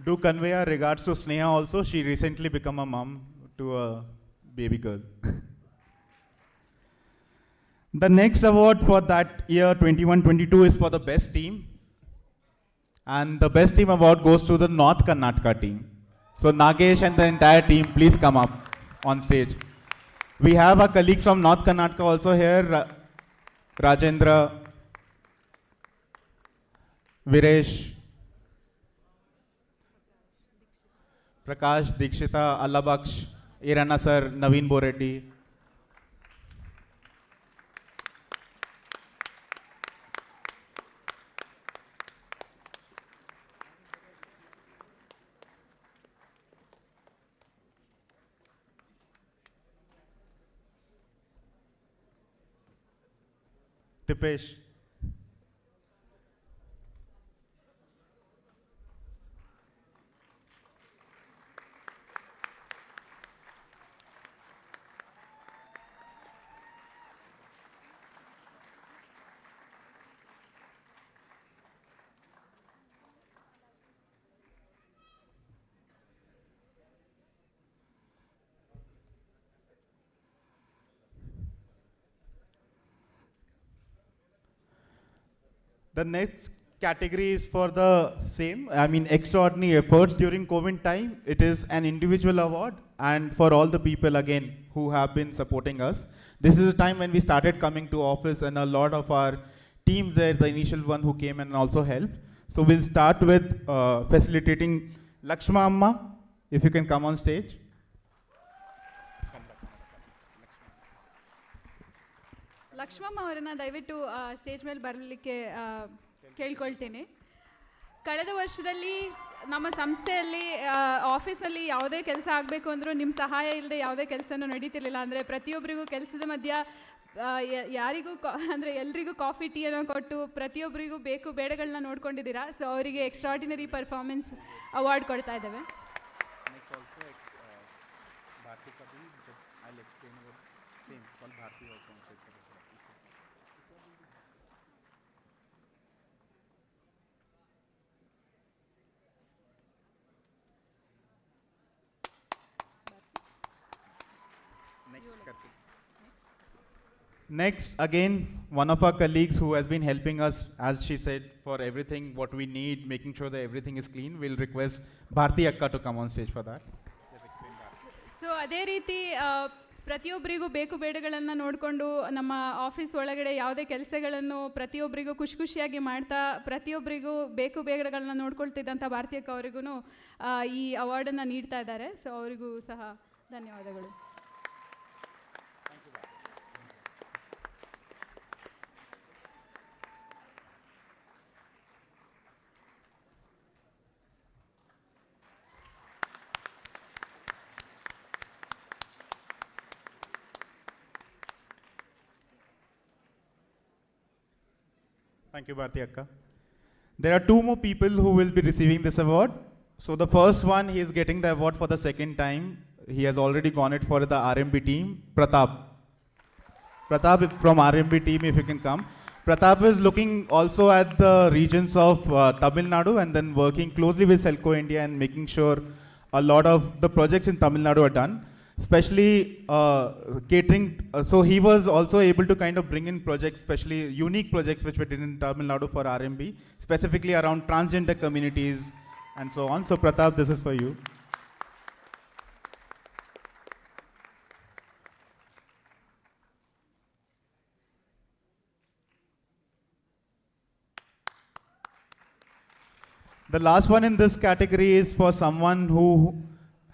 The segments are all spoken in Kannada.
Do convey our regards to Sneha also. She recently become a mom to a baby girl. The next award for that year 21-22 is for the best team. And the best team award goes to the North Karnataka team. So Nagesh and the entire team, please come up on stage. We have our colleagues from North Karnataka also here. Rajendra, Viresh, Prakash, Dikshita, Allabaksh, Irana sir, Naveen Boreddy. Tipesh. The next category is for the same, I mean, extraordinary efforts during COVID time. It is an individual award, and for all the people again who have been supporting us. This is a time when we started coming to office, and a lot of our teams there, the initial one who came and also helped. So we'll start with facilitating Lakshma Amma, if you can come on stage. Lakshmamma ಅವರನ್ನು ದಯವಿಟ್ಟು ಸ್ಟೇಜ್ ಮೇಲೆ ಬರಲಿಕ್ಕೆ ಕೇಳ್ಕೊಳ್ತೀನಿ. ಕಳೆದ ವರ್ಷದಲ್ಲಿ ನಮ್ಮ ಸಂಸ್ಥೆಯಲ್ಲಿ ಆಫೀಸಲ್ಲಿ ಯಾವುದೇ ಕೆಲಸ ಆಗಬೇಕು ಅಂದರೂ ನಿಮ್ಮ ಸಹಾಯ ಇಲ್ಲದೆ ಯಾವುದೇ ಕೆಲಸನೂ ನಡೀತಿರ್ಲಿಲ್ಲ. ಅಂದರೆ ಪ್ರತಿಯೊಬ್ಬರಿಗೂ ಕೆಲಸದ ಮಧ್ಯ ಯಾರಿಗೂ ಅಂದರೆ ಎಲ್ರಿಗೂ ಕಾಫಿ ಟೀಯನ್ನು ಕೊಟ್ಟು ಪ್ರತಿಯೊಬ್ಬರಿಗೂ ಬೇಕು ಬೇಡಗಳನ್ನ ನೋಡ್ಕೊಂಡಿದ್ದೀರಾ. ಸೊ ಅವರಿಗೆ ಎಕ್ಸ್ಟ್ರಾರ್ಡಿನರಿ ಪರ್ಫಾರ್ಮೆನ್ಸ್ ಅವಾರ್ಡ್ ಕೊಡ್ತಾ ಇದ್ದೇವೆ. Next, again, one of our colleagues who has been helping us, as she said, for everything what we need, making sure that everything is clean. We'll request Bharti Akka to come on stage for that. So ಅದೇ ರೀತಿ ಪ್ರತಿಯೊಬ್ಬರಿಗೂ ಬೇಕು ಬೇಡಗಳನ್ನು ನೋಡಿಕೊಂಡು ನಮ್ಮ ಆಫೀಸ್ ಒಳಗಡೆ ಯಾವುದೇ ಕೆಲಸಗಳನ್ನು ಪ್ರತಿಯೊಬ್ಬರಿಗೂ ಖುಷಿಯಾಗಿ ಮಾಡ್ತಾ ಪ್ರತಿಯೊಬ್ಬರಿಗೂ ಬೇಕು ಬೇಡಗಳನ್ನ ನೋಡ್ಕೊಳ್ತಿದ್ದಂಥ ಭಾರತಿ ಅಕ್ಕ ಅವರಿಗೂ ಈ ಅವಾರ್ಡನ್ನು ನೀಡ್ತಾ ಇದ್ದಾರೆ. ಸೊ ಅವರಿಗೂ ಸಹ ಧನ್ಯವಾದಗಳು. Thank you, Bharti Akka. There are two more people who will be receiving this award. So the first one, he is getting the award for the second time. He has already gone it for the RMB team, Pratap. Pratap from RMB team, if you can come. Pratap is looking also at the regions of Tamil Nadu and then working closely with Selco India and making sure a lot of the projects in Tamil Nadu are done. Especially catering, so he was also able to kind of bring in projects, especially unique projects which we did in Tamil Nadu for RMB, specifically around transgender communities and so on. So Pratap, this is for you. The last one in this category is for someone who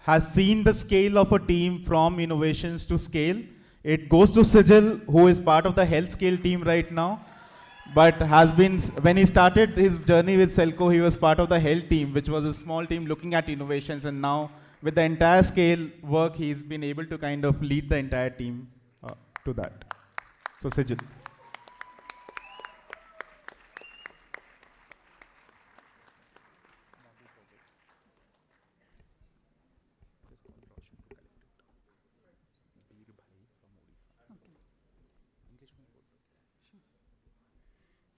has seen the scale of a team from innovations to scale. It goes to Sijil, who is part of the health scale team right now, but has been, when he started his journey with Selco, he was part of the health team, which was a small team looking at innovations, and now with the entire scale work, he's been able to kind of lead the entire team to that. So Sijil.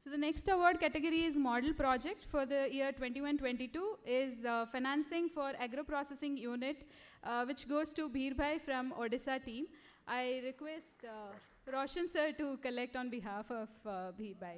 So the next award category is Model Project for the year 21-22 is financing for agro-processing unit, which goes to Birbhai from Odisha team. I request Roshan sir to collect on behalf of Birbhai.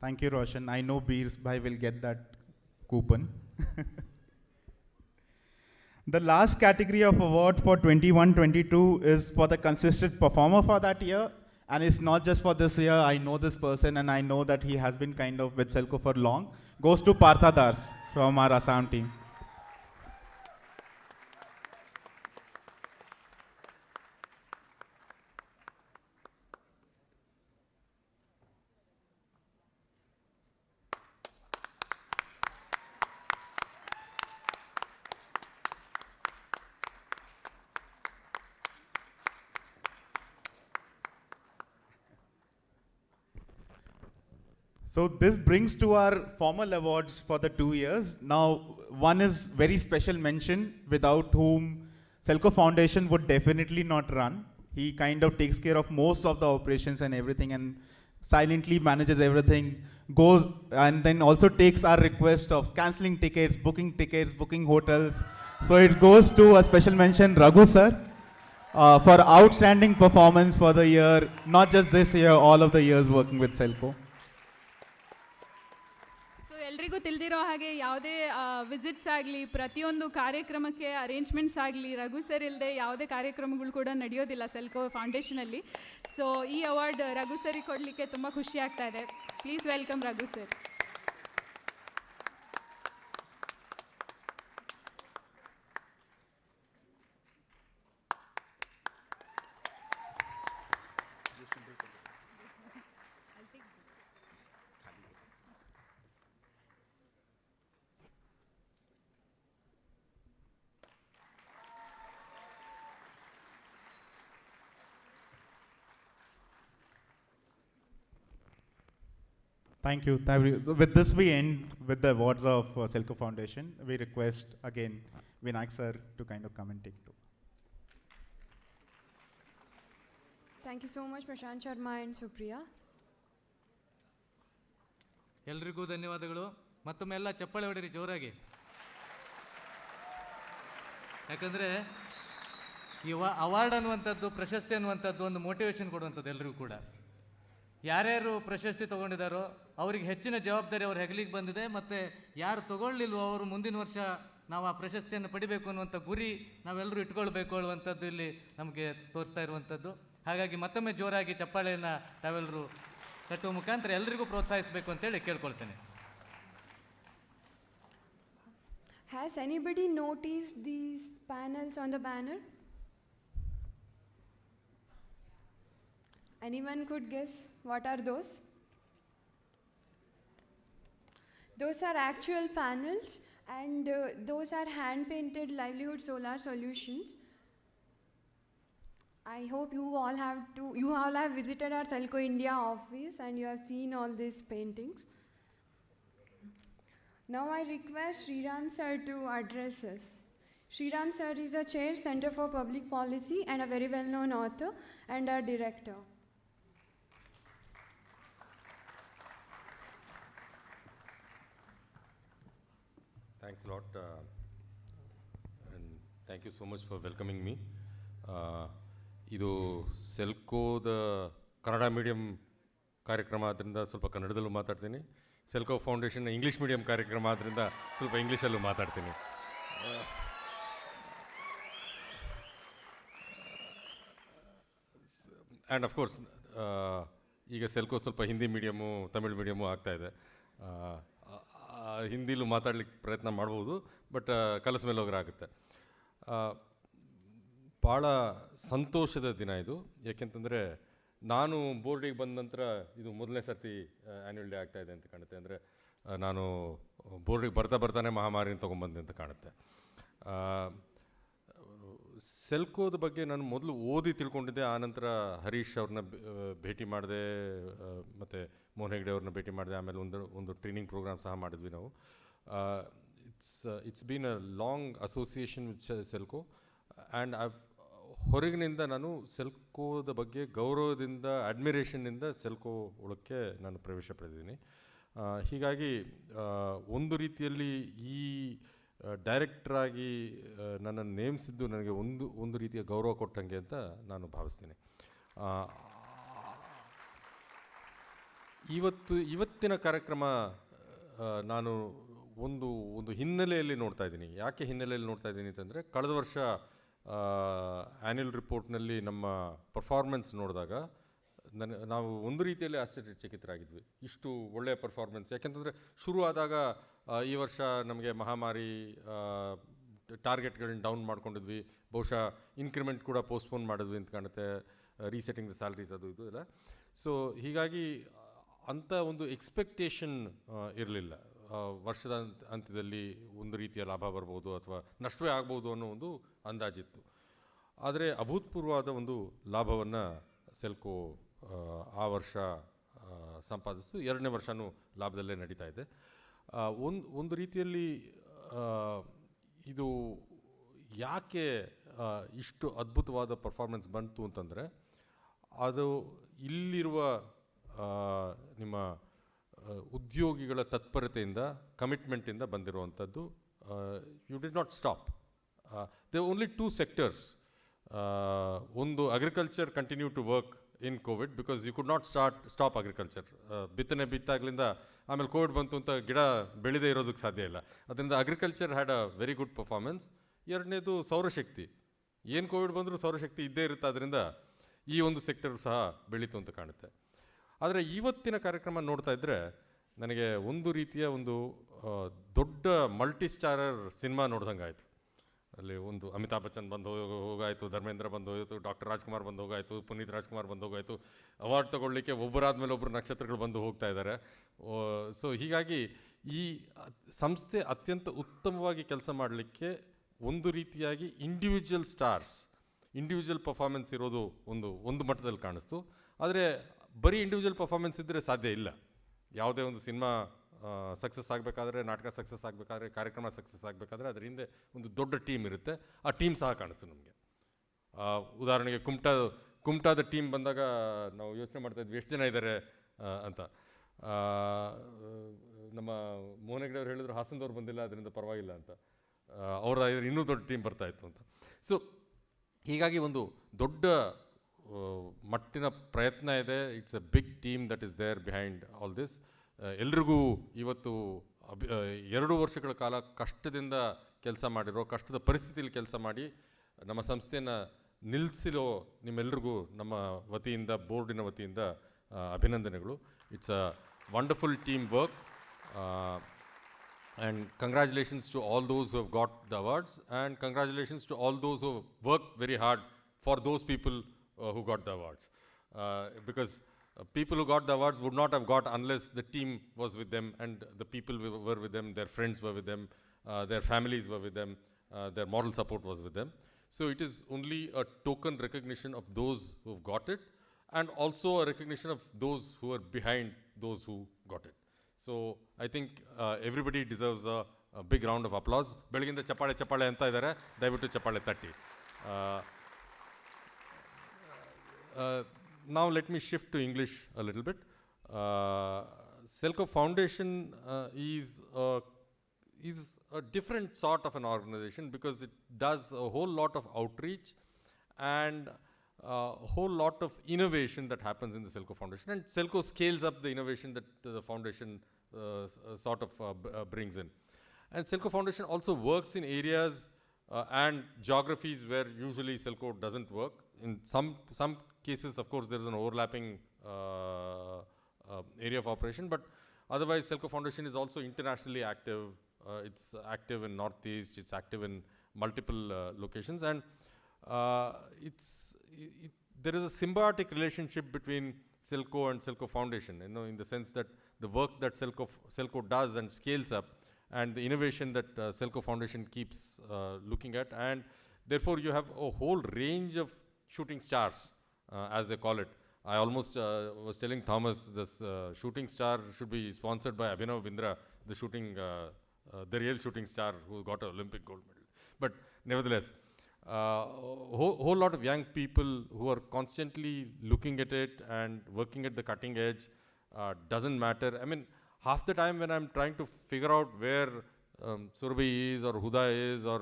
Thank you, Roshan. I know Beers Bhai will get that coupon. The last category of award for 21-22 is for the consistent performer for that year. And it's not just for this year. I know this person and I know that he has been kind of with Selco for long. Goes to Partha Das from our Assam team. So this brings to our formal awards for the 2 years. Now, one is very special mention without whom Selco Foundation would definitely not run. He kind of takes care of most of the operations and everything and silently manages everything, goes and then also takes our request of cancelling tickets, booking hotels. So it goes to a special mention, Raghu sir, for outstanding performance for the year, not just this year, all of the years working with Selco. ಎಲ್ರಿಗೂ ತಿಳಿದಿರೋ ಹಾಗೆ ಯಾವುದೇ ವಿಸಿಟ್ಸ್ ಆಗಲಿ ಪ್ರತಿಯೊಂದು ಕಾರ್ಯಕ್ರಮಕ್ಕೆ ಅರೇಂಜ್ಮೆಂಟ್ಸ್ ಆಗಲಿ ರಘು ಸರ್ ಇಲ್ಲದೆ ಯಾವುದೇ ಕಾರ್ಯಕ್ರಮಗಳು ಕೂಡ ನಡೆಯೋದಿಲ್ಲ ಸೆಲ್ಕೋ ಫೌಂಡೇಶನಲ್ಲಿ. ಸೊ ಈ ಅವಾರ್ಡ್ ರಘು ಸರಿಗೆ ಕೊಡಲಿಕ್ಕೆ ತುಂಬ ಖುಷಿ ಆಗ್ತಾ ಇದೆ. Please welcome Raghu sir. Thank you. With this, we end with the awards of Selco Foundation. We request again Vinayak sir to kind of come and take two. Thank you so much, Prashant Sharma and Supriya. ಎಲ್ರಿಗೂ ಧನ್ಯವಾದಗಳು. ಮತ್ತೊಮ್ಮೆ ಎಲ್ಲ ಚಪ್ಪಾಳೆ ಹೊಡಿರಿ ಜೋರಾಗಿ. ಯಾಕಂದರೆ ಈ ಅವಾರ್ಡ್ ಅನ್ನುವಂಥದ್ದು, ಪ್ರಶಸ್ತಿ ಅನ್ನುವಂಥದ್ದು ಒಂದು ಮೋಟಿವೇಶನ್ ಕೊಡುವಂಥದ್ದು ಎಲ್ರಿಗೂ ಕೂಡ. ಯಾರ್ಯಾರು ಪ್ರಶಸ್ತಿ ತೊಗೊಂಡಿದ್ದಾರೋ ಅವ್ರಿಗೆ ಹೆಚ್ಚಿನ ಜವಾಬ್ದಾರಿ ಅವ್ರ ಹೆಗಲಿಗೆ ಬಂದಿದೆ. ಮತ್ತು ಯಾರು ತೊಗೊಳ್ಳಿಲ್ವೋ ಅವರು ಮುಂದಿನ ವರ್ಷ ನಾವು ಆ ಪ್ರಶಸ್ತಿಯನ್ನು ಪಡಿಬೇಕು ಅನ್ನುವಂಥ ಗುರಿ ನಾವೆಲ್ಲರೂ ಇಟ್ಕೊಳ್ಬೇಕು ಅನ್ನುವಂಥದ್ದು ಇಲ್ಲಿ ನಮಗೆ ತೋರಿಸ್ತಾ ಇರುವಂಥದ್ದು. ಹಾಗಾಗಿ ಮತ್ತೊಮ್ಮೆ ಜೋರಾಗಿ ಚಪ್ಪಾಳೆಯನ್ನು ತಾವೆಲ್ಲರೂ ತಟ್ಟುವ ಮುಖಾಂತರ ಎಲ್ರಿಗೂ ಪ್ರೋತ್ಸಾಹಿಸಬೇಕು ಅಂತೇಳಿ ಕೇಳ್ಕೊಳ್ತೇನೆ. Has anybody noticed these panels on the banner? Anyone could guess what are those? Those are actual panels, and those are hand-painted livelihood solar solutions. I hope you all have visited our Selco India office and you have seen all these paintings. Now I request Sriram sir to address us. Sriram sir is a chair, Center for Public Policy, and a very well-known author and our director. Thanks a lot, and thank you so much for welcoming me. ಇದು ಸೆಲ್ಕೋದ ಕನ್ನಡ ಮೀಡಿಯಂ ಕಾರ್ಯಕ್ರಮ ಆದ್ದರಿಂದ ಸ್ವಲ್ಪ ಕನ್ನಡದಲ್ಲೂ ಮಾತಾಡ್ತೀನಿ. ಸೆಲ್ಕೋ ಫೌಂಡೇಶನ್ ಇಂಗ್ಲೀಷ್ ಮೀಡಿಯಂ ಕಾರ್ಯಕ್ರಮ ಆದ್ದರಿಂದ ಸ್ವಲ್ಪ ಇಂಗ್ಲೀಷಲ್ಲೂ ಮಾತಾಡ್ತೀನಿ. ಆ್ಯಂಡ್ ಅಫ್ಕೋರ್ಸ್ ಈಗ ಸೆಲ್ಕೋ ಸ್ವಲ್ಪ ಹಿಂದಿ ಮೀಡಿಯಮು ತಮಿಳ್ ಮೀಡಿಯಮು ಆಗ್ತಾಯಿದೆ. ಹಿಂದಿಲೂ ಮಾತಾಡ್ಲಿಕ್ಕೆ ಪ್ರಯತ್ನ ಮಾಡ್ಬೋದು, ಬಟ್ ಕಲಸ ಮೇಲೆ ಹೋಗ್ರೆ ಆಗುತ್ತೆ. ಭಾಳ ಸಂತೋಷದ ದಿನ ಇದು. ಯಾಕೆಂತಂದರೆ ನಾನು ಬೋರ್ಡಿಗೆ ಬಂದ ನಂತರ ಇದು ಮೊದಲನೇ ಸರ್ತಿ ಆ್ಯನ್ಯುವಲ್ ಡೇ ಆಗ್ತಾಯಿದೆ ಅಂತ ಕಾಣುತ್ತೆ. ಅಂದರೆ ನಾನು ಬೋರ್ಡಿಗೆ ಬರ್ತಾನೆ ಮಹಾಮಾರಿನ ತೊಗೊಂಬಂದೆ ಅಂತ ಕಾಣುತ್ತೆ. ಸೆಲ್ಕೋದ ಬಗ್ಗೆ ನಾನು ಮೊದಲು ಓದಿ ತಿಳ್ಕೊಂಡಿದ್ದೆ, ಆನಂತರ ಹರೀಶ್ ಅವ್ರನ್ನ ಭೇಟಿ ಮಾಡಿದೆ, ಮತ್ತು ಮೋಹನ್ ಹೆಗ್ಡೆ ಅವ್ರನ್ನ ಭೇಟಿ ಮಾಡಿದೆ, ಆಮೇಲೆ ಒಂದು ಟ್ರೈನಿಂಗ್ ಪ್ರೋಗ್ರಾಮ್ ಸಹ ಮಾಡಿದ್ವಿ ನಾವು. It's been a long association with Selco, and ಹೊರಗಿನಿಂದ ನಾನು ಸೆಲ್ಕೋದ ಬಗ್ಗೆ ಗೌರವದಿಂದ, ಅಡ್ಮಿರೇಷನ್ನಿಂದ ಸೆಲ್ಕೋ ಒಳಕ್ಕೆ ನಾನು ಪ್ರವೇಶ ಪಡೆದಿದ್ದೀನಿ. ಹೀಗಾಗಿ ಒಂದು ರೀತಿಯಲ್ಲಿ ಈ ಡೈರೆಕ್ಟ್ರಾಗಿ ನನ್ನನ್ನು ನೇಮಿಸಿದ್ದು ನನಗೆ ಒಂದು ರೀತಿಯ ಗೌರವ ಕೊಟ್ಟಂಗೆ ಅಂತ ನಾನು ಭಾವಿಸ್ತೀನಿ. ಇವತ್ತಿನ ಕಾರ್ಯಕ್ರಮ ನಾನು ಒಂದು ಹಿನ್ನೆಲೆಯಲ್ಲಿ ನೋಡ್ತಾ ಇದ್ದೀನಿ. ಯಾಕೆ ಹಿನ್ನೆಲೆಯಲ್ಲಿ ನೋಡ್ತಾ ಇದ್ದೀನಿ ಅಂತಂದರೆ, ಕಳೆದ ವರ್ಷ ಆ್ಯನ್ಯುವಲ್ ರಿಪೋರ್ಟ್ನಲ್ಲಿ ನಮ್ಮ ಪರ್ಫಾರ್ಮೆನ್ಸ್ ನೋಡಿದಾಗ ನಾವು ಒಂದು ರೀತಿಯಲ್ಲಿ ಆಶ್ಚರ್ಯಚಕಿತರಾಗಿದ್ವಿ. ಇಷ್ಟು ಒಳ್ಳೆಯ ಪರ್ಫಾರ್ಮೆನ್ಸ್, ಯಾಕೆಂತಂದರೆ ಶುರು ಆದಾಗ ಈ ವರ್ಷ ನಮಗೆ ಮಹಾಮಾರಿ, ಟಾರ್ಗೆಟ್ಗಳನ್ನ ಡೌನ್ ಮಾಡ್ಕೊಂಡಿದ್ವಿ, ಬಹುಶಃ ಇನ್ಕ್ರಿಮೆಂಟ್ ಕೂಡ ಪೋಸ್ಟ್ಪೋನ್ ಮಾಡಿದ್ವಿ ಅಂತ ಕಾಣುತ್ತೆ, ರೀಸೆಟ್ಟಿಂಗ್ ದ ಸ್ಯಾಲ್ರೀಸ್ ಅದು ಇದು ಎಲ್ಲ. ಸೊ ಹೀಗಾಗಿ ಅಂಥ ಒಂದು ಎಕ್ಸ್ಪೆಕ್ಟೇಷನ್ ಇರಲಿಲ್ಲ. ವರ್ಷದ ಅಂತ್ಯದಲ್ಲಿ ಒಂದು ರೀತಿಯ ಲಾಭ ಬರ್ಬೋದು ಅಥವಾ ನಷ್ಟವೇ ಆಗ್ಬೋದು ಅನ್ನೋ ಒಂದು ಅಂದಾಜಿತ್ತು. ಆದರೆ ಅಭೂತಪೂರ್ವವಾದ ಒಂದು ಲಾಭವನ್ನು ಸೆಲ್ಕೋ ಆ ವರ್ಷ ಸಂಪಾದಿಸಿತು. 2ನೇ ವರ್ಷವೂ ಲಾಭದಲ್ಲೇ ನಡೀತಾ ಇದೆ. ಒಂದು ರೀತಿಯಲ್ಲಿ ಇದು ಯಾಕೆ ಇಷ್ಟು ಅದ್ಭುತವಾದ ಪರ್ಫಾರ್ಮೆನ್ಸ್ ಬಂತು ಅಂತಂದರೆ, ಅದು ಇಲ್ಲಿರುವ ನಿಮ್ಮ ಉದ್ಯೋಗಿಗಳ ತತ್ಪರತೆಯಿಂದ, ಕಮಿಟ್ಮೆಂಟಿಂದ ಬಂದಿರುವಂಥದ್ದು. You did not stop. They only 2 sectors. ಒಂದು agriculture continue to work in Covid because you could not stop agriculture. ಬಿತ್ತಾಗಲಿಂದ ಆಮೇಲೆ ಕೋವಿಡ್ ಬಂತು ಅಂತ ಗಿಡ ಬೆಳೆದೇ ಇರೋದಕ್ಕೆ ಸಾಧ್ಯ ಇಲ್ಲ. ಅದರಿಂದ agriculture had a very good performance. 2ನೇದು ಸೌರಶಕ್ತಿ. ಏನು ಕೋವಿಡ್ ಬಂದರೂ ಸೌರಶಕ್ತಿ ಇದ್ದೇ ಇರುತ್ತೆ, ಅದರಿಂದ ಈ ಒಂದು ಸೆಕ್ಟರ್ ಸಹ ಬೆಳೀತು ಅಂತ ಕಾಣುತ್ತೆ. ಆದರೆ ಇವತ್ತಿನ ಕಾರ್ಯಕ್ರಮ ನೋಡ್ತಾ ಇದ್ದರೆ ನನಗೆ ಒಂದು ರೀತಿಯ ಒಂದು ದೊಡ್ಡ ಮಲ್ಟಿ ಸ್ಟಾರರ್ ಸಿನಿಮಾ ನೋಡ್ದಂಗೆ ಆಯಿತು. ಅಲ್ಲಿ ಒಂದು ಅಮಿತಾಬ್ ಬಚ್ಚನ್ ಬಂದು ಹೋಗಾಯಿತು, ಧರ್ಮೇಂದ್ರ ಬಂದು ಹೋಯಿತು, ಡಾಕ್ಟರ್ ರಾಜ್ಕುಮಾರ್ ಬಂದು ಹೋಗಾಯಿತು, ಪುನೀತ್ ರಾಜ್ಕುಮಾರ್ ಬಂದು ಹೋಗಾಯಿತು. ಅವಾರ್ಡ್ ತೊಗೊಳ್ಳಿಕ್ಕೆ ಒಬ್ಬರಾದ್ಮೇಲೆ ಒಬ್ಬರು ನಕ್ಷತ್ರಗಳು ಬಂದು ಹೋಗ್ತಾ ಇದ್ದಾರೆ. ಸೊ ಹೀಗಾಗಿ ಈ ಸಂಸ್ಥೆ ಅತ್ಯಂತ ಉತ್ತಮವಾಗಿ ಕೆಲಸ ಮಾಡಲಿಕ್ಕೆ ಒಂದು ರೀತಿಯಾಗಿ ಇಂಡಿವಿಜುವಲ್ ಸ್ಟಾರ್ಸ್, ಇಂಡಿವಿಜುವಲ್ ಪರ್ಫಾರ್ಮೆನ್ಸ್ ಇರೋದು ಒಂದು ಮಟ್ಟದಲ್ಲಿ ಕಾಣಿಸ್ತು. ಆದರೆ ಬರೀ ಇಂಡಿವಿಜುವಲ್ ಪರ್ಫಾರ್ಮೆನ್ಸ್ ಇದ್ದರೆ ಸಾಧ್ಯ ಇಲ್ಲ. ಯಾವುದೇ ಒಂದು ಸಿನಿಮಾ ಸಕ್ಸಸ್ ಆಗಬೇಕಾದ್ರೆ, ನಾಟಕ ಸಕ್ಸಸ್ ಆಗಬೇಕಾದ್ರೆ, ಕಾರ್ಯಕ್ರಮ ಸಕ್ಸಸ್ ಆಗಬೇಕಾದ್ರೆ ಅದರ ಹಿಂದೆ ಒಂದು ದೊಡ್ಡ ಟೀಮ್ ಇರುತ್ತೆ. ಆ ಟೀಮ್ ಸಹ ಕಾಣಿಸ್ತು ನಮಗೆ. ಉದಾಹರಣೆಗೆ ಕುಮ್ಟಾದ ಟೀಮ್ ಬಂದಾಗ ನಾವು ಯೋಚನೆ ಮಾಡ್ತಾಯಿದ್ವಿ ಎಷ್ಟು ಜನ ಇದ್ದಾರೆ ಅಂತ. ನಮ್ಮ ಮೋಹನ್ ಹೆಗ್ಡೆ ಅವ್ರು ಹೇಳಿದ್ರು ಹಾಸನದವ್ರು ಬಂದಿಲ್ಲ, ಅದರಿಂದ ಪರವಾಗಿಲ್ಲ ಅಂತ. ಅವ್ರದ್ದು ಇನ್ನೂ ದೊಡ್ಡ ಟೀಮ್ ಬರ್ತಾಯಿತ್ತು ಅಂತ. ಸೊ ಹೀಗಾಗಿ ಒಂದು ದೊಡ್ಡ ಮಟ್ಟಿನ ಪ್ರಯತ್ನ ಇದೆ. It's a big team that is there behind all this. ಎಲ್ರಿಗೂ ಇವತ್ತು 2 ವರ್ಷಗಳ ಕಾಲ ಕಷ್ಟದಿಂದ ಕೆಲಸ ಮಾಡಿರೋ, ಕಷ್ಟದ ಪರಿಸ್ಥಿತಿಯಲ್ಲಿ ಕೆಲಸ ಮಾಡಿ ನಮ್ಮ ಸಂಸ್ಥೆಯನ್ನು ನಿಲ್ಲಿಸಿರೋ ನಿಮ್ಮೆಲ್ರಿಗೂ ನಮ್ಮ ವತಿಯಿಂದ, ಬೋರ್ಡಿನ ವತಿಯಿಂದ ಅಭಿನಂದನೆಗಳು. It's a wonderful team work. And congratulations to all those who have got the awards, and congratulations to all those who worked very hard for those people who got the awards. Because people who got the awards would not have got unless the team was with them, and the people were with them, their friends were with them, their families were with them, their moral support was with them. So it is only a token recognition of those who have got it, and also a recognition of those who are behind those who got it. So I think everybody deserves a big round of applause. ಬೆಳಗಿಂದ ಚಪ್ಪಾಳೆ ಅಂತ ಇದ್ದಾರೆ, ದಯವಿಟ್ಟು ಚಪ್ಪಾಳೆ ತಟ್ಟಿ. Now let me shift to English a little bit. Selco Foundation is a different sort of an organization because it does a whole lot of outreach and a whole lot of innovation that happens in the Selco Foundation, and Selco scales up the innovation that the foundation sort of brings in. And Selco Foundation also works in areas and geographies where usually Selco doesn't work. In some cases, of course, there is an overlapping area of operation, but otherwise Selco Foundation is also internationally active. It's active in Northeast, it's active in multiple locations, and there is a symbiotic relationship between Selco and Selco Foundation, in the sense that the work that Selco does and scales up, and the innovation that Selco Foundation keeps looking at, and Therefore, you have a whole range of shooting stars, as they call it. I almost was telling Thomas this shooting star should be sponsored by Abhinav Bindra, the real shooting star who got an Olympic gold medal. But nevertheless, whole lot of young people who are constantly looking at it and working at the cutting edge. Doesn't matter. I mean, half the time when I'm trying to figure out where Surabhi is or Huda is or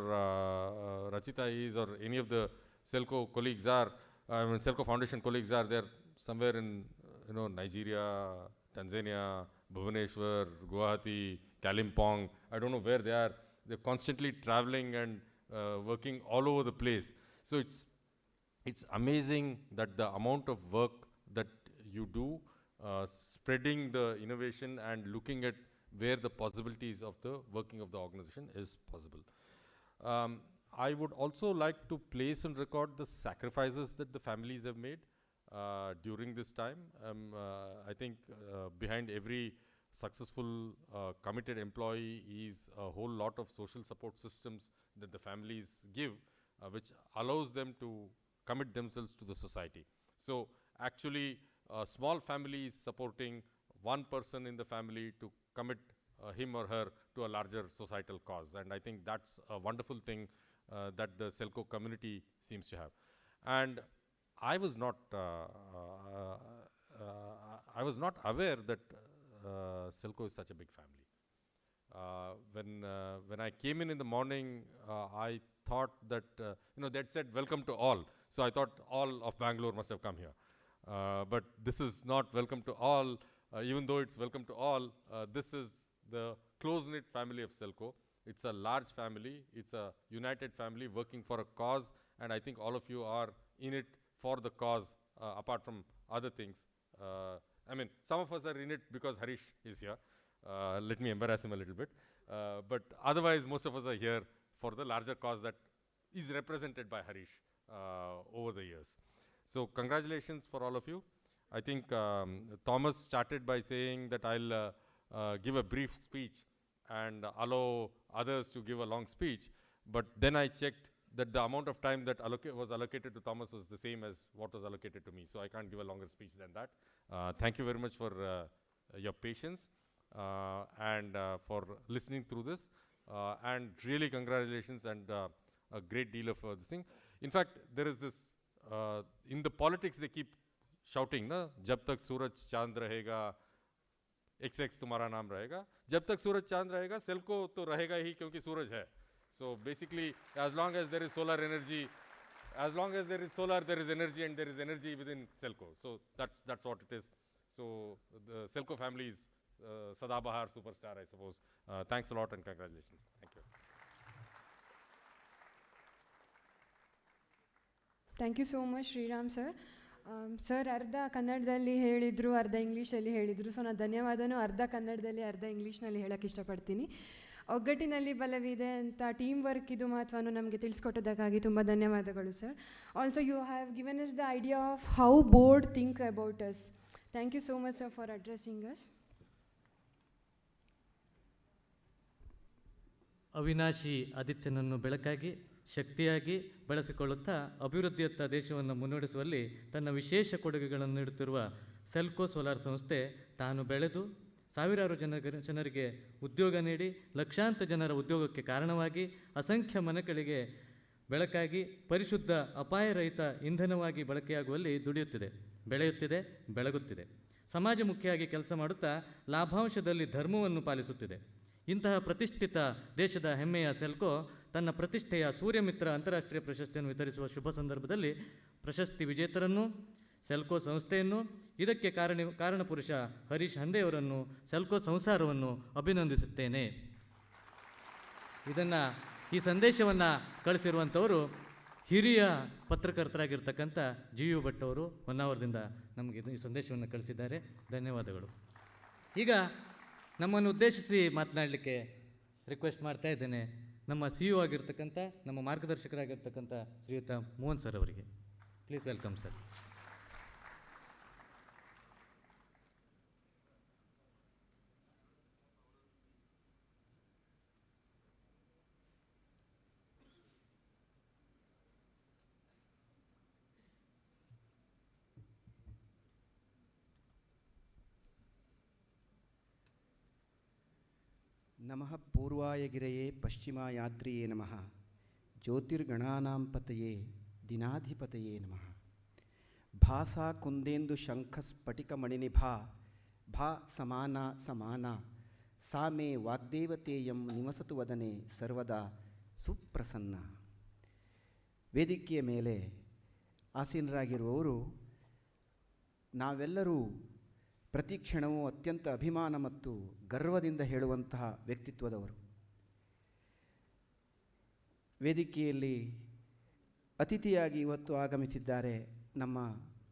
Rachita is or any of the Selco colleagues are, Selco Foundation colleagues are, they're somewhere in Nigeria, Tanzania, Bhubaneswar, Guwahati, Kalimpong. I don't know where they are. They're constantly traveling and working all over the place. So it's amazing that the amount of work that you do, spreading the innovation and looking at where the possibilities of the working of the organization is possible. I would also like to place on record the sacrifices that the families have made during this time. I think behind every successful, committed employee is a whole lot of social support systems that the families give, which allows them to commit themselves to the society. So actually, a small family is supporting one person in the family to commit him or her to a larger societal cause. And I think that's a wonderful thing that the Selco community seems to have. And I was not aware that Selco is such a big family. When I came in the morning, I thought that, they'd said, welcome to all. So I thought all of Bangalore must have come here. But this is not welcome to all, even though it's welcome to all. This is the close-knit family of Selco. It's a large family. It's a united family working for a cause. And I think all of you are in it for the cause, apart from other things. Some of us are in it because Harish is here. Let me embarrass him a little bit. But otherwise, most of us are here for the larger cause that is represented by Harish over the years. So congratulations for all of you. I think Thomas started by saying that I'll give a brief speech and allow others to give a long speech. But then I checked that the amount of time that was allocated to Thomas was the same as what was allocated to me. So I can't give a longer speech than that. Thank you very much for your patience and for listening through this. And really congratulations and a great deal of this thing. In fact, there is this, in the politics they keep shouting, na? Jab tak Suraj Chand rahega, XX तुम्हारा नाम रहेगा. जब तक सूरज चांद रहेगा, Selco तो रहेगा ही क्योंकि सूरज है. So basically, as long as there is solar energy, as long as there is solar, there is energy, and there is energy within Selco. So that's what it is. So the Selco family is Sadabahar superstar, I suppose. Thanks a lot and congratulations. Thank you. Thank you so much, Sriram sir. Sir ಅರ್ಧ ಕನ್ನಡದಲ್ಲಿ ಹೇಳಿದರು, ಅರ್ಧ ಇಂಗ್ಲೀಷಲ್ಲಿ ಹೇಳಿದರು. ಸೊ ನಾನು ಧನ್ಯವಾದನೂ ಅರ್ಧ ಕನ್ನಡದಲ್ಲಿ ಅರ್ಧ ಇಂಗ್ಲೀಷ್ನಲ್ಲಿ ಹೇಳೋಕ್ಕೆ ಇಷ್ಟಪಡ್ತೀನಿ. ಒಗ್ಗಟ್ಟಿನಲ್ಲಿ ಬಲವಿದೆ ಅಂತ ಟೀಮ್ ವರ್ಕ್ ಇದು ಮಹತ್ವವನ್ನು ನಮಗೆ ತಿಳಿಸ್ಕೊಟ್ಟೋದಕ್ಕಾಗಿ ತುಂಬ ಧನ್ಯವಾದಗಳು sir. Also you have given us the idea of how board think about us. Thank you so much sir for addressing us. ಅವಿನಾಶಿ ಆದಿತ್ಯನನ್ನು ಬೆಳಕಾಗಿ ಶಕ್ತಿಯಾಗಿ ಬಳಸಿಕೊಳ್ಳುತ್ತಾ ಅಭಿವೃದ್ಧಿಯತ್ತ ದೇಶವನ್ನು ಮುನ್ನಡೆಸುವಲ್ಲಿ ತನ್ನ ವಿಶೇಷ ಕೊಡುಗೆಗಳನ್ನು ನೀಡುತ್ತಿರುವ ಸೆಲ್ಕೋ ಸೋಲಾರ್ ಸಂಸ್ಥೆ ತಾನು ಬೆಳೆದು ಸಾವಿರಾರು ಜನರಿಗೆ ಉದ್ಯೋಗ ನೀಡಿ ಲಕ್ಷಾಂತರ ಜನರ ಉದ್ಯೋಗಕ್ಕೆ ಕಾರಣವಾಗಿ ಅಸಂಖ್ಯ ಮನೆಗಳಿಗೆ ಬೆಳಕಾಗಿ ಪರಿಶುದ್ಧ ಅಪಾಯರಹಿತ ಇಂಧನವಾಗಿ ಬಳಕೆಯಾಗುವಲ್ಲಿ ದುಡಿಯುತ್ತಿದೆ, ಬೆಳೆಯುತ್ತಿದೆ, ಬೆಳಗುತ್ತಿದೆ. ಸಮಾಜಮುಖಿಯಾಗಿ ಕೆಲಸ ಮಾಡುತ್ತಾ ಲಾಭಾಂಶದಲ್ಲಿ ಧರ್ಮವನ್ನು ಪಾಲಿಸುತ್ತಿದೆ. ಇಂತಹ ಪ್ರತಿಷ್ಠಿತ ದೇಶದ ಹೆಮ್ಮೆಯ ಸೆಲ್ಕೋ ತನ್ನ ಪ್ರತಿಷ್ಠೆಯ ಸೂರ್ಯಮಿತ್ರ ಅಂತಾರಾಷ್ಟ್ರೀಯ ಪ್ರಶಸ್ತಿಯನ್ನು ವಿತರಿಸುವ ಶುಭ ಸಂದರ್ಭದಲ್ಲಿ ಪ್ರಶಸ್ತಿ ವಿಜೇತರನ್ನು, ಸೆಲ್ಕೋ ಸಂಸ್ಥೆಯನ್ನು, ಇದಕ್ಕೆ ಕಾರಣಪುರುಷ ಹರೀಶ್ ಹಂದೆಯವರನ್ನು, ಸೆಲ್ಕೋ ಸಂಸಾರವನ್ನು ಅಭಿನಂದಿಸುತ್ತೇನೆ. ಈ ಸಂದೇಶವನ್ನು ಕಳಿಸಿರುವಂಥವರು ಹಿರಿಯ ಪತ್ರಕರ್ತರಾಗಿರ್ತಕ್ಕಂಥ ಜಿ ಯು ಭಟ್ ಅವರು ಹೊನ್ನಾವರದಿಂದ ನಮಗೆ ಈ ಸಂದೇಶವನ್ನು ಕಳಿಸಿದ್ದಾರೆ. ಧನ್ಯವಾದಗಳು. ಈಗ ನಮ್ಮನ್ನು ಉದ್ದೇಶಿಸಿ ಮಾತನಾಡಲಿಕ್ಕೆ ರಿಕ್ವೆಸ್ಟ್ ಮಾಡ್ತಾ ಇದ್ದೇನೆ ನಮ್ಮ ಸಿ ಯು ಆಗಿರ್ತಕ್ಕಂಥ, ನಮ್ಮ ಮಾರ್ಗದರ್ಶಕರಾಗಿರ್ತಕ್ಕಂಥ ಶ್ರೀಯುತ ಮೋಹನ್ ಸರ್ ಅವರಿಗೆ. Please welcome sir. ನಮಃ ಪೂರ್ವಾಯ ಗಿರಯೇ ಪಶ್ಚಿಮಾಯಾದ್ರಿಯೇ ನಮಃ ಜ್ಯೋತಿರ್ಗಣಾನಾಂ ಪತಯೇ ದಿನಾಧಿಪತಯೇ ನಮಃ ಭಾಸಾ ಕುಂದೇಂದು ಶಂಖ ಸ್ಫಟಿಕ ಮಣಿನಿಭಾ ಭಾ ಸಮಾನ ಸಮಾನ ಸಾ ಮೇ ವಾಗ್ದೇವತೇಯಂ ನಿವಸತು ವದನೆ ಸರ್ವದಾ ಸುಪ್ರಸನ್ನ. ವೇದಿಕೆಯ ಮೇಲೆ ಆಸೀನರಾಗಿರುವವರು ನಾವೆಲ್ಲರೂ ಪ್ರತಿ ಕ್ಷಣವೂ ಅತ್ಯಂತ ಅಭಿಮಾನ ಮತ್ತು ಗರ್ವದಿಂದ ಹೇಳುವಂತಹ ವ್ಯಕ್ತಿತ್ವದವರು. ವೇದಿಕೆಯಲ್ಲಿ ಅತಿಥಿಯಾಗಿ ಇವತ್ತು ಆಗಮಿಸಿದ್ದಾರೆ ನಮ್ಮ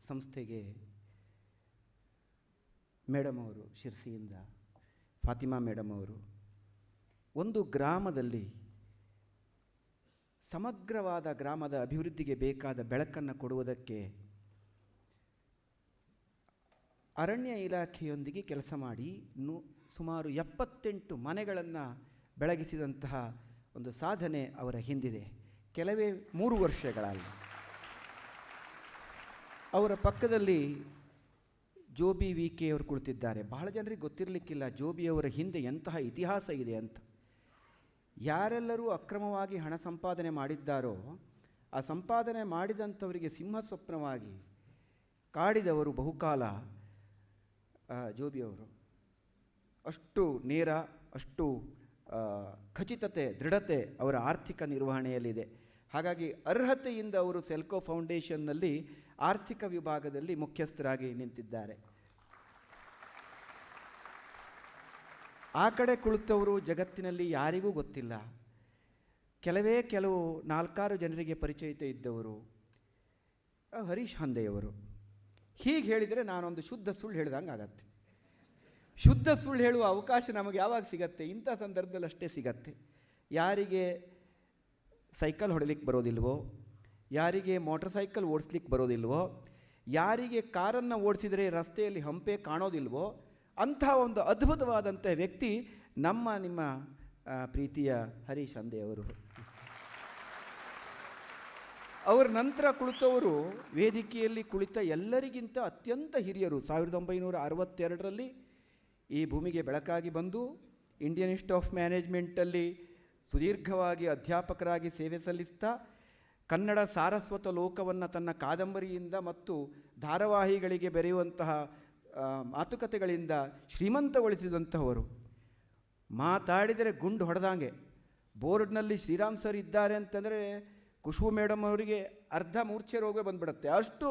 ಸಂಸ್ಥೆಗೆ ಮೇಡಮ್ ಅವರು, ಶಿರ್ಸಿಯಿಂದ ಫಾತಿಮಾ ಮೇಡಮ್ ಅವರು. ಒಂದು ಗ್ರಾಮದಲ್ಲಿ ಸಮಗ್ರವಾದ ಗ್ರಾಮದ ಅಭಿವೃದ್ಧಿಗೆ ಬೇಕಾದ ಬೆಳಕನ್ನು ಕೊಡುವುದಕ್ಕೆ ಅರಣ್ಯ ಇಲಾಖೆಯೊಂದಿಗೆ ಕೆಲಸ ಮಾಡಿ ಸುಮಾರು 78 ಮನೆಗಳನ್ನು ಬೆಳಗಿಸಿದಂತಹ ಒಂದು ಸಾಧನೆ ಅವರ ಹಿಂದಿದೆ. ಕೆಲವೇ 3 ವರ್ಷಗಳಲ್ಲಿ ಅವರ ಪಕ್ಕದಲ್ಲಿ ಜೋಬಿ ವಿ ಕೆ ಅವರು ಕುಳಿತಿದ್ದಾರೆ. ಬಹಳ ಜನರಿಗೆ ಗೊತ್ತಿರಲಿಕ್ಕಿಲ್ಲ ಜೋಬಿಯವರ ಹಿಂದೆ ಎಂತಹ ಇತಿಹಾಸ ಇದೆ ಅಂತ. ಯಾರೆಲ್ಲರೂ ಅಕ್ರಮವಾಗಿ ಹಣ ಸಂಪಾದನೆ ಮಾಡಿದ್ದಾರೋ ಆ ಸಂಪಾದನೆ ಮಾಡಿದಂಥವರಿಗೆ ಸಿಂಹ ಸ್ವಪ್ನವಾಗಿ ಕಾಡಿದವರು ಬಹುಕಾಲ ಜೋಬಿಯವರು. ಅಷ್ಟು ನೇರ, ಅಷ್ಟು ಖಚಿತತೆ, ದೃಢತೆ ಅವರ ಆರ್ಥಿಕ ನಿರ್ವಹಣೆಯಲ್ಲಿದೆ. ಹಾಗಾಗಿ ಅರ್ಹತೆಯಿಂದ ಅವರು ಸೆಲ್ಕೋ ಫೌಂಡೇಶನ್ನಲ್ಲಿ ಆರ್ಥಿಕ ವಿಭಾಗದಲ್ಲಿ ಮುಖ್ಯಸ್ಥರಾಗಿ ನಿಂತಿದ್ದಾರೆ. ಆ ಕಡೆ ಕುಳಿತವರು ಜಗತ್ತಿನಲ್ಲಿ ಯಾರಿಗೂ ಗೊತ್ತಿಲ್ಲ. ಕೆಲವು 4-6 ಜನರಿಗೆ ಪರಿಚಯಿತ ಇದ್ದವರು ಹರೀಶ್ ಹಂದೆಯವರು. ಹೀಗೆ ಹೇಳಿದರೆ ನಾನೊಂದು ಶುದ್ಧ ಸುಳ್ಳು ಹೇಳ್ದಂಗೆ ಆಗತ್ತೆ. ಶುದ್ಧ ಸುಳ್ಳು ಹೇಳುವ ಅವಕಾಶ ನಮಗೆ ಯಾವಾಗ ಸಿಗತ್ತೆ? ಇಂಥ ಸಂದರ್ಭದಲ್ಲಿ ಅಷ್ಟೇ ಸಿಗತ್ತೆ. ಯಾರಿಗೆ ಸೈಕಲ್ ಹೊಡಲಿಕ್ಕೆ ಬರೋದಿಲ್ವೋ, ಯಾರಿಗೆ ಮೋಟರ್ ಸೈಕಲ್ ಓಡಿಸ್ಲಿಕ್ಕೆ ಬರೋದಿಲ್ವೋ, ಯಾರಿಗೆ ಕಾರನ್ನು ಓಡಿಸಿದರೆ ರಸ್ತೆಯಲ್ಲಿ ಹಂಪೆ ಕಾಣೋದಿಲ್ವೋ ಅಂಥ ಒಂದು ಅದ್ಭುತವಾದಂಥ ವ್ಯಕ್ತಿ ನಿಮ್ಮ ಪ್ರೀತಿಯ ಹರೀಶ್ ಹಂದೆಯವರು. ಅವರ ನಂತರ ಕುಳಿತವರು ವೇದಿಕೆಯಲ್ಲಿ ಕುಳಿತ ಎಲ್ಲರಿಗಿಂತ ಅತ್ಯಂತ ಹಿರಿಯರು. 1962ರಲ್ಲಿ ಈ ಭೂಮಿಗೆ ಬೆಳಕಾಗಿ ಬಂದು ಇಂಡಿಯನ್ ಇನ್ಸ್ಟಿಟ್ಯೂಟ್ ಆಫ್ ಮ್ಯಾನೇಜ್ಮೆಂಟಲ್ಲಿ ಸುದೀರ್ಘವಾಗಿ ಅಧ್ಯಾಪಕರಾಗಿ ಸೇವೆ ಸಲ್ಲಿಸ್ತಾ ಕನ್ನಡ ಸಾರಸ್ವತ ಲೋಕವನ್ನು ತನ್ನ ಕಾದಂಬರಿಯಿಂದ ಮತ್ತು ಧಾರಾವಾಹಿಗಳಿಗೆ ಬೆರೆಯುವಂತಹ ಮಾತುಕತೆಗಳಿಂದ ಶ್ರೀಮಂತಗೊಳಿಸಿದಂತಹವರು. ಮಾತಾಡಿದರೆ ಗುಂಡು ಹೊಡೆದಂಗೆ. ಬೋರ್ಡ್ನಲ್ಲಿ ಶ್ರೀರಾಮ್ ಸರ್ ಇದ್ದಾರೆ ಅಂತಂದರೆ ಖುಷ್ಬು ಮೇಡಮ್ ಅವರಿಗೆ ಅರ್ಧ ಮೂರ್ಛೆ ರೋಗ ಬಂದ್ಬಿಡುತ್ತೆ. ಅಷ್ಟು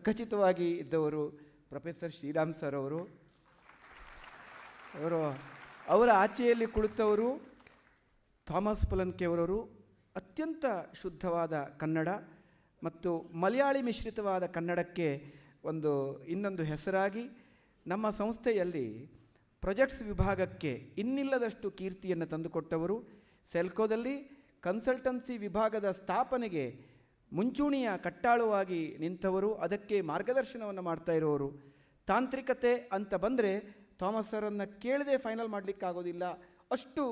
ಖಚಿತವಾಗಿ ಇದ್ದವರು ಪ್ರೊಫೆಸರ್ ಶ್ರೀರಾಮ್ ಸರ್ ಅವರು. ಅವರ ಆಚೆಯಲ್ಲಿ ಕುಳಿತವರು ಥಾಮಸ್ ಪಲನ್ಕೆಯವರವರು. ಅತ್ಯಂತ ಶುದ್ಧವಾದ ಕನ್ನಡ ಮತ್ತು ಮಲಯಾಳಿ ಮಿಶ್ರಿತವಾದ ಕನ್ನಡಕ್ಕೆ ಇನ್ನೊಂದು ಹೆಸರಾಗಿ ನಮ್ಮ ಸಂಸ್ಥೆಯಲ್ಲಿ ಪ್ರಾಜೆಕ್ಟ್ಸ್ ವಿಭಾಗಕ್ಕೆ ಇನ್ನಿಲ್ಲದಷ್ಟು ಕೀರ್ತಿಯನ್ನು ತಂದುಕೊಟ್ಟವರು. ಸೆಲ್ಕೋದಲ್ಲಿ ಕನ್ಸಲ್ಟೆನ್ಸಿ ವಿಭಾಗದ ಸ್ಥಾಪನೆಗೆ ಮುಂಚೂಣಿಯ ಕಟ್ಟಾಳುವಾಗಿ ನಿಂತವರು, ಅದಕ್ಕೆ ಮಾರ್ಗದರ್ಶನವನ್ನು ಮಾಡ್ತಾ ಇರೋರು. ತಾಂತ್ರಿಕತೆ ಅಂತ ಬಂದರೆ ಥಾಮಸ್ ಸರನ್ನು ಕೇಳದೆ ಫೈನಲ್ ಮಾಡಲಿಕ್ಕಾಗೋದಿಲ್ಲ. ಅಷ್ಟು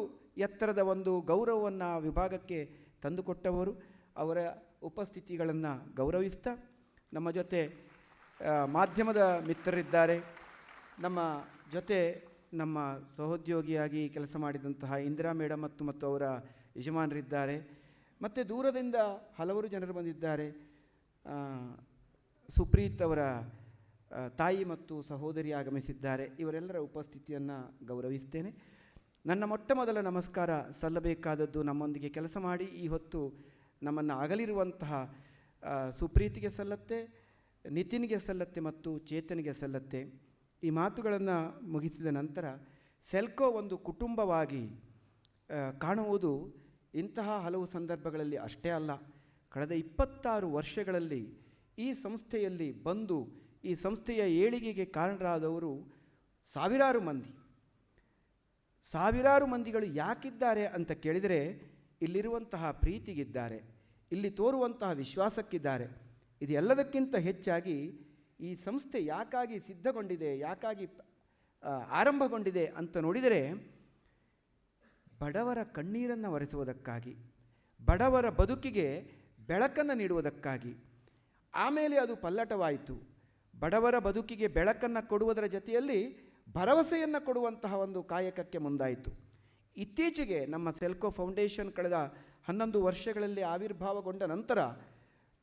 ಎತ್ತರದ ಒಂದು ಗೌರವವನ್ನು ವಿಭಾಗಕ್ಕೆ ತಂದುಕೊಟ್ಟವರು. ಅವರ ಉಪಸ್ಥಿತಿಗಳನ್ನು ಗೌರವಿಸ್ತಾ ನಮ್ಮ ಜೊತೆ ಮಾಧ್ಯಮದ ಮಿತ್ರರಿದ್ದಾರೆ. ನಮ್ಮ ಜೊತೆ ನಮ್ಮ ಸಹೋದ್ಯೋಗಿಯಾಗಿ ಕೆಲಸ ಮಾಡಿದಂತಹ ಇಂದಿರಾ ಮೇಡಮ್ ಮತ್ತು ಅವರ ಯಜಮಾನರಿದ್ದಾರೆ. ಮತ್ತು ದೂರದಿಂದ ಹಲವರು ಜನರು ಬಂದಿದ್ದಾರೆ. ಸುಪ್ರೀತ್ ಅವರ ತಾಯಿ ಮತ್ತು ಸಹೋದರಿ ಆಗಮಿಸಿದ್ದಾರೆ. ಇವರೆಲ್ಲರ ಉಪಸ್ಥಿತಿಯನ್ನು ಗೌರವಿಸ್ತೇನೆ. ನನ್ನ ಮೊಟ್ಟ ಮೊದಲ ನಮಸ್ಕಾರ ಸಲ್ಲಬೇಕಾದದ್ದು ನಮ್ಮೊಂದಿಗೆ ಕೆಲಸ ಮಾಡಿ ಈ ಹೊತ್ತು ನಮ್ಮನ್ನು ಅಗಲಿರುವಂತಹ ಸುಪ್ರೀತಿಗೆ ಸಲ್ಲತ್ತೆ, ನಿತಿನ್ಗೆ ಸಲ್ಲತ್ತೆ ಮತ್ತು ಚೇತನ್ಗೆ ಸಲ್ಲತ್ತೆ. ಈ ಮಾತುಗಳನ್ನು ಮುಗಿಸಿದ ನಂತರ ಸೆಲ್ಕೋ ಒಂದು ಕುಟುಂಬವಾಗಿ ಕಾಣುವುದು ಇಂತಹ ಹಲವು ಸಂದರ್ಭಗಳಲ್ಲಿ ಅಷ್ಟೇ ಅಲ್ಲ. ಕಳೆದ 26 ವರ್ಷಗಳಲ್ಲಿ ಈ ಸಂಸ್ಥೆಯಲ್ಲಿ ಬಂದು ಈ ಸಂಸ್ಥೆಯ ಏಳಿಗೆಗೆ ಕಾರಣರಾದವರು ಸಾವಿರಾರು ಮಂದಿಗಳು ಯಾಕಿದ್ದಾರೆ ಅಂತ ಕೇಳಿದರೆ ಇಲ್ಲಿರುವಂತಹ ಪ್ರೀತಿಗಿದ್ದಾರೆ, ಇಲ್ಲಿ ತೋರುವಂತಹ ವಿಶ್ವಾಸಕ್ಕಿದ್ದಾರೆ. ಇದು ಎಲ್ಲದಕ್ಕಿಂತ ಹೆಚ್ಚಾಗಿ ಈ ಸಂಸ್ಥೆ ಯಾಕಾಗಿ ಸಿದ್ಧಗೊಂಡಿದೆ, ಯಾಕಾಗಿ ಆರಂಭಗೊಂಡಿದೆ ಅಂತ ನೋಡಿದರೆ ಬಡವರ ಕಣ್ಣೀರನ್ನು ಒರೆಸುವುದಕ್ಕಾಗಿ, ಬಡವರ ಬದುಕಿಗೆ ಬೆಳಕನ್ನು ನೀಡುವುದಕ್ಕಾಗಿ. ಆಮೇಲೆ ಅದು ಪಲ್ಲಟವಾಯಿತು. ಬಡವರ ಬದುಕಿಗೆ ಬೆಳಕನ್ನು ಕೊಡುವುದರ ಜೊತೆಯಲ್ಲಿ ಭರವಸೆಯನ್ನು ಕೊಡುವಂತಹ ಒಂದು ಕಾಯಕಕ್ಕೆ ಮುಂದಾಯಿತು. ಇತ್ತೀಚೆಗೆ ನಮ್ಮ ಸೆಲ್ಕೋ ಫೌಂಡೇಶನ್ ಕಳೆದ 11 ವರ್ಷಗಳಲ್ಲಿ ಆವಿರ್ಭಾವಗೊಂಡ ನಂತರ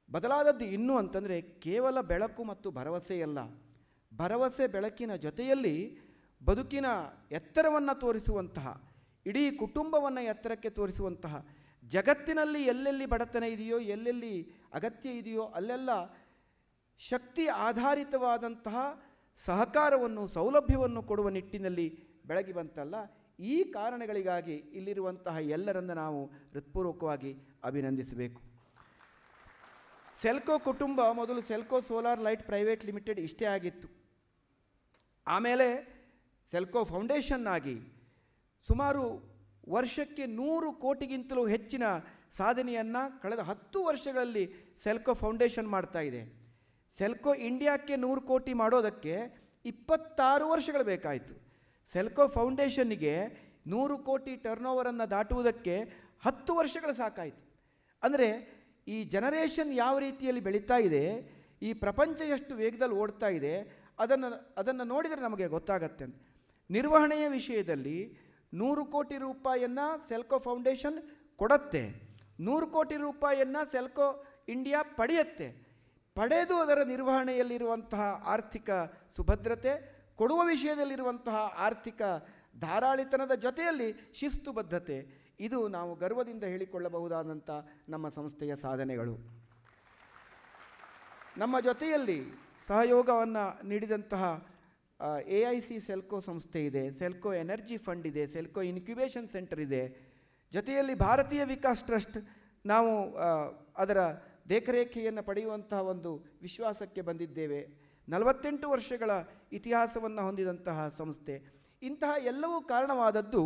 ಬದಲಾದದ್ದು ಇನ್ನೂ ಅಂತಂದರೆ ಕೇವಲ ಬೆಳಕು ಮತ್ತು ಭರವಸೆಯಲ್ಲ, ಭರವಸೆ ಬೆಳಕಿನ ಜೊತೆಯಲ್ಲಿ ಬದುಕಿನ ಎತ್ತರವನ್ನು ತೋರಿಸುವಂತಹ, ಇಡೀ ಕುಟುಂಬವನ್ನು ಎತ್ತರಕ್ಕೆ ತೋರಿಸುವಂತಹ, ಜಗತ್ತಿನಲ್ಲಿ ಎಲ್ಲೆಲ್ಲಿ ಬಡತನ ಇದೆಯೋ, ಎಲ್ಲೆಲ್ಲಿ ಅಗತ್ಯ ಇದೆಯೋ ಅಲ್ಲೆಲ್ಲ ಶಕ್ತಿ ಆಧಾರಿತವಾದಂತಹ ಸಹಕಾರವನ್ನು, ಸೌಲಭ್ಯವನ್ನು ಕೊಡುವ ನಿಟ್ಟಿನಲ್ಲಿ ಬೆಳಗಿ ಬಂತಲ್ಲ. ಈ ಕಾರಣಗಳಿಗಾಗಿ ಇಲ್ಲಿರುವಂತಹ ಎಲ್ಲರನ್ನು ನಾವು ಹೃತ್ಪೂರ್ವಕವಾಗಿ ಅಭಿನಂದಿಸಬೇಕು. ಸೆಲ್ಕೋ ಕುಟುಂಬ ಮೊದಲು Selco solar light private limited ಇಷ್ಟೇ ಆಗಿತ್ತು. ಆಮೇಲೆ ಸೆಲ್ಕೋ ಫೌಂಡೇಶನ್ ಆಗಿ ಸುಮಾರು ವರ್ಷಕ್ಕೆ 100 ಕೋಟಿಗಿಂತಲೂ ಹೆಚ್ಚಿನ ಸಾಧನೆಯನ್ನು ಕಳೆದ 10 ವರ್ಷಗಳಲ್ಲಿ ಸೆಲ್ಕೋ ಫೌಂಡೇಶನ್ ಮಾಡ್ತಾ ಇದೆ. ಸೆಲ್ಕೋ ಇಂಡಿಯಾಕ್ಕೆ 100 ಕೋಟಿ ಮಾಡೋದಕ್ಕೆ 26 ವರ್ಷಗಳು ಬೇಕಾಯಿತು. ಸೆಲ್ಕೋ ಫೌಂಡೇಶನ್ನಿಗೆ 100 ಕೋಟಿ ಟರ್ನೋವರನ್ನು ದಾಟುವುದಕ್ಕೆ 10 ವರ್ಷಗಳು ಸಾಕಾಯಿತು. ಅಂದರೆ ಈ ಜನರೇಷನ್ ಯಾವ ರೀತಿಯಲ್ಲಿ ಬೆಳೀತಾ ಇದೆ, ಈ ಪ್ರಪಂಚ ಎಷ್ಟು ವೇಗದಲ್ಲಿ ಓಡ್ತಾ ಇದೆ, ಅದನ್ನು ನೋಡಿದರೆ ನಮಗೆ ಗೊತ್ತಾಗತ್ತೆ. ನಿರ್ವಹಣೆಯ ವಿಷಯದಲ್ಲಿ 100 ಕೋಟಿ ರೂಪಾಯಿಯನ್ನು ಸೆಲ್ಕೋ ಫೌಂಡೇಶನ್ ಕೊಡುತ್ತೆ, 100 ಕೋಟಿ ರೂಪಾಯಿಯನ್ನು ಸೆಲ್ಕೋ ಇಂಡಿಯಾ ಪಡೆಯುತ್ತೆ. ಪಡೆದು ಅದರ ನಿರ್ವಹಣೆಯಲ್ಲಿರುವಂತಹ ಆರ್ಥಿಕ ಸುಭದ್ರತೆ, ಕೊಡುವ ವಿಷಯದಲ್ಲಿರುವಂತಹ ಆರ್ಥಿಕ ಧಾರಾಳಿತನದ ಜೊತೆಯಲ್ಲಿ ಶಿಸ್ತುಬದ್ಧತೆ, ಇದು ನಾವು ಗರ್ವದಿಂದ ಹೇಳಿಕೊಳ್ಳಬಹುದಾದಂಥ ನಮ್ಮ ಸಂಸ್ಥೆಯ ಸಾಧನೆಗಳು. ನಮ್ಮ ಜೊತೆಯಲ್ಲಿ ಸಹಯೋಗವನ್ನು ನೀಡಿದಂತಹ AIC ಸೆಲ್ಕೋ ಸಂಸ್ಥೆ ಇದೆ, ಸೆಲ್ಕೋ ಎನರ್ಜಿ ಫಂಡ್ ಇದೆ, ಸೆಲ್ಕೋ ಇನ್ಕ್ಯುಬೇಷನ್ ಸೆಂಟರ್ ಇದೆ, ಜೊತೆಯಲ್ಲಿ ಭಾರತೀಯ ವಿಕಾಸ್ ಟ್ರಸ್ಟ್ ನಾವು ಅದರ ದೇಖರೇಖೆಯನ್ನು ಪಡೆಯುವಂತಹ ಒಂದು ವಿಶ್ವಾಸಕ್ಕೆ ಬಂದಿದ್ದೇವೆ. 48 ವರ್ಷಗಳ ಇತಿಹಾಸವನ್ನು ಹೊಂದಿದಂತಹ ಸಂಸ್ಥೆ. ಇಂತಹ ಎಲ್ಲವೂ ಕಾರಣವಾದದ್ದು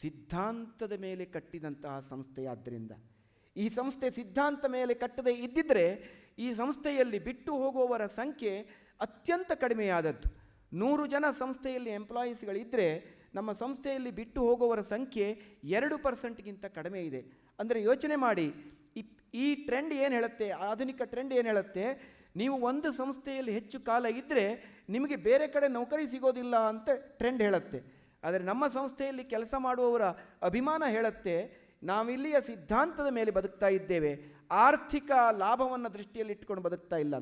ಸಿದ್ಧಾಂತದ ಮೇಲೆ ಕಟ್ಟಿದಂತಹ ಸಂಸ್ಥೆಯಾದ್ದರಿಂದ. ಈ ಸಂಸ್ಥೆ ಸಿದ್ಧಾಂತ ಮೇಲೆ ಕಟ್ಟದೇ ಇದ್ದಿದ್ದರೆ ಈ ಸಂಸ್ಥೆಯಲ್ಲಿ ಬಿಟ್ಟು ಹೋಗುವವರ ಸಂಖ್ಯೆ ಅತ್ಯಂತ ಕಡಿಮೆಯಾದದ್ದು. 100 ಜನ ಸಂಸ್ಥೆಯಲ್ಲಿ ಎಂಪ್ಲಾಯೀಸ್ಗಳಿದ್ದರೆ ನಮ್ಮ ಸಂಸ್ಥೆಯಲ್ಲಿ ಬಿಟ್ಟು ಹೋಗುವವರ ಸಂಖ್ಯೆ 2%ಗಿಂತ ಕಡಿಮೆ ಇದೆ. ಅಂದರೆ ಯೋಚನೆ ಮಾಡಿ, ಈ ಟ್ರೆಂಡ್ ಏನು ಹೇಳುತ್ತೆ, ಆಧುನಿಕ ಟ್ರೆಂಡ್ ಏನು ಹೇಳುತ್ತೆ, ನೀವು ಒಂದು ಸಂಸ್ಥೆಯಲ್ಲಿ ಹೆಚ್ಚು ಕಾಲ ಇದ್ದರೆ ನಿಮಗೆ ಬೇರೆ ಕಡೆ ನೌಕರಿ ಸಿಗೋದಿಲ್ಲ ಅಂತ ಟ್ರೆಂಡ್ ಹೇಳುತ್ತೆ. ಆದರೆ ನಮ್ಮ ಸಂಸ್ಥೆಯಲ್ಲಿ ಕೆಲಸ ಮಾಡುವವರ ಅಭಿಮಾನ ಹೇಳುತ್ತೆ, ನಾವಿಲ್ಲಿಯ ಸಿದ್ಧಾಂತದ ಮೇಲೆ ಬದುಕ್ತಾ ಇದ್ದೇವೆ, ಆರ್ಥಿಕ ಲಾಭವನ್ನು ದೃಷ್ಟಿಯಲ್ಲಿಟ್ಟುಕೊಂಡು ಬದುಕ್ತಾ ಇಲ್ಲ.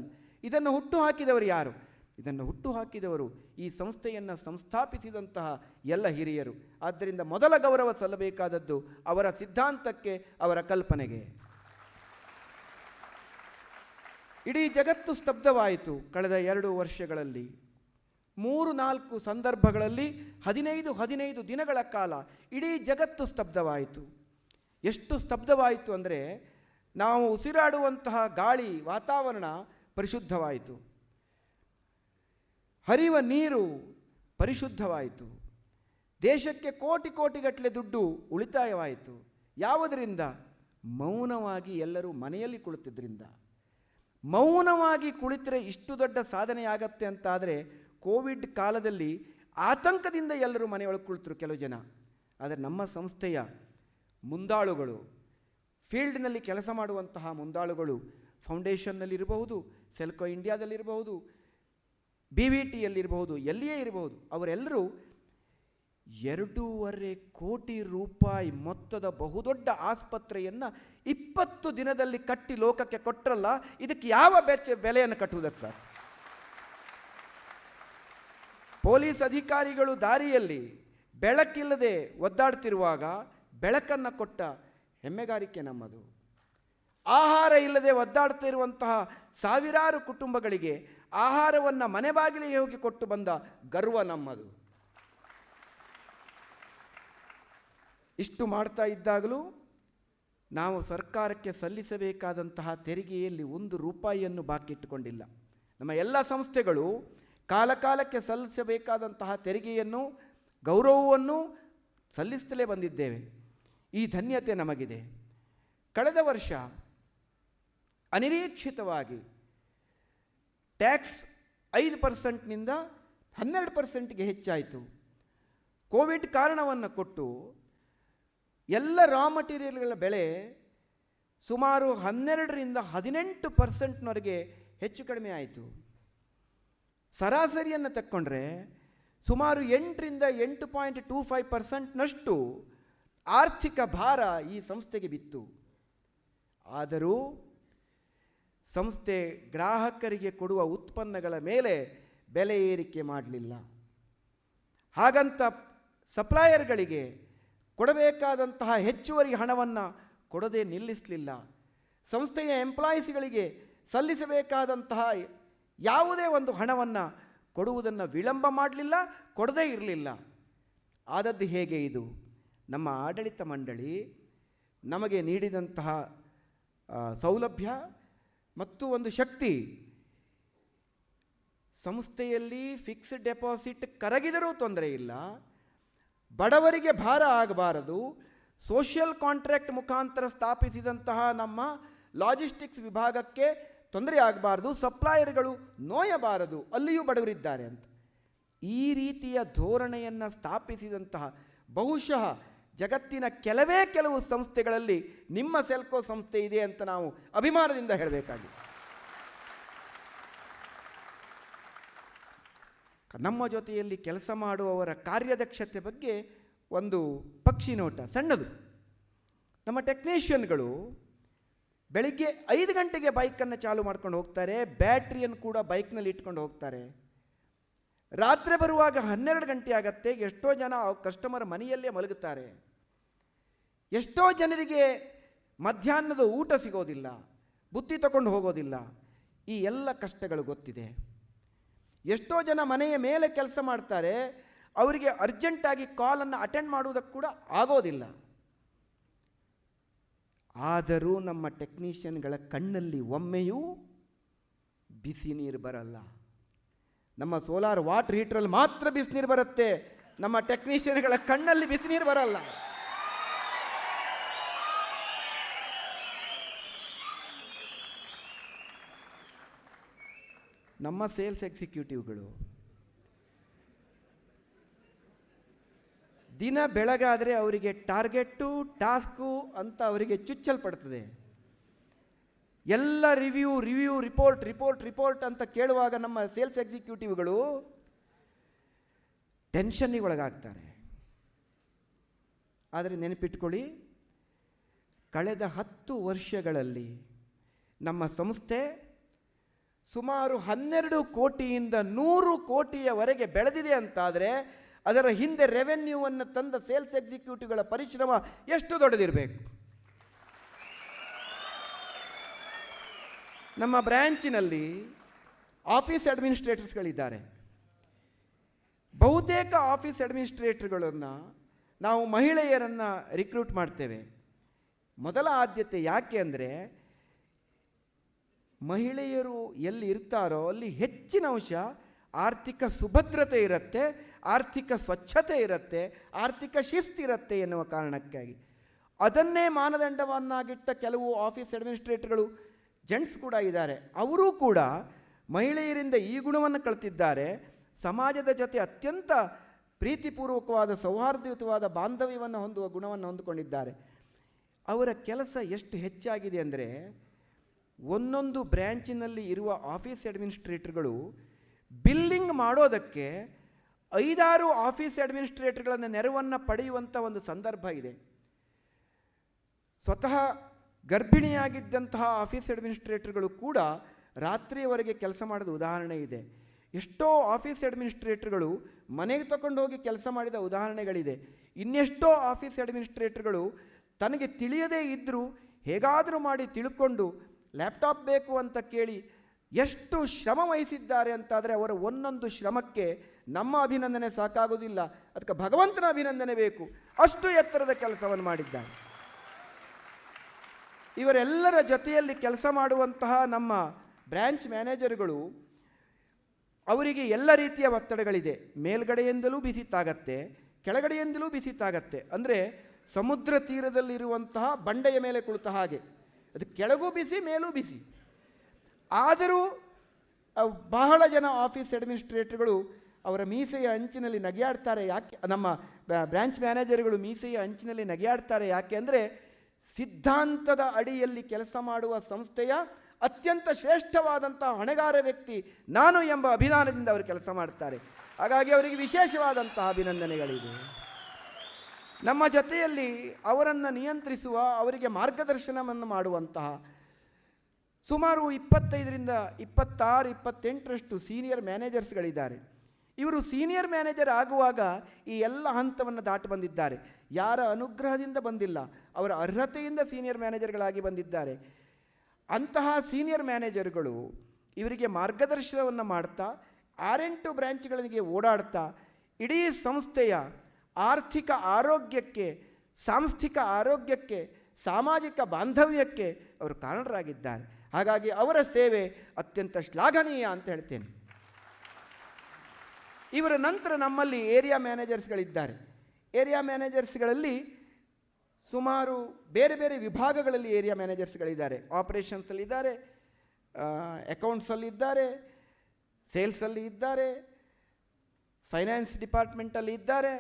ಇದನ್ನು ಹುಟ್ಟು ಹಾಕಿದವರು ಯಾರು? ಇದನ್ನು ಹುಟ್ಟು ಹಾಕಿದವರು ಈ ಸಂಸ್ಥೆಯನ್ನು ಸಂಸ್ಥಾಪಿಸಿದಂತಹ ಎಲ್ಲ ಹಿರಿಯರು. ಆದ್ದರಿಂದ ಮೊದಲ ಗೌರವ ಸಲ್ಲಬೇಕಾದದ್ದು ಅವರ ಸಿದ್ಧಾಂತಕ್ಕೆ, ಅವರ ಕಲ್ಪನೆಗೆ. ಇಡೀ ಜಗತ್ತು ಸ್ತಬ್ಧವಾಯಿತು ಕಳೆದ 2 ವರ್ಷಗಳಲ್ಲಿ. 3-4 ಸಂದರ್ಭಗಳಲ್ಲಿ 15 ದಿನಗಳ ಕಾಲ ಇಡೀ ಜಗತ್ತು ಸ್ತಬ್ಧವಾಯಿತು. ಎಷ್ಟು ಸ್ತಬ್ಧವಾಯಿತು ಅಂದರೆ, ನಾವು ಉಸಿರಾಡುವಂತಹ ಗಾಳಿ, ವಾತಾವರಣ ಪರಿಶುದ್ಧವಾಯಿತು, ಹರಿಯುವ ನೀರು ಪರಿಶುದ್ಧವಾಯಿತು, ದೇಶಕ್ಕೆ ಕೋಟಿಗಟ್ಟಲೆ ದುಡ್ಡು ಉಳಿತಾಯವಾಯಿತು. ಯಾವುದರಿಂದ? ಮೌನವಾಗಿ ಎಲ್ಲರೂ ಮನೆಯಲ್ಲಿ ಕುಳಿತಿದ್ದರಿಂದ. ಮೌನವಾಗಿ ಕುಳಿತರೆ ಇಷ್ಟು ದೊಡ್ಡ ಸಾಧನೆ ಆಗತ್ತೆ ಅಂತಾದರೆ, ಕೋವಿಡ್ ಕಾಲದಲ್ಲಿ ಆತಂಕದಿಂದ ಎಲ್ಲರೂ ಮನೆಯೊಳಗೆ ಕುಳಿತರು ಕೆಲವು ಜನ. ಆದರೆ ನಮ್ಮ ಸಂಸ್ಥೆಯ ಮುಂದಾಳುಗಳು, ಫೀಲ್ಡ್ನಲ್ಲಿ ಕೆಲಸ ಮಾಡುವಂತಹ ಮುಂದಾಳುಗಳು, ಫೌಂಡೇಶನ್ನಲ್ಲಿರಬಹುದು, ಸೆಲ್ಕೋ ಇಂಡಿಯಾದಲ್ಲಿರಬಹುದು, BVTಯಲ್ಲಿರಬಹುದು, ಎಲ್ಲಿಯೇ ಇರಬಹುದು, ಅವರೆಲ್ಲರೂ 2.5 ಕೋಟಿ ರೂಪಾಯಿ ಮೊತ್ತದ ಬಹುದೊಡ್ಡ ಆಸ್ಪತ್ರೆಯನ್ನು 20 ದಿನದಲ್ಲಿ ಕಟ್ಟಿ ಲೋಕಕ್ಕೆ ಕೊಟ್ಟರಲ್ಲ, ಇದಕ್ಕೆ ಯಾವ ಬೆಲೆಯನ್ನು ಕಟ್ಟುವುದಕ್ಕೆ ಸರ್? ಪೊಲೀಸ್ ಅಧಿಕಾರಿಗಳು ದಾರಿಯಲ್ಲಿ ಬೆಳಕಿಲ್ಲದೆ ಒದ್ದಾಡ್ತಿರುವಾಗ ಬೆಳಕನ್ನು ಕೊಟ್ಟ ಹೆಮ್ಮೆಗಾರಿಕೆ ನಮ್ಮದು. ಆಹಾರ ಇಲ್ಲದೆ ಒದ್ದಾಡ್ತಿರುವಂತಹ ಸಾವಿರಾರು ಕುಟುಂಬಗಳಿಗೆ ಆಹಾರವನ್ನು ಮನೆ ಬಾಗಿಲಿಗೆ ಹೋಗಿ ಕೊಟ್ಟು ಬಂದ ಗರ್ವ ನಮ್ಮದು. ಇಷ್ಟು ಮಾಡ್ತಾ ಇದ್ದಾಗಲೂ ನಾವು ಸರ್ಕಾರಕ್ಕೆ ಸಲ್ಲಿಸಬೇಕಾದಂತಹ ತೆರಿಗೆಯಲ್ಲಿ 1 ರೂಪಾಯಿಯನ್ನು ಬಾಕಿ ಇಟ್ಟುಕೊಂಡಿಲ್ಲ. ನಮ್ಮ ಎಲ್ಲ ಸಂಸ್ಥೆಗಳು ಕಾಲಕಾಲಕ್ಕೆ ಸಲ್ಲಿಸಬೇಕಾದಂತಹ ತೆರಿಗೆಯನ್ನು, ಗೌರವವನ್ನು ಸಲ್ಲಿಸ್ತಲೇ ಬಂದಿದ್ದೇವೆ. ಈ ಧನ್ಯತೆ ನಮಗಿದೆ. ಕಳೆದ ವರ್ಷ ಅನಿರೀಕ್ಷಿತವಾಗಿ ಟ್ಯಾಕ್ಸ್ 5%ನಿಂದ 12%ಗೆ ಹೆಚ್ಚಾಯಿತು. ಕೋವಿಡ್ ಕಾರಣವನ್ನು ಕೊಟ್ಟು ಎಲ್ಲ ರಾ ಮಟೀರಿಯಲ್ಗಳ ಬೆಲೆ ಸುಮಾರು 12ರಿಂದ 18%ವರೆಗೆ ಹೆಚ್ಚು ಕಡಿಮೆ ಆಯಿತು. ಸರಾಸರಿಯನ್ನು ತಕ್ಕೊಂಡ್ರೆ ಸುಮಾರು 8.25% ಆರ್ಥಿಕ ಭಾರ ಈ ಸಂಸ್ಥೆಗೆ ಬಿತ್ತು. ಆದರೂ ಸಂಸ್ಥೆ ಗ್ರಾಹಕರಿಗೆ ಕೊಡುವ ಉತ್ಪನ್ನಗಳ ಮೇಲೆ ಬೆಲೆ ಏರಿಕೆ ಮಾಡಲಿಲ್ಲ. ಹಾಗಂತ ಸಪ್ಲೈಯರ್ಗಳಿಗೆ ಕೊಡಬೇಕಾದಂತಹ ಹೆಚ್ಚುವರಿ ಹಣವನ್ನು ಕೊಡದೆ ನಿಲ್ಲಿಸಲಿಲ್ಲ. ಸಂಸ್ಥೆಯ ಎಂಪ್ಲಾಯೀಸ್ಗಳಿಗೆ ಸಲ್ಲಿಸಬೇಕಾದಂತಹ ಯಾವುದೇ ಒಂದು ಹಣವನ್ನು ಕೊಡುವುದನ್ನು ವಿಳಂಬ ಮಾಡಲಿಲ್ಲ, ಕೊಡದೇ ಇರಲಿಲ್ಲ. ಆದದ್ದು ಹೇಗೆ ಇದು? ನಮ್ಮ ಆಡಳಿತ ಮಂಡಳಿ ನಮಗೆ ನೀಡಿದಂತಹ ಸೌಲಭ್ಯ ಮತ್ತು ಒಂದು ಶಕ್ತಿ. ಸಂಸ್ಥೆಯಲ್ಲಿ ಫಿಕ್ಸ್ಡ್ ಡೆಪಾಸಿಟ್ ಕರಗಿದರೂ ತೊಂದರೆ ಇಲ್ಲ, ಬಡವರಿಗೆ ಭಾರ ಆಗಬಾರದು. ಸೋಷಿಯಲ್ ಕಾಂಟ್ರಾಕ್ಟ್ ಮುಖಾಂತರ ಸ್ಥಾಪಿಸಿದಂತಹ ನಮ್ಮ ಲಾಜಿಸ್ಟಿಕ್ಸ್ ವಿಭಾಗಕ್ಕೆ ತೊಂದರೆ ಆಗಬಾರ್ದು, ಸಪ್ಲೈಯರ್ಗಳು ನೋಯಬಾರದು, ಅಲ್ಲಿಯೂ ಬಡವರಿದ್ದಾರೆ ಅಂತ ಈ ರೀತಿಯ ಧೋರಣೆಯನ್ನು ಸ್ಥಾಪಿಸಿದಂತಹ ಬಹುಶಃ ಜಗತ್ತಿನ ಕೆಲವು ಸಂಸ್ಥೆಗಳಲ್ಲಿ ನಿಮ್ಮ ಸೆಲ್ಕೋ ಸಂಸ್ಥೆ ಇದೆ ಅಂತ ನಾವು ಅಭಿಮಾನದಿಂದ ಹೇಳಬೇಕಾಗಿದೆ. ನಮ್ಮ ಜೊತೆಯಲ್ಲಿ ಕೆಲಸ ಮಾಡುವವರ ಕಾರ್ಯದಕ್ಷತೆ ಬಗ್ಗೆ ಒಂದು ಪಕ್ಷಿ ನೋಟ ಸಣ್ಣದು. ನಮ್ಮ ಟೆಕ್ನಿಷಿಯನ್ಗಳು ಬೆಳಿಗ್ಗೆ 5 ಗಂಟೆಗೆ ಬೈಕನ್ನು ಚಾಲು ಮಾಡ್ಕೊಂಡು ಹೋಗ್ತಾರೆ, ಬ್ಯಾಟ್ರಿಯನ್ನು ಕೂಡ ಬೈಕ್ನಲ್ಲಿ ಇಟ್ಕೊಂಡು ಹೋಗ್ತಾರೆ. ರಾತ್ರಿ ಬರುವಾಗ 12 ಗಂಟೆ ಆಗತ್ತೆ. ಎಷ್ಟೋ ಜನ ಕಸ್ಟಮರ್ ಮನೆಯಲ್ಲೇ ಮಲಗುತ್ತಾರೆ. ಎಷ್ಟೋ ಜನರಿಗೆ ಮಧ್ಯಾಹ್ನದ ಊಟ ಸಿಗೋದಿಲ್ಲ, ಬುತ್ತಿ ತಗೊಂಡು ಹೋಗೋದಿಲ್ಲ. ಈ ಎಲ್ಲ ಕಷ್ಟಗಳು ಗೊತ್ತಿದೆ. ಎಷ್ಟೋ ಜನ ಮನೆಯ ಮೇಲೆ ಕೆಲಸ ಮಾಡ್ತಾರೆ, ಅವರಿಗೆ ಅರ್ಜೆಂಟಾಗಿ ಕಾಲನ್ನು ಅಟೆಂಡ್ ಮಾಡುವುದಕ್ಕೆ ಕೂಡ ಆಗೋದಿಲ್ಲ. ಆದರೂ ನಮ್ಮ ಟೆಕ್ನಿಷಿಯನ್ಗಳ ಕಣ್ಣಲ್ಲಿ ಒಮ್ಮೆಯೂ ಬಿಸಿ ನೀರು ಬರಲ್ಲ. ನಮ್ಮ ಸೋಲಾರ್ ವಾಟರ್ ಹೀಟ್ರಲ್ಲಿ ಮಾತ್ರ ಬಿಸಿನೀರು ಬರುತ್ತೆ, ನಮ್ಮ ಟೆಕ್ನಿಷಿಯನ್ಗಳ ಕಣ್ಣಲ್ಲಿ ಬಿಸಿನೀರು ಬರಲ್ಲ. ನಮ್ಮ ಸೇಲ್ಸ್ ಎಕ್ಸಿಕ್ಯೂಟಿವ್ಗಳು ದಿನ ಬೆಳಗಾದರೆ ಅವರಿಗೆ ಟಾರ್ಗೆಟ್ಟು ಟಾಸ್ಕು ಅಂತ ಅವರಿಗೆ ಚುಚ್ಚಲ್ಪಡ್ತದೆ. ಎಲ್ಲ ರಿವ್ಯೂ ರಿಪೋರ್ಟ್ ಅಂತ ಕೇಳುವಾಗ ನಮ್ಮ ಸೇಲ್ಸ್ ಎಕ್ಸಿಕ್ಯೂಟಿವ್ಗಳು ಟೆನ್ಷನ್ನಿಗೆ ಒಳಗಾಗ್ತಾರೆ. ಆದರೆ ನೆನಪಿಟ್ಕೊಳ್ಳಿ, ಕಳೆದ 10 ವರ್ಷಗಳಲ್ಲಿ ನಮ್ಮ ಸಂಸ್ಥೆ ಸುಮಾರು 12 ಕೋಟಿಯಿಂದ 100 ಕೋಟಿಯವರೆಗೆ ಬೆಳೆದಿದೆ ಅಂತಾದರೆ ಅದರ ಹಿಂದೆ ರೆವೆನ್ಯೂವನ್ನು ತಂದ ಸೇಲ್ಸ್ ಎಕ್ಸಿಕ್ಯೂಟಿವ್ಗಳ ಪರಿಶ್ರಮ ಎಷ್ಟು ದೊಡ್ಡದಿರಬೇಕು. ನಮ್ಮ ಬ್ರ್ಯಾಂಚಿನಲ್ಲಿ ಆಫೀಸ್ ಅಡ್ಮಿನಿಸ್ಟ್ರೇಟರ್ಸ್ಗಳಿದ್ದಾರೆ. ಬಹುತೇಕ ಆಫೀಸ್ ಅಡ್ಮಿನಿಸ್ಟ್ರೇಟರ್ಗಳನ್ನು ನಾವು ಮಹಿಳೆಯರನ್ನು ರಿಕ್ರೂಟ್ ಮಾಡ್ತೇವೆ. ಮೊದಲ ಆದ್ಯತೆ ಯಾಕೆ ಅಂದರೆ, ಮಹಿಳೆಯರು ಎಲ್ಲಿ ಇರ್ತಾರೋ ಅಲ್ಲಿ ಹೆಚ್ಚಿನ ಅಂಶ ಆರ್ಥಿಕ ಸುಭದ್ರತೆ ಇರುತ್ತೆ, ಆರ್ಥಿಕ ಸ್ವಚ್ಛತೆ ಇರುತ್ತೆ, ಆರ್ಥಿಕ ಶಿಸ್ತಿರುತ್ತೆ ಎನ್ನುವ ಕಾರಣಕ್ಕಾಗಿ ಅದನ್ನೇ ಮಾನದಂಡವನ್ನಾಗಿಟ್ಟ ಕೆಲವು ಆಫೀಸ್ ಅಡ್ಮಿನಿಸ್ಟ್ರೇಟರ್ಗಳು ಜೆಂಟ್ಸ್ ಕೂಡ ಇದ್ದಾರೆ. ಅವರೂ ಕೂಡ ಮಹಿಳೆಯರಿಂದ ಈ ಗುಣವನ್ನು ಕಲಿತಿದ್ದಾರೆ. ಸಮಾಜದ ಜೊತೆ ಅತ್ಯಂತ ಪ್ರೀತಿಪೂರ್ವಕವಾದ ಸೌಹಾರ್ದಯುತವಾದ ಬಾಂಧವ್ಯವನ್ನು ಹೊಂದುವ ಗುಣವನ್ನು ಹೊಂದಿಕೊಂಡಿದ್ದಾರೆ. ಅವರ ಕೆಲಸ ಎಷ್ಟು ಹೆಚ್ಚಾಗಿದೆ ಅಂದರೆ, ಒಂದೊಂದು ಬ್ರ್ಯಾಂಚಿನಲ್ಲಿ ಇರುವ ಆಫೀಸ್ ಅಡ್ಮಿನಿಸ್ಟ್ರೇಟರ್ಗಳು ಬಿಲ್ಲಿಂಗ್ ಮಾಡೋದಕ್ಕೆ 5-6 ಆಫೀಸ್ ಅಡ್ಮಿನಿಸ್ಟ್ರೇಟರ್ಗಳ ನೆರವನ್ನು ಪಡೆಯುವಂಥ ಒಂದು ಸಂದರ್ಭ ಇದೆ. ಸ್ವತಃ ಗರ್ಭಿಣಿಯಾಗಿದ್ದಂತಹ ಆಫೀಸ್ ಅಡ್ಮಿನಿಸ್ಟ್ರೇಟರ್ಗಳು ಕೂಡ ರಾತ್ರಿಯವರೆಗೆ ಕೆಲಸ ಮಾಡೋದು ಉದಾಹರಣೆ ಇದೆ. ಎಷ್ಟೋ ಆಫೀಸ್ ಅಡ್ಮಿನಿಸ್ಟ್ರೇಟರ್ಗಳು ಮನೆಗೆ ತಗೊಂಡು ಹೋಗಿ ಕೆಲಸ ಮಾಡಿದ ಉದಾಹರಣೆಗಳಿದೆ. ಇನ್ನೆಷ್ಟೋ ಆಫೀಸ್ ಅಡ್ಮಿನಿಸ್ಟ್ರೇಟರ್ಗಳು ತನಗೆ ತಿಳಿಯದೇ ಇದ್ದರೂ ಹೇಗಾದರೂ ಮಾಡಿ ತಿಳ್ಕೊಂಡು ಲ್ಯಾಪ್ಟಾಪ್ ಬೇಕು ಅಂತ ಕೇಳಿ ಎಷ್ಟು ಶ್ರಮ ವಹಿಸಿದ್ದಾರೆ ಅಂತಾದರೆ ಅವರ ಒಂದೊಂದು ಶ್ರಮಕ್ಕೆ ನಮ್ಮ ಅಭಿನಂದನೆ ಸಾಕಾಗೋದಿಲ್ಲ, ಅದಕ್ಕೆ ಭಗವಂತನ ಅಭಿನಂದನೆ ಬೇಕು. ಅಷ್ಟು ಎತ್ತರದ ಕೆಲಸವನ್ನು ಮಾಡಿದ್ದಾರೆ. ಇವರೆಲ್ಲರ ಜೊತೆಯಲ್ಲಿ ಕೆಲಸ ಮಾಡುವಂತಹ ನಮ್ಮ ಬ್ರ್ಯಾಂಚ್ ಮ್ಯಾನೇಜರ್ಗಳು, ಅವರಿಗೆ ಎಲ್ಲ ರೀತಿಯ ಒತ್ತಡಗಳಿದೆ. ಮೇಲ್ಗಡೆಯಿಂದಲೂ ಬಿಸಿ ತಾಗತ್ತೆ, ಕೆಳಗಡೆಯಿಂದಲೂ ಬಿಸಿ ತಾಗತ್ತೆ. ಅಂದರೆ ಸಮುದ್ರ ತೀರದಲ್ಲಿರುವಂತಹ ಬಂಡೆಯ ಮೇಲೆ ಕುಳಿತ ಹಾಗೆ, ಅದು ಕೆಳಗೂ ಬಿಸಿ ಮೇಲೂ ಬಿಸಿ. ಆದರೂ ಬಹಳ ಜನ ಆಫೀಸ್ ಅಡ್ಮಿನಿಸ್ಟ್ರೇಟರ್ಗಳು ಅವರ ಮೀಸೆಯ ಅಂಚಿನಲ್ಲಿ ನಗೆಯಾಡ್ತಾರೆ. ಯಾಕೆ ನಮ್ಮ ಬ್ರ್ಯಾಂಚ್ ಮ್ಯಾನೇಜರ್ಗಳು ಮೀಸೆಯ ಅಂಚಿನಲ್ಲಿ ನಗೆಯಾಡ್ತಾರೆ? ಯಾಕೆ ಅಂದರೆ ಸಿದ್ಧಾಂತದ ಅಡಿಯಲ್ಲಿ ಕೆಲಸ ಮಾಡುವ ಸಂಸ್ಥೆಯ ಅತ್ಯಂತ ಶ್ರೇಷ್ಠವಾದಂತಹ ಹೊಣೆಗಾರ ವ್ಯಕ್ತಿ ನಾನು ಎಂಬ ಅಭಿಮಾನದಿಂದ ಅವರು ಕೆಲಸ ಮಾಡ್ತಾರೆ. ಹಾಗಾಗಿ ಅವರಿಗೆ ವಿಶೇಷವಾದಂತಹ ಅಭಿನಂದನೆಗಳಿವೆ. ನಮ್ಮ ಜೊತೆಯಲ್ಲಿ ಅವರನ್ನು ನಿಯಂತ್ರಿಸುವ, ಅವರಿಗೆ ಮಾರ್ಗದರ್ಶನವನ್ನು ಮಾಡುವಂತಹ ಸುಮಾರು 25ರಿಂದ 26, 28ರಷ್ಟು ಸೀನಿಯರ್ ಮ್ಯಾನೇಜರ್ಸ್ಗಳಿದ್ದಾರೆ. ಇವರು ಸೀನಿಯರ್ ಮ್ಯಾನೇಜರ್ ಆಗುವಾಗ ಈ ಎಲ್ಲ ಹಂತವನ್ನು ದಾಟಿ ಬಂದಿದ್ದಾರೆ. ಯಾರ ಅನುಗ್ರಹದಿಂದ ಬಂದಿಲ್ಲ, ಅವರ ಅರ್ಹತೆಯಿಂದ ಸೀನಿಯರ್ ಮ್ಯಾನೇಜರ್ಗಳಾಗಿ ಬಂದಿದ್ದಾರೆ. ಅಂತಹ ಸೀನಿಯರ್ ಮ್ಯಾನೇಜರ್ಗಳು ಇವರಿಗೆ ಮಾರ್ಗದರ್ಶನವನ್ನು ಮಾಡ್ತಾ 6-8 ಬ್ರ್ಯಾಂಚ್ಗಳಿಗೆ ಓಡಾಡ್ತಾ ಇಡೀ ಸಂಸ್ಥೆಯ ಆರ್ಥಿಕ ಆರೋಗ್ಯಕ್ಕೆ, ಸಾಂಸ್ಥಿಕ ಆರೋಗ್ಯಕ್ಕೆ, ಸಾಮಾಜಿಕ ಬಾಂಧವ್ಯಕ್ಕೆ ಅವರು ಕಾರಣರಾಗಿದ್ದಾರೆ. ಹಾಗಾಗಿ ಅವರ ಸೇವೆ ಅತ್ಯಂತ ಶ್ಲಾಘನೀಯ ಅಂತ ಹೇಳ್ತೇನೆ. ಇವರ ನಂತರ ನಮ್ಮಲ್ಲಿ ಏರಿಯಾ ಮ್ಯಾನೇಜರ್ಸ್ಗಳಿದ್ದಾರೆ. ಏರಿಯಾ ಮ್ಯಾನೇಜರ್ಸ್ಗಳಲ್ಲಿ ಸುಮಾರು ಬೇರೆ ಬೇರೆ ವಿಭಾಗಗಳಲ್ಲಿ ಏರಿಯಾ ಮ್ಯಾನೇಜರ್ಸ್ಗಳಿದ್ದಾರೆ. ಆಪರೇಷನ್ಸಲ್ಲಿದ್ದಾರೆ, ಅಕೌಂಟ್ಸಲ್ಲಿದ್ದಾರೆ, ಸೇಲ್ಸಲ್ಲಿ ಇದ್ದಾರೆ, ಫೈನಾನ್ಸ್ ಡಿಪಾರ್ಟ್ಮೆಂಟಲ್ಲಿ ಇದ್ದಾರೆ,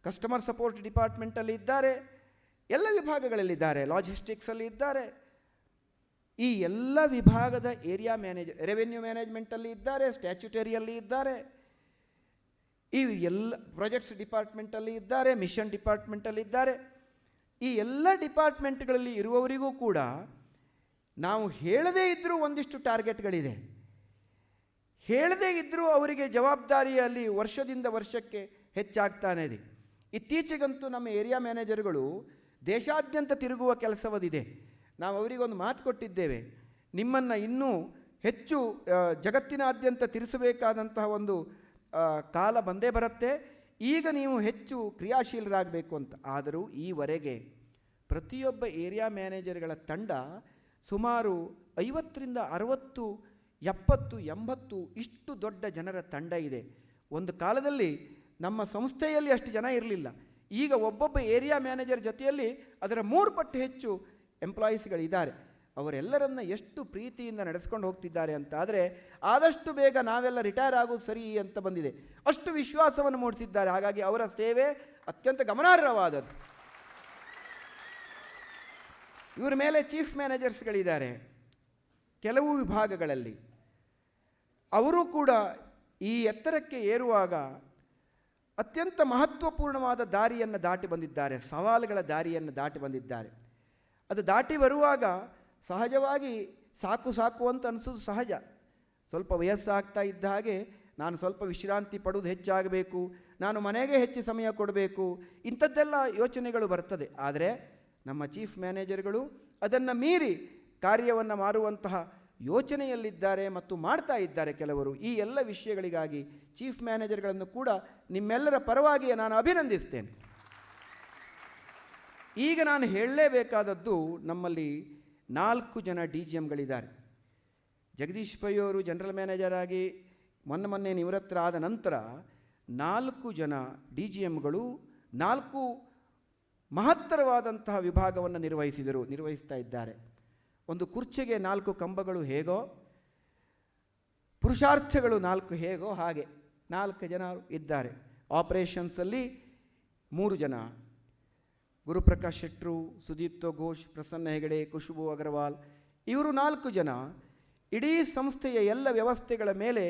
ಕಸ್ಟಮರ್ ಸಪೋರ್ಟ್ ಡಿಪಾರ್ಟ್ಮೆಂಟಲ್ಲಿ ಇದ್ದಾರೆ, ಎಲ್ಲ ವಿಭಾಗಗಳಲ್ಲಿದ್ದಾರೆ, ಲಾಜಿಸ್ಟಿಕ್ಸಲ್ಲಿ ಇದ್ದಾರೆ. ಈ ಎಲ್ಲ ವಿಭಾಗದ ಏರಿಯಾ ಮ್ಯಾನೇಜರ್, ರೆವೆನ್ಯೂ ಮ್ಯಾನೇಜ್ಮೆಂಟಲ್ಲಿ ಇದ್ದಾರೆ, ಸ್ಟ್ಯಾಚ್ಯುಟರಿಯಲ್ಲಿ ಇದ್ದಾರೆ, ಈ ಎಲ್ಲ ಪ್ರಾಜೆಕ್ಟ್ಸ್ ಡಿಪಾರ್ಟ್ಮೆಂಟಲ್ಲಿ ಇದ್ದಾರೆ, ಮಿಷನ್ ಡಿಪಾರ್ಟ್ಮೆಂಟಲ್ಲಿ ಇದ್ದಾರೆ. ಈ ಎಲ್ಲ ಡಿಪಾರ್ಟ್ಮೆಂಟ್ಗಳಲ್ಲಿ ಇರುವವರಿಗೂ ಕೂಡ ನಾವು ಹೇಳದೇ ಇದ್ದರೂ ಒಂದಿಷ್ಟು ಟಾರ್ಗೆಟ್ಗಳಿದೆ. ಹೇಳದೇ ಇದ್ದರೂ ಅವರಿಗೆ ಜವಾಬ್ದಾರಿಯಲ್ಲಿ ವರ್ಷದಿಂದ ವರ್ಷಕ್ಕೆ ಹೆಚ್ಚಾಗ್ತಾನೆ ಇದೆ. ಇತ್ತೀಚೆಗಂತೂ ನಮ್ಮ ಏರಿಯಾ ಮ್ಯಾನೇಜರ್ಗಳು ದೇಶಾದ್ಯಂತ ತಿರುಗುವ ಕೆಲಸವದಿದೆ. ನಾವು ಅವರಿಗೊಂದು ಮಾತು ಕೊಟ್ಟಿದ್ದೇವೆ, ನಿಮ್ಮನ್ನು ಇನ್ನೂ ಹೆಚ್ಚು ಜಗತ್ತಿನಾದ್ಯಂತ ತಿರುಸಬೇಕಾದಂತಹ ಒಂದು ಕಾಲ ಬಂದೇ ಬರುತ್ತೆ. ಈಗ ನೀವು ಹೆಚ್ಚು ಕ್ರಿಯಾಶೀಲರಾಗಬೇಕು ಅಂತ. ಆದರೂ ಈವರೆಗೆ ಪ್ರತಿಯೊಬ್ಬ ಏರಿಯಾ ಮ್ಯಾನೇಜರ್ಗಳ ತಂಡ ಸುಮಾರು 50ರಿಂದ 60, 70, 80 ಇಷ್ಟು ದೊಡ್ಡ ಜನರ ತಂಡ ಇದೆ. ಒಂದು ಕಾಲದಲ್ಲಿ ನಮ್ಮ ಸಂಸ್ಥೆಯಲ್ಲಿ ಅಷ್ಟು ಜನ ಇರಲಿಲ್ಲ. ಈಗ ಒಬ್ಬೊಬ್ಬ ಏರಿಯಾ ಮ್ಯಾನೇಜರ್ ಜೊತೆಯಲ್ಲಿ ಅದರ 3 ಪಟ್ಟು ಹೆಚ್ಚು ಎಂಪ್ಲಾಯೀಸ್ಗಳಿದ್ದಾರೆ. ಅವರೆಲ್ಲರನ್ನ ಎಷ್ಟು ಪ್ರೀತಿಯಿಂದ ನಡೆಸ್ಕೊಂಡು ಹೋಗ್ತಿದ್ದಾರೆ ಅಂತ ಆದರೆ ಆದಷ್ಟು ಬೇಗ ನಾವೆಲ್ಲ ರಿಟೈರ್ ಆಗೋದು ಸರಿ ಅಂತ ಬಂದಿದೆ. ಅಷ್ಟು ವಿಶ್ವಾಸವನ್ನು ಮೂಡಿಸಿದ್ದಾರೆ. ಹಾಗಾಗಿ ಅವರ ಸೇವೆ ಅತ್ಯಂತ ಗಮನಾರ್ಹವಾದದ್ದು. ಇವರ ಮೇಲೆ ಚೀಫ್ ಮ್ಯಾನೇಜರ್ಸ್ಗಳಿದ್ದಾರೆ ಕೆಲವು ವಿಭಾಗಗಳಲ್ಲಿ. ಅವರು ಕೂಡ ಈ ಎತ್ತರಕ್ಕೆ ಏರುವಾಗ ಅತ್ಯಂತ ಮಹತ್ವಪೂರ್ಣವಾದ ದಾರಿಯನ್ನು ದಾಟಿ ಬಂದಿದ್ದಾರೆ, ಸವಾಲುಗಳ ದಾರಿಯನ್ನು ದಾಟಿ ಬಂದಿದ್ದಾರೆ. ಅದು ದಾಟಿ ಬರುವಾಗ ಸಹಜವಾಗಿ ಸಾಕು ಸಾಕು ಅಂತ ಅನಿಸೋದು ಸಹಜ. ಸ್ವಲ್ಪ ವಯಸ್ಸಾಗ್ತಾ ಇದ್ದ ಹಾಗೆ ನಾನು ಸ್ವಲ್ಪ ವಿಶ್ರಾಂತಿ ಪಡೆದು ಹೆಚ್ಚಾಗಬೇಕು, ನಾನು ಮನೆಗೆ ಹೆಚ್ಚು ಸಮಯ ಕೊಡಬೇಕು, ಇಂಥದ್ದೆಲ್ಲ ಯೋಚನೆಗಳು ಬರ್ತದೆ. ಆದರೆ ನಮ್ಮ ಚೀಫ್ ಮ್ಯಾನೇಜರ್ಗಳು ಅದನ್ನು ಮೀರಿ ಕಾರ್ಯವನ್ನು ಮಾಡುವಂತಹ ಯೋಚನೆಯಲ್ಲಿದ್ದಾರೆ ಮತ್ತು ಮಾಡ್ತಾ ಇದ್ದಾರೆ ಕೆಲವರು. ಈ ಎಲ್ಲ ವಿಷಯಗಳಿಗಾಗಿ ಚೀಫ್ ಮ್ಯಾನೇಜರ್ಗಳನ್ನು ಕೂಡ ನಿಮ್ಮೆಲ್ಲರ ಪರವಾಗಿ ನಾನು ಅಭಿನಂದಿಸ್ತೇನೆ. ಈಗ ನಾನು ಹೇಳಲೇಬೇಕಾದದ್ದು, ನಮ್ಮಲ್ಲಿ 4 ಜನ DGMಗಳಿದ್ದಾರೆ. ಜಗದೀಶ್ ಪೈ ಅವರು ಜನರಲ್ ಮ್ಯಾನೇಜರ್ ಆಗಿ ಮೊನ್ನೆ ನಿವೃತ್ತರಾದ ನಂತರ 4 ಜನ DGMಗಳು 4 ಮಹತ್ತರವಾದಂತಹ ವಿಭಾಗವನ್ನು ನಿರ್ವಹಿಸ್ತಾ ಇದ್ದಾರೆ. ಒಂದು ಕುರ್ಚಿಗೆ 4 ಕಂಬಗಳು ಹೇಗೋ, ಪುರುಷಾರ್ಥಗಳು 4 ಹೇಗೋ ಹಾಗೆ 4 ಜನ ಇದ್ದಾರೆ. ಆಪರೇಷನ್ಸಲ್ಲಿ 3 ಜನ, ಗುರುಪ್ರಕಾಶ್ ಶೆಟ್ರು, ಸುದೀಪ್ತ ಘೋಷ್, ಪ್ರಸನ್ನ ಹೆಗಡೆ, ಖುಷ್ಬು ಅಗರ್ವಾಲ್, ಇವರು 4 ಜನ ಇಡೀ ಸಂಸ್ಥೆಯ ಎಲ್ಲ ವ್ಯವಸ್ಥೆಗಳ ಮೇಲೆ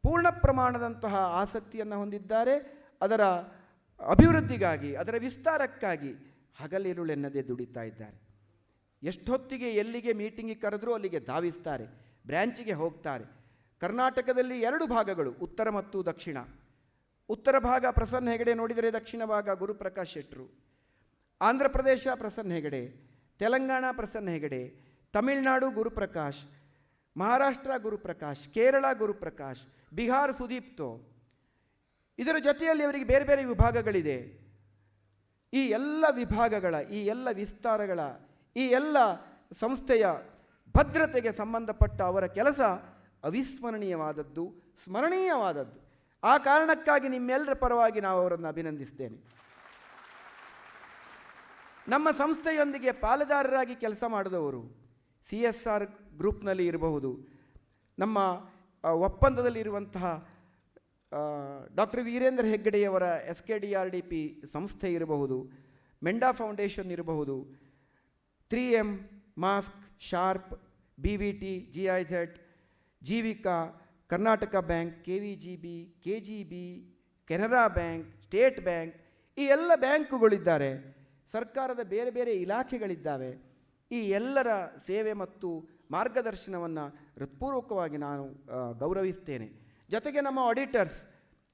ಪೂರ್ಣ ಪ್ರಮಾಣದಂತಹ ಆಸಕ್ತಿಯನ್ನು ಹೊಂದಿದ್ದಾರೆ. ಅದರ ಅಭಿವೃದ್ಧಿಗಾಗಿ, ಅದರ ವಿಸ್ತಾರಕ್ಕಾಗಿ ಹಗಲಿರುಳೆನ್ನದೇ ದುಡಿತಾ ಇದ್ದಾರೆ. ಎಷ್ಟೊತ್ತಿಗೆ ಎಲ್ಲಿಗೆ ಮೀಟಿಂಗಿಗೆ ಕರೆದರೂ ಅಲ್ಲಿಗೆ ಧಾವಿಸ್ತಾರೆ, ಬ್ರ್ಯಾಂಚಿಗೆ ಹೋಗ್ತಾರೆ. ಕರ್ನಾಟಕದಲ್ಲಿ 2 ಭಾಗಗಳು, ಉತ್ತರ ಮತ್ತು ದಕ್ಷಿಣ. ಉತ್ತರ ಭಾಗ ಪ್ರಸನ್ನ ಹೆಗಡೆ ನೋಡಿದರೆ, ದಕ್ಷಿಣ ಭಾಗ ಗುರುಪ್ರಕಾಶ್ ಶೆಟ್ರು. ಆಂಧ್ರ ಪ್ರದೇಶ ಪ್ರಸನ್ನ ಹೆಗಡೆ, ತೆಲಂಗಾಣ ಪ್ರಸನ್ನ ಹೆಗಡೆ, ತಮಿಳುನಾಡು ಗುರುಪ್ರಕಾಶ್, ಮಹಾರಾಷ್ಟ್ರ ಗುರುಪ್ರಕಾಶ್, ಕೇರಳ ಗುರುಪ್ರಕಾಶ್, ಬಿಹಾರ್ ಸುದೀಪ್ತೋ. ಇದರ ಜೊತೆಯಲ್ಲಿ ಅವರಿಗೆ ಬೇರೆ ಬೇರೆ ವಿಭಾಗಗಳಿದೆ. ಈ ಎಲ್ಲ ವಿಭಾಗಗಳ, ಈ ಎಲ್ಲ ವಿಸ್ತಾರಗಳ, ಈ ಎಲ್ಲ ಸಂಸ್ಥೆಯ ಭದ್ರತೆಗೆ ಸಂಬಂಧಪಟ್ಟ ಅವರ ಕೆಲಸ ಅವಿಸ್ಮರಣೀಯವಾದದ್ದು, ಸ್ಮರಣೀಯವಾದದ್ದು. ಆ ಕಾರಣಕ್ಕಾಗಿ ನಿಮ್ಮೆಲ್ಲರ ಪರವಾಗಿ ನಾವು ಅವರನ್ನು ಅಭಿನಂದಿಸ್ತೇನೆ. ನಮ್ಮ ಸಂಸ್ಥೆಯೊಂದಿಗೆ ಪಾಲುದಾರರಾಗಿ ಕೆಲಸ ಮಾಡಿದವರು CSR ಗ್ರೂಪ್ನಲ್ಲಿ ಇರಬಹುದು, ನಮ್ಮ ಒಪ್ಪಂದದಲ್ಲಿ ಇರುವಂತಹ ಡಾಕ್ಟರ್ ವೀರೇಂದ್ರ ಹೆಗ್ಗಡೆಯವರ SKDRDP ಸಂಸ್ಥೆ ಇರಬಹುದು, ಮೆಂಡಾ ಫೌಂಡೇಶನ್ ಇರಬಹುದು, 3M, mask, sharp, BVT, GIZ, Jeevika, Karnataka bank, KVGB, KGB, Canara bank, state bank, ಈ ಎಲ್ಲ ಬ್ಯಾಂಕುಗಳಿದ್ದಾರೆ. ಸರ್ಕಾರದ ಬೇರೆ ಬೇರೆ ಇಲಾಖೆಗಳಿದ್ದಾವೆ. ಈ ಎಲ್ಲರ ಸೇವೆ ಮತ್ತು ಮಾರ್ಗದರ್ಶನವನ್ನು ಹೃತ್ಪೂರ್ವಕವಾಗಿ ನಾನು ಗೌರವಿಸ್ತೇನೆ. ಜೊತೆಗೆ ನಮ್ಮ ಆಡಿಟರ್ಸ್,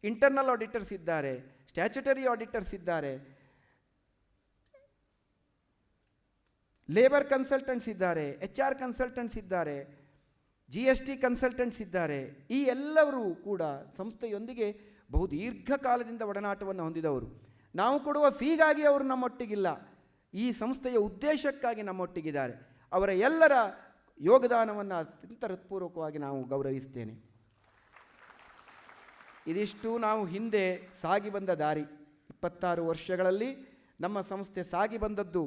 ಇಂಟರ್ನಲ್ ಆಡಿಟರ್ಸ್ ಇದ್ದಾರೆ, ಸ್ಟ್ಯಾಚ್ಯುಟರಿ ಆಡಿಟರ್ಸ್ ಇದ್ದಾರೆ, ಲೇಬರ್ ಕನ್ಸಲ್ಟೆಂಟ್ಸ್ ಇದ್ದಾರೆ, HR ಕನ್ಸಲ್ಟೆಂಟ್ಸ್ ಇದ್ದಾರೆ, GST ಕನ್ಸಲ್ಟೆಂಟ್ಸ್ ಇದ್ದಾರೆ. ಈ ಎಲ್ಲರೂ ಕೂಡ ಸಂಸ್ಥೆಯೊಂದಿಗೆ ಬಹು ದೀರ್ಘಕಾಲದಿಂದ ಒಡನಾಟವನ್ನು ಹೊಂದಿದವರು. ನಾವು ಕೊಡುವ ಫೀಗಾಗಿ ಅವರು ನಮ್ಮೊಟ್ಟಿಗಿಲ್ಲ, ಈ ಸಂಸ್ಥೆಯ ಉದ್ದೇಶಕ್ಕಾಗಿ ನಮ್ಮೊಟ್ಟಿಗಿದ್ದಾರೆ. ಅವರ ಎಲ್ಲರ ಯೋಗದಾನವನ್ನು ಅತ್ಯಂತ ಹೃತ್ಪೂರ್ವಕವಾಗಿ ನಾವು ಗೌರವಿಸ್ತೇನೆ. ಇದಿಷ್ಟು ನಾವು ಹಿಂದೆ ಸಾಗಿ ಬಂದ ದಾರಿ. 26 ವರ್ಷಗಳಲ್ಲಿ ನಮ್ಮ ಸಂಸ್ಥೆ ಸಾಗಿ ಬಂದದ್ದು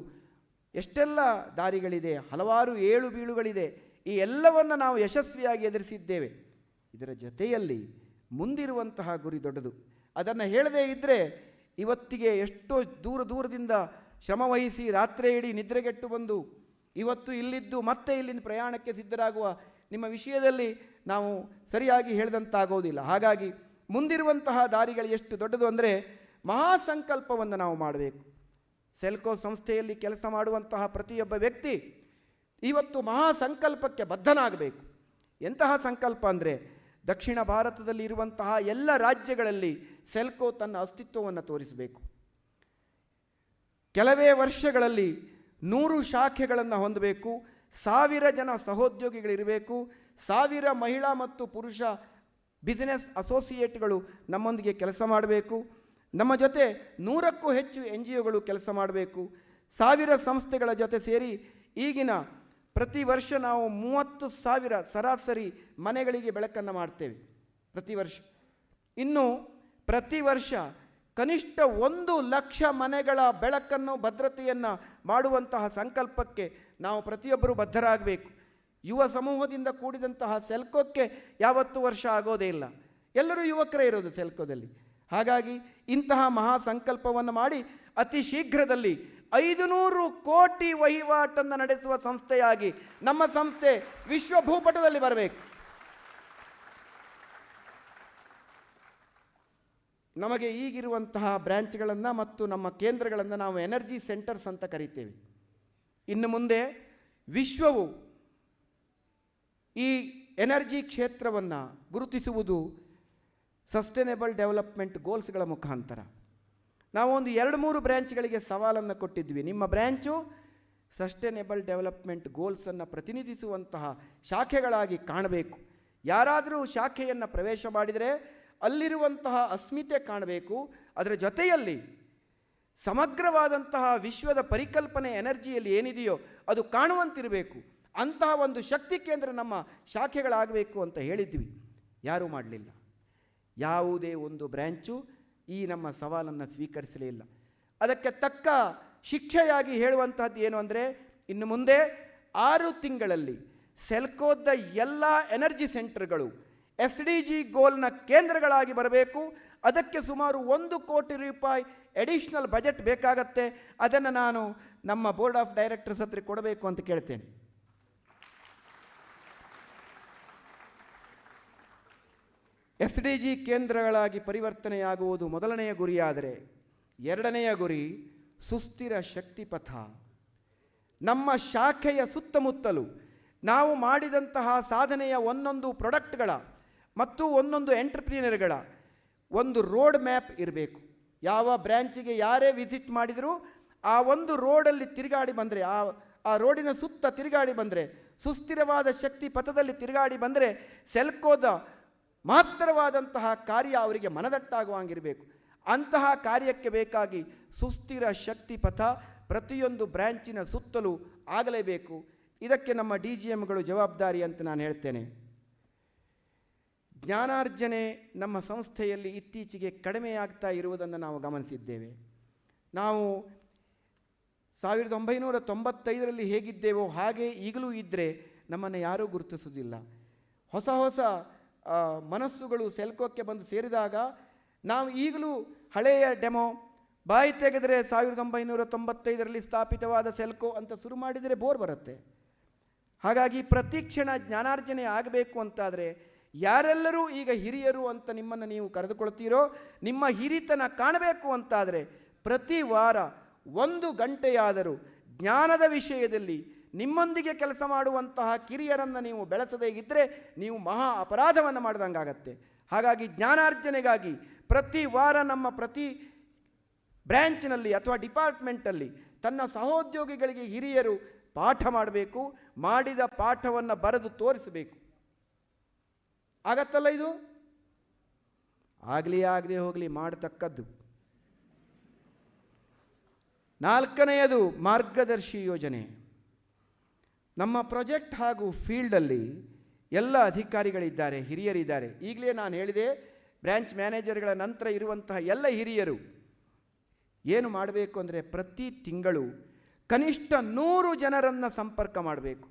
ಎಷ್ಟೆಲ್ಲ ದಾರಿಗಳಿದೆ, ಹಲವಾರು ಏಳು ಬೀಳುಗಳಿದೆ. ಈ ಎಲ್ಲವನ್ನು ನಾವು ಯಶಸ್ವಿಯಾಗಿ ಎದುರಿಸಿದ್ದೇವೆ. ಇದರ ಜೊತೆಯಲ್ಲಿ ಮುಂದಿರುವಂತಹ ಗುರಿ ದೊಡ್ಡದು. ಅದನ್ನು ಹೇಳದೇ ಇದ್ದರೆ ಇವತ್ತಿಗೆ ಎಷ್ಟೋ ದೂರದಿಂದ ಶ್ರಮವಹಿಸಿ ರಾತ್ರಿ ಇಡೀ ನಿದ್ರೆಗೆಟ್ಟು ಬಂದು ಇವತ್ತು ಇಲ್ಲಿದ್ದು ಮತ್ತೆ ಇಲ್ಲಿಂದ ಪ್ರಯಾಣಕ್ಕೆ ಸಿದ್ಧರಾಗುವ ನಿಮ್ಮ ವಿಷಯದಲ್ಲಿ ನಾವು ಸರಿಯಾಗಿ ಹೇಳಿದಂತಾಗೋದಿಲ್ಲ. ಹಾಗಾಗಿ ಮುಂದಿರುವಂತಹ ದಾರಿಗಳು ಎಷ್ಟು ದೊಡ್ಡದು ಅಂದರೆ ಮಹಾಸಂಕಲ್ಪವನ್ನು ನಾವು ಮಾಡಬೇಕು. ಸೆಲ್ಕೋ ಸಂಸ್ಥೆಯಲ್ಲಿ ಕೆಲಸ ಮಾಡುವಂತಹ ಪ್ರತಿಯೊಬ್ಬ ವ್ಯಕ್ತಿ ಇವತ್ತು ಮಹಾಸಂಕಲ್ಪಕ್ಕೆ ಬದ್ಧನಾಗಬೇಕು. ಎಂತಹ ಸಂಕಲ್ಪ ಅಂದರೆ ದಕ್ಷಿಣ ಭಾರತದಲ್ಲಿ ಇರುವಂತಹ ಎಲ್ಲ ರಾಜ್ಯಗಳಲ್ಲಿ ಸೆಲ್ಕೋ ತನ್ನ ಅಸ್ತಿತ್ವವನ್ನು ತೋರಿಸಬೇಕು. ಕೆಲವೇ ವರ್ಷಗಳಲ್ಲಿ 100 ಶಾಖೆಗಳನ್ನು ಹೊಂದಬೇಕು, 1000 ಜನ ಸಹೋದ್ಯೋಗಿಗಳಿರಬೇಕು, 1000 ಮಹಿಳಾ ಮತ್ತು ಪುರುಷ ಬಿಸಿನೆಸ್ ಅಸೋಸಿಯೇಟ್ಗಳು ನಮ್ಮೊಂದಿಗೆ ಕೆಲಸ ಮಾಡಬೇಕು. ನಮ್ಮ ಜೊತೆ 100ಕ್ಕೂ ಹೆಚ್ಚು NGOಗಳು ಕೆಲಸ ಮಾಡಬೇಕು. 1000 ಸಂಸ್ಥೆಗಳ ಜೊತೆ ಸೇರಿ ಈಗಿನ ಪ್ರತಿ ವರ್ಷ ನಾವು 30,000 ಸರಾಸರಿ ಮನೆಗಳಿಗೆ ಬೆಳಕನ್ನು ಮಾಡ್ತೇವೆ ಪ್ರತಿ ವರ್ಷ. ಇನ್ನು ಪ್ರತಿ ವರ್ಷ ಕನಿಷ್ಠ 1,00,000 ಮನೆಗಳ ಬೆಳಕನ್ನು ಭದ್ರತೆಯನ್ನು ಮಾಡುವಂತಹ ಸಂಕಲ್ಪಕ್ಕೆ ನಾವು ಪ್ರತಿಯೊಬ್ಬರೂ ಬದ್ಧರಾಗಬೇಕು. ಯುವ ಸಮೂಹದಿಂದ ಕೂಡಿದಂತಹ ಸೆಲ್ಕೋಕ್ಕೆ ಯಾವತ್ತೂ ವರ್ಷ ಆಗೋದೇ ಇಲ್ಲ, ಎಲ್ಲರೂ ಯುವಕರೇ ಇರೋದು ಸೆಲ್ಕೋದಲ್ಲಿ. ಹಾಗಾಗಿ ಇಂತಹ ಮಹಾ ಸಂಕಲ್ಪವನ್ನು ಮಾಡಿ ಅತಿ ಶೀಘ್ರದಲ್ಲಿ 500 ಕೋಟಿ ವಹಿವಾಟನ್ನು ನಡೆಸುವ ಸಂಸ್ಥೆಯಾಗಿ ನಮ್ಮ ಸಂಸ್ಥೆ ವಿಶ್ವ ಭೂಪಟದಲ್ಲಿ ಬರಬೇಕು. ನಮಗೆ ಈಗಿರುವಂತಹ ಬ್ರ್ಯಾಂಚ್ಗಳನ್ನು ಮತ್ತು ನಮ್ಮ ಕೇಂದ್ರಗಳನ್ನು ನಾವು ಎನರ್ಜಿ ಸೆಂಟರ್ಸ್ ಅಂತ ಕರಿತೇವೆ. ಇನ್ನು ಮುಂದೆ ವಿಶ್ವವು ಈ ಎನರ್ಜಿ ಕ್ಷೇತ್ರವನ್ನು ಗುರುತಿಸುವುದು ಸಸ್ಟೈನೇಬಲ್ ಡೆವಲಪ್ಮೆಂಟ್ ಗೋಲ್ಸ್ಗಳ ಮುಖಾಂತರ. ನಾವೊಂದು 2-3 ಬ್ರ್ಯಾಂಚ್ಗಳಿಗೆ ಸವಾಲನ್ನು ಕೊಟ್ಟಿದ್ವಿ. ನಿಮ್ಮ ಬ್ರ್ಯಾಂಚು ಸಸ್ಟೈನೇಬಲ್ ಡೆವಲಪ್ಮೆಂಟ್ ಗೋಲ್ಸನ್ನು ಪ್ರತಿನಿಧಿಸುವಂತಹ ಶಾಖೆಗಳಾಗಿ ಕಾಣಬೇಕು. ಯಾರಾದರೂ ಶಾಖೆಯನ್ನು ಪ್ರವೇಶ ಮಾಡಿದರೆ ಅಲ್ಲಿರುವಂತಹ ಅಸ್ಮಿತೆ ಕಾಣಬೇಕು. ಅದರ ಜೊತೆಯಲ್ಲಿ ಸಮಗ್ರವಾದಂತಹ ವಿಶ್ವದ ಪರಿಕಲ್ಪನೆ ಎನರ್ಜಿಯಲ್ಲಿ ಏನಿದೆಯೋ ಅದು ಕಾಣುವಂತಿರಬೇಕು. ಅಂತಹ ಒಂದು ಶಕ್ತಿ ಕೇಂದ್ರ ನಮ್ಮ ಶಾಖೆಗಳಾಗಬೇಕು ಅಂತ ಹೇಳಿದ್ವಿ. ಯಾರೂ ಮಾಡಲಿಲ್ಲ. ಯಾವುದೇ ಒಂದು ಬ್ರ್ಯಾಂಚು ಈ ನಮ್ಮ ಸವಾಲನ್ನು ಸ್ವೀಕರಿಸಲೇ ಇಲ್ಲ. ಅದಕ್ಕೆ ತಕ್ಕ ಶಿಕ್ಷೆಯಾಗಿ ಹೇಳುವಂತಹದ್ದು ಏನು ಅಂದರೆ, ಇನ್ನು ಮುಂದೆ 6 ತಿಂಗಳಲ್ಲಿ ಸೆಲ್ಕೋದ ಎಲ್ಲ ಎನರ್ಜಿ ಸೆಂಟರ್ಗಳು SDG ಗೋಲ್ನ ಕೇಂದ್ರಗಳಾಗಿ ಬರಬೇಕು. ಅದಕ್ಕೆ ಸುಮಾರು 1 ಕೋಟಿ ರೂಪಾಯಿ ಅಡಿಷನಲ್ ಬಜೆಟ್ ಬೇಕಾಗತ್ತೆ. ಅದನ್ನು ನಾನು ನಮ್ಮ ಬೋರ್ಡ್ ಆಫ್ ಡೈರೆಕ್ಟರ್ಸ್ ಹತ್ರ ಕೊಡಬೇಕು ಅಂತ ಕೇಳ್ತೇನೆ. SDG ಕೇಂದ್ರಗಳಾಗಿ ಪರಿವರ್ತನೆಯಾಗುವುದು ಮೊದಲನೆಯ ಗುರಿಯಾದರೆ, ಎರಡನೆಯ ಗುರಿ ಸುಸ್ಥಿರ ಶಕ್ತಿಪಥ. ನಮ್ಮ ಶಾಖೆಯ ಸುತ್ತಮುತ್ತಲು ನಾವು ಮಾಡಿದಂತಹ ಸಾಧನೆಯ ಒಂದೊಂದು ಪ್ರಾಡಕ್ಟ್ಗಳ ಮತ್ತು ಒಂದೊಂದು ಎಂಟರ್ಪ್ರಿನರ್ಗಳ ಒಂದು ರೋಡ್ ಮ್ಯಾಪ್ ಇರಬೇಕು. ಯಾವ ಬ್ರ್ಯಾಂಚಿಗೆ ಯಾರೇ ವಿಸಿಟ್ ಮಾಡಿದರೂ ಆ ಒಂದು ರೋಡಲ್ಲಿ ತಿರುಗಾಡಿ ಬಂದರೆ, ಆ ರೋಡಿನ ಸುತ್ತ ತಿರುಗಾಡಿ ಬಂದರೆ, ಸುಸ್ಥಿರವಾದ ಶಕ್ತಿ ಪಥದಲ್ಲಿ ತಿರುಗಾಡಿ ಬಂದರೆ ಸೆಲ್ಕೋದ ಮಹತ್ತರವಾದಂತಹ ಕಾರ್ಯ ಅವರಿಗೆ ಮನದಟ್ಟಾಗುವಂಗಿರಬೇಕು. ಅಂತಹ ಕಾರ್ಯಕ್ಕೆ ಬೇಕಾಗಿ ಸುಸ್ಥಿರ ಶಕ್ತಿ ಪಥ ಪ್ರತಿಯೊಂದು ಬ್ರ್ಯಾಂಚಿನ ಸುತ್ತಲೂ ಆಗಲೇಬೇಕು. ಇದಕ್ಕೆ ನಮ್ಮ DGMಗಳು ಜವಾಬ್ದಾರಿ ಅಂತ ನಾನು ಹೇಳ್ತೇನೆ. ಜ್ಞಾನಾರ್ಜನೆ ನಮ್ಮ ಸಂಸ್ಥೆಯಲ್ಲಿ ಇತ್ತೀಚೆಗೆ ಕಡಿಮೆಯಾಗ್ತಾ ಇರುವುದನ್ನು ನಾವು ಗಮನಿಸಿದ್ದೇವೆ. ನಾವು 1995ರಲ್ಲಿ ಹೇಗಿದ್ದೇವೋ ಹಾಗೆ ಈಗಲೂ ಇದ್ದರೆ ನಮ್ಮನ್ನು ಯಾರೂ ಗುರುತಿಸುವುದಿಲ್ಲ. ಹೊಸ ಹೊಸ ಮನಸ್ಸುಗಳು ಸೆಲ್ಕೋಕ್ಕೆ ಬಂದು ಸೇರಿದಾಗ ನಾವು ಈಗಲೂ ಹಳೆಯ ಡೆಮೋ ಬಾಯಿ ತೆಗೆದರೆ 1995ರಲ್ಲಿ ಸ್ಥಾಪಿತವಾದ ಸೆಲ್ಕೋ ಅಂತ ಶುರು ಮಾಡಿದರೆ ಬೋರ್ ಬರುತ್ತೆ. ಹಾಗಾಗಿ ಪ್ರತಿ ಕ್ಷಣ ಜ್ಞಾನಾರ್ಜನೆ ಆಗಬೇಕು ಅಂತಾದರೆ ಯಾರೆಲ್ಲರೂ ಈಗ ಹಿರಿಯರು ಅಂತ ನಿಮ್ಮನ್ನು ನೀವು ಕರೆದುಕೊಳ್ತೀರೋ, ನಿಮ್ಮ ಹಿರಿತನ ಕಾಣಬೇಕು ಅಂತಾದರೆ ಪ್ರತಿ ವಾರ 1 ಗಂಟೆಯಾದರೂ ಜ್ಞಾನದ ವಿಷಯದಲ್ಲಿ ನಿಮ್ಮೊಂದಿಗೆ ಕೆಲಸ ಮಾಡುವಂತಹ ಕಿರಿಯರನ್ನು ನೀವು ಬೆಳೆಸದೇ ಇದ್ದರೆ ನೀವು ಮಹಾ ಅಪರಾಧವನ್ನು ಮಾಡಿದಂಗಾಗತ್ತೆ. ಹಾಗಾಗಿ ಜ್ಞಾನಾರ್ಜನೆಗಾಗಿ ಪ್ರತಿ ವಾರ ನಮ್ಮ ಪ್ರತಿ ಬ್ರ್ಯಾಂಚ್ನಲ್ಲಿ ಅಥವಾ ಡಿಪಾರ್ಟ್ಮೆಂಟಲ್ಲಿ ತನ್ನ ಸಹೋದ್ಯೋಗಿಗಳಿಗೆ ಹಿರಿಯರು ಪಾಠ ಮಾಡಬೇಕು, ಮಾಡಿದ ಪಾಠವನ್ನು ಬರೆದು ತೋರಿಸಬೇಕು. ಆಗತ್ತಲ್ಲ ಇದು? ಆಗದೇ ಹೋಗಲಿ, ಮಾಡತಕ್ಕದ್ದು. 4ನೆಯದು ಮಾರ್ಗದರ್ಶಿ ಯೋಜನೆ. ನಮ್ಮ ಪ್ರಾಜೆಕ್ಟ್ ಹಾಗೂ ಫೀಲ್ಡಲ್ಲಿ ಎಲ್ಲ ಅಧಿಕಾರಿಗಳಿದ್ದಾರೆ, ಹಿರಿಯರಿದ್ದಾರೆ. ಈಗಲೇ ನಾನು ಹೇಳಿದೆ, ಬ್ರ್ಯಾಂಚ್ ಮ್ಯಾನೇಜರ್ಗಳ ನಂತರ ಇರುವಂತಹ ಎಲ್ಲ ಹಿರಿಯರು ಏನು ಮಾಡಬೇಕು ಅಂದರೆ ಪ್ರತಿ ತಿಂಗಳು ಕನಿಷ್ಠ 100 ಜನರನ್ನು ಸಂಪರ್ಕ ಮಾಡಬೇಕು,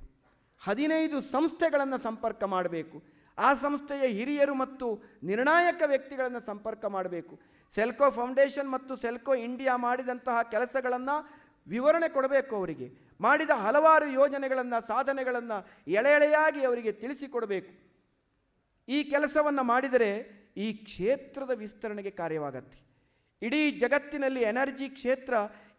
15 ಸಂಸ್ಥೆಗಳನ್ನು ಸಂಪರ್ಕ ಮಾಡಬೇಕು, ಆ ಸಂಸ್ಥೆಯ ಹಿರಿಯರು ಮತ್ತು ನಿರ್ಣಾಯಕ ವ್ಯಕ್ತಿಗಳನ್ನು ಸಂಪರ್ಕ ಮಾಡಬೇಕು. ಸೆಲ್ಕೋ ಫೌಂಡೇಶನ್ ಮತ್ತು ಸೆಲ್ಕೋ ಇಂಡಿಯಾ ಮಾಡಿದಂತಹ ಕೆಲಸಗಳನ್ನು ವಿವರಣೆ ಕೊಡಬೇಕು. ಅವರಿಗೆ ಮಾಡಿದ ಹಲವಾರು ಯೋಜನೆಗಳನ್ನು, ಸಾಧನೆಗಳನ್ನು ಎಳೆಯಾಗಿ ಅವರಿಗೆ ತಿಳಿಸಿಕೊಡಬೇಕು. ಈ ಕೆಲಸವನ್ನು ಮಾಡಿದರೆ ಈ ಕ್ಷೇತ್ರದ ವಿಸ್ತರಣೆಗೆ ಕಾರ್ಯವಾಗತ್ತೆ. ಇಡೀ ಜಗತ್ತಿನಲ್ಲಿ ಎನರ್ಜಿ ಕ್ಷೇತ್ರ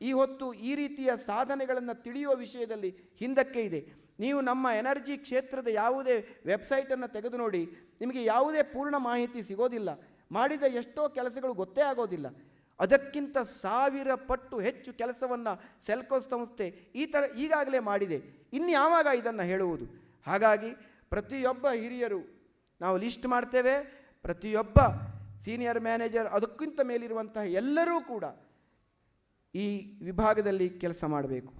ಈ ಹೊತ್ತು ಈ ರೀತಿಯ ಸಾಧನೆಗಳನ್ನು ತಿಳಿಯುವ ವಿಷಯದಲ್ಲಿ ಹಿಂದಕ್ಕೆ ಇದೆ. ನೀವು ನಮ್ಮ ಎನರ್ಜಿ ಕ್ಷೇತ್ರದ ಯಾವುದೇ ವೆಬ್ಸೈಟನ್ನು ತೆಗೆದು ನೋಡಿ, ನಿಮಗೆ ಯಾವುದೇ ಪೂರ್ಣ ಮಾಹಿತಿ ಸಿಗೋದಿಲ್ಲ. ಮಾಡಿದ ಎಷ್ಟೋ ಕೆಲಸಗಳು ಗೊತ್ತೇ ಆಗೋದಿಲ್ಲ. ಅದಕ್ಕಿಂತ 1000 ಪಟ್ಟು ಹೆಚ್ಚು ಕೆಲಸವನ್ನು ಸೆಲ್ಕೋ ಸಂಸ್ಥೆ ಈಗಾಗಲೇ ಮಾಡಿದೆ. ಇನ್ಯಾವಾಗ ಇದನ್ನು ಹೇಳುವುದು? ಹಾಗಾಗಿ ಪ್ರತಿಯೊಬ್ಬ ಹಿರಿಯರು ನಾವು ಲಿಸ್ಟ್ ಮಾಡ್ತೇವೆ. ಪ್ರತಿಯೊಬ್ಬ ಸೀನಿಯರ್ ಮ್ಯಾನೇಜರ್, ಅದಕ್ಕಿಂತ ಮೇಲಿರುವಂತಹ ಎಲ್ಲರೂ ಕೂಡ ಈ ವಿಭಾಗದಲ್ಲಿ ಕೆಲಸ ಮಾಡಬೇಕು.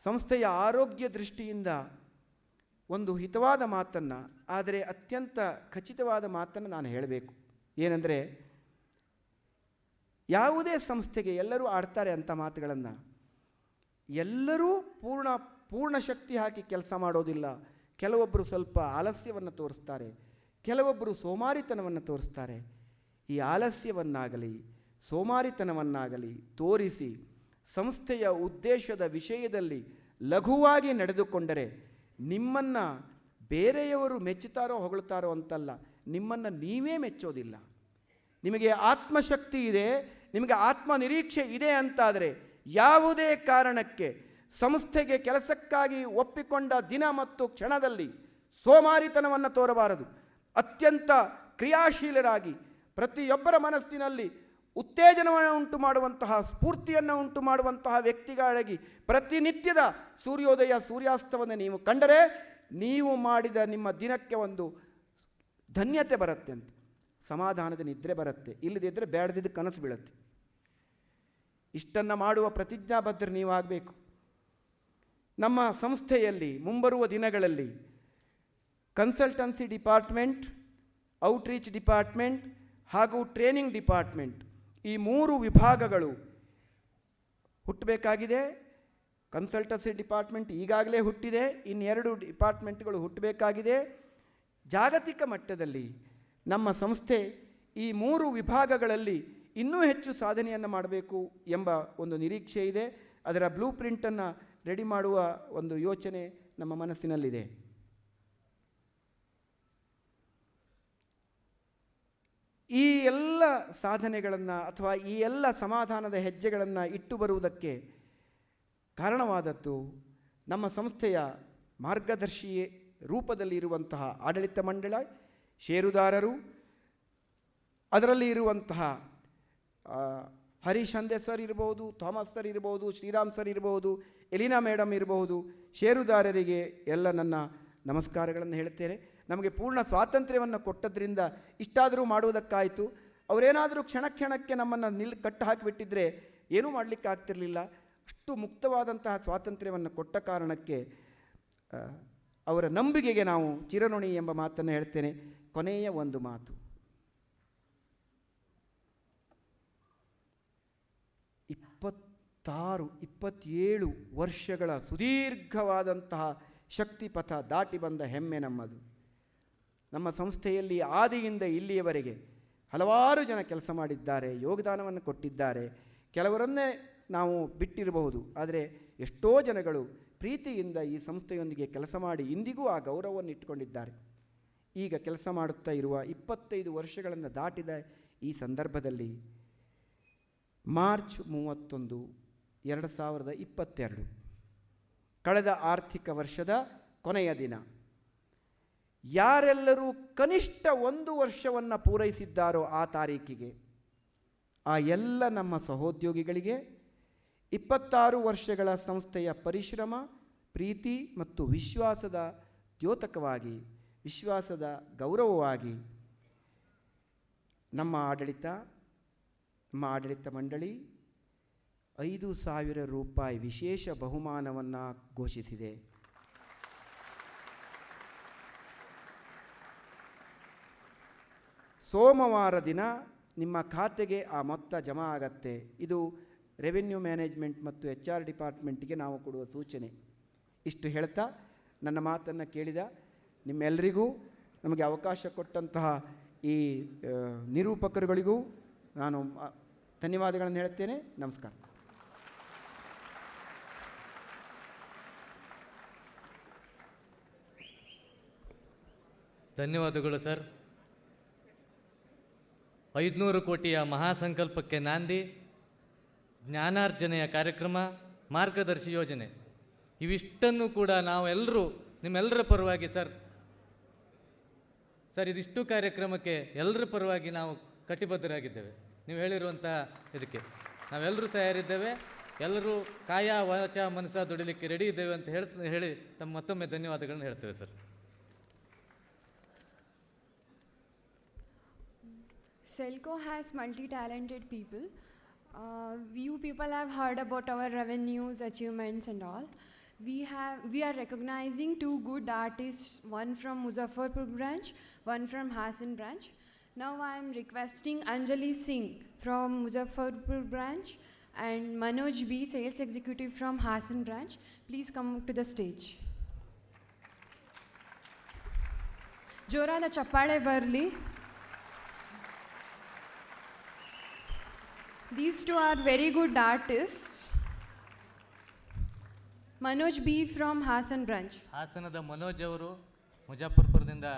ಸಂಸ್ಥೆಯ ಆರೋಗ್ಯ ದೃಷ್ಟಿಯಿಂದ ಒಂದು ಹಿತವಾದ ಮಾತನ್ನು, ಆದರೆ ಅತ್ಯಂತ ಖಚಿತವಾದ ಮಾತನ್ನು ನಾನು ಹೇಳಬೇಕು. ಏನೆಂದರೆ, ಯಾವುದೇ ಸಂಸ್ಥೆಗೆ ಎಲ್ಲರೂ ಆಡ್ತಾರೆ ಅಂಥ ಮಾತುಗಳನ್ನು. ಎಲ್ಲರೂ ಪೂರ್ಣ ಶಕ್ತಿ ಹಾಕಿ ಕೆಲಸ ಮಾಡೋದಿಲ್ಲ. ಕೆಲವೊಬ್ಬರು ಸ್ವಲ್ಪ ಆಲಸ್ಯವನ್ನು ತೋರಿಸ್ತಾರೆ, ಕೆಲವೊಬ್ಬರು ಸೋಮಾರಿತನವನ್ನು ತೋರಿಸ್ತಾರೆ. ಈ ಆಲಸ್ಯವನ್ನಾಗಲಿ ಸೋಮಾರಿತನವನ್ನಾಗಲಿ ತೋರಿಸಿ ಸಂಸ್ಥೆಯ ಉದ್ದೇಶದ ವಿಷಯದಲ್ಲಿ ಲಘುವಾಗಿ ನಡೆದುಕೊಂಡರೆ ನಿಮ್ಮನ್ನು ಬೇರೆಯವರು ಮೆಚ್ಚುತ್ತಾರೋ ಹೊಗಳುತ್ತಾರೋ ಅಂತಲ್ಲ, ನಿಮ್ಮನ್ನು ನೀವೇ ಮೆಚ್ಚೋದಿಲ್ಲ. ನಿಮಗೆ ಆತ್ಮಶಕ್ತಿ ಇದೆ, ನಿಮಗೆ ಆತ್ಮನಿರೀಕ್ಷೆ ಇದೆ ಅಂತಾದರೆ ಯಾವುದೇ ಕಾರಣಕ್ಕೆ ಸಂಸ್ಥೆಗೆ ಕೆಲಸಕ್ಕಾಗಿ ಒಪ್ಪಿಕೊಂಡ ದಿನ ಮತ್ತು ಕ್ಷಣದಲ್ಲಿ ಸೋಮಾರಿತನವನ್ನು ತೋರಬಾರದು. ಅತ್ಯಂತ ಕ್ರಿಯಾಶೀಲರಾಗಿ ಪ್ರತಿಯೊಬ್ಬರ ಮನಸ್ಸಿನಲ್ಲಿ ಉತ್ತೇಜನವನ್ನು ಉಂಟು ಮಾಡುವಂತಹ, ಸ್ಫೂರ್ತಿಯನ್ನು ಉಂಟು ಮಾಡುವಂತಹ ವ್ಯಕ್ತಿಗಳಾಗಿ ಪ್ರತಿನಿತ್ಯದ ಸೂರ್ಯೋದಯ ಸೂರ್ಯಾಸ್ತವನ್ನು ನೀವು ಕಂಡರೆ ನೀವು ಮಾಡಿದ ನಿಮ್ಮ ದಿನಕ್ಕೆ ಒಂದು ಧನ್ಯತೆ ಬರುತ್ತೆ ಅಂತ, ಸಮಾಧಾನದ ನಿದ್ರೆ ಬರುತ್ತೆ. ಇಲ್ಲದಿದ್ದರೆ ಬೇಡದಿದ್ದು ಕನಸು ಬೀಳುತ್ತೆ. ಇಷ್ಟನ್ನು ಮಾಡುವ ಪ್ರತಿಜ್ಞಾಬದ್ಧರು ನೀವಾಗಬೇಕು. ನಮ್ಮ ಸಂಸ್ಥೆಯಲ್ಲಿ ಮುಂಬರುವ ದಿನಗಳಲ್ಲಿ ಕನ್ಸಲ್ಟೆನ್ಸಿ ಡಿಪಾರ್ಟ್ಮೆಂಟ್, ಔಟ್ರೀಚ್ ಡಿಪಾರ್ಟ್ಮೆಂಟ್ ಹಾಗೂ ಟ್ರೈನಿಂಗ್ ಡಿಪಾರ್ಟ್ಮೆಂಟ್, ಈ 3 ವಿಭಾಗಗಳು ಹುಟ್ಟಬೇಕಾಗಿದೆ. ಕನ್ಸಲ್ಟೆನ್ಸಿ ಡಿಪಾರ್ಟ್ಮೆಂಟ್ ಈಗಾಗಲೇ ಹುಟ್ಟಿದೆ, ಇನ್ನೆರಡು ಡಿಪಾರ್ಟ್ಮೆಂಟ್ಗಳು ಹುಟ್ಟಬೇಕಾಗಿದೆ. ಜಾಗತಿಕ ಮಟ್ಟದಲ್ಲಿ ನಮ್ಮ ಸಂಸ್ಥೆ ಈ 3 ವಿಭಾಗಗಳಲ್ಲಿ ಇನ್ನೂ ಹೆಚ್ಚು ಸಾಧನೆಯನ್ನು ಮಾಡಬೇಕು ಎಂಬ ಒಂದು ನಿರೀಕ್ಷೆ ಇದೆ. ಅದರ ಬ್ಲೂ ಪ್ರಿಂಟನ್ನು ರೆಡಿ ಮಾಡುವ ಒಂದು ಯೋಚನೆ ನಮ್ಮ ಮನಸ್ಸಿನಲ್ಲಿದೆ. ಈ ಎಲ್ಲ ಸಾಧನೆಗಳನ್ನು ಅಥವಾ ಈ ಎಲ್ಲ ಸಮಾಧಾನದ ಹೆಜ್ಜೆಗಳನ್ನು ಇಟ್ಟು ಬರುವುದಕ್ಕೆ ಕಾರಣವಾದದ್ದು ನಮ್ಮ ಸಂಸ್ಥೆಯ ಮಾರ್ಗದರ್ಶಿ ರೂಪದಲ್ಲಿ ಇರುವಂತಹ ಆಡಳಿತ ಮಂಡಳ, ಷೇರುದಾರರು, ಅದರಲ್ಲಿ ಇರುವಂತಹ ಹರೀಶ್ ಹಂದೆ ಸರ್ ಇರ್ಬೋದು, ಥಾಮಸ್ ಸರ್ ಇರ್ಬೋದು, ಶ್ರೀರಾಮ್ ಸರ್ ಇರ್ಬೋದು, ಎಲಿನಾ ಮೇಡಮ್ ಇರಬಹುದು. ಷೇರುದಾರರಿಗೆ ಎಲ್ಲ ನನ್ನ ನಮಸ್ಕಾರಗಳನ್ನು ಹೇಳ್ತೇನೆ. ನಮಗೆ ಪೂರ್ಣ ಸ್ವಾತಂತ್ರ್ಯವನ್ನು ಕೊಟ್ಟದ್ರಿಂದ ಇಷ್ಟಾದರೂ ಮಾಡುವುದಕ್ಕಾಯಿತು. ಅವರೇನಾದರೂ ಕ್ಷಣಕ್ಕೆ ನಮ್ಮನ್ನು ಕಟ್ಟು ಹಾಕಿಬಿಟ್ಟಿದ್ರೆ ಏನೂ ಮಾಡಲಿಕ್ಕೆ ಆಗ್ತಿರಲಿಲ್ಲ. ಅಷ್ಟು ಮುಕ್ತವಾದಂತಹ ಸ್ವಾತಂತ್ರ್ಯವನ್ನು ಕೊಟ್ಟ ಕಾರಣಕ್ಕೆ ಅವರ ನಂಬಿಕೆಗೆ ನಾವು ಚಿರಋಣಿ ಎಂಬ ಮಾತನ್ನು ಹೇಳ್ತೇನೆ. ಕೊನೆಯ ಒಂದು ಮಾತು, 27 ವರ್ಷಗಳ ಸುದೀರ್ಘವಾದಂತಹ ಶಕ್ತಿಪಥ ದಾಟಿ ಬಂದ ಹೆಮ್ಮೆ ನಮ್ಮದು. ನಮ್ಮ ಸಂಸ್ಥೆಯಲ್ಲಿ ಆದಿಯಿಂದ ಇಲ್ಲಿಯವರೆಗೆ ಹಲವಾರು ಜನ ಕೆಲಸ ಮಾಡಿದ್ದಾರೆ, ಯೋಗದಾನವನ್ನು ಕೊಟ್ಟಿದ್ದಾರೆ. ಕೆಲವರನ್ನೇ ನಾವು ಬಿಟ್ಟಿರಬಹುದು, ಆದರೆ ಎಷ್ಟೋ ಜನಗಳು ಪ್ರೀತಿಯಿಂದ ಈ ಸಂಸ್ಥೆಯೊಂದಿಗೆ ಕೆಲಸ ಮಾಡಿ ಇಂದಿಗೂ ಆ ಗೌರವವನ್ನು ಇಟ್ಟುಕೊಂಡಿದ್ದಾರೆ. ಈಗ ಕೆಲಸ ಮಾಡುತ್ತಾ ಇರುವ 25 ವರ್ಷಗಳನ್ನು ದಾಟಿದ ಈ ಸಂದರ್ಭದಲ್ಲಿ ಮಾರ್ಚ್ 31, 2022 ಕಳೆದ ಆರ್ಥಿಕ ವರ್ಷದ ಕೊನೆಯ ದಿನ, ಯಾರೆಲ್ಲರೂ ಕನಿಷ್ಠ 1 ವರ್ಷವನ್ನು ಪೂರೈಸಿದ್ದಾರೋ ಆ ತಾರೀಕಿಗೆ ಆ ಎಲ್ಲ ನಮ್ಮ ಸಹೋದ್ಯೋಗಿಗಳಿಗೆ 26 ವರ್ಷಗಳ ಸಂಸ್ಥೆಯ ಪರಿಶ್ರಮ, ಪ್ರೀತಿ ಮತ್ತು ವಿಶ್ವಾಸದ ದ್ಯೋತಕವಾಗಿ, ವಿಶ್ವಾಸದ ಗೌರವವಾಗಿ ನಮ್ಮ ಆಡಳಿತ ಮಂಡಳಿ 5,000 ರೂಪಾಯಿ ವಿಶೇಷ ಬಹುಮಾನವನ್ನು ಘೋಷಿಸಿದೆ. ಸೋಮವಾರ ದಿನ ನಿಮ್ಮ ಖಾತೆಗೆ ಆ ಮೊತ್ತ ಜಮಾ ಆಗತ್ತೆ. ಇದು ರೆವಿನ್ಯೂ ಮ್ಯಾನೇಜ್ಮೆಂಟ್ ಮತ್ತು HR ಡಿಪಾರ್ಟ್ಮೆಂಟಿಗೆ ನಾವು ಕೊಡುವ ಸೂಚನೆ. ಇಷ್ಟು ಹೇಳ್ತಾ ನನ್ನ ಮಾತನ್ನು ಕೇಳಿದ ನಿಮ್ಮೆಲ್ಲರಿಗೂ, ನಮಗೆ ಅವಕಾಶ ಕೊಟ್ಟಂತಹ ಈ ನಿರೂಪಕರುಗಳಿಗೂ ನಾನು ಧನ್ಯವಾದಗಳನ್ನು ಹೇಳ್ತೇನೆ. ನಮಸ್ಕಾರ. ಧನ್ಯವಾದಗಳು ಸರ್. 500 ಕೋಟಿಯ ಮಹಾಸಂಕಲ್ಪಕ್ಕೆ ನಾಂದಿ, ಜ್ಞಾನಾರ್ಜನೆಯ ಕಾರ್ಯಕ್ರಮ, ಮಾರ್ಗದರ್ಶಿ ಯೋಜನೆ, ಇವಿಷ್ಟನ್ನು ಕೂಡ ನಾವೆಲ್ಲರೂ ನಿಮ್ಮೆಲ್ಲರ ಪರವಾಗಿ ಸರ್ ಇದಿಷ್ಟು ಕಾರ್ಯಕ್ರಮಕ್ಕೆ ಎಲ್ಲರ ಪರವಾಗಿ ನಾವು ಕಟಿಬದ್ಧರಾಗಿದ್ದೇವೆ. ನೀವು ಹೇಳಿರುವಂಥ ಇದಕ್ಕೆ ನಾವೆಲ್ಲರೂ ತಯಾರಿದ್ದೇವೆ. ಎಲ್ಲರೂ ಕಾಯ ವಾಚ ಮನಸ ದುಡಿಲಿಕ್ಕೆ ರೆಡಿ ಇದ್ದೇವೆ ಅಂತ ಹೇಳಿ ತಮ್ಮ ಮತ್ತೊಮ್ಮೆ ಧನ್ಯವಾದಗಳನ್ನು ಹೇಳ್ತೇವೆ sir. Selco has multi-talented people. You people have heard about our revenues, achievements and all. We are recognizing 2 good artists, one from Muzaffarpur branch, one from Hassan branch. Now I am requesting Anjali Singh from Muzaffarpur branch and Manoj B, sales executive from Hassan branch. Please come to the stage. ಜೋರಾದ ಚಪ್ಪಾಳೆ ಬರಲಿ. These 2 are very good artists. Manoj B from Hassan branch. ಹಾಸನದ ಮನೋಜ್ ಅವರು ಮುಜಾಫರ್ಪುರದಿಂದ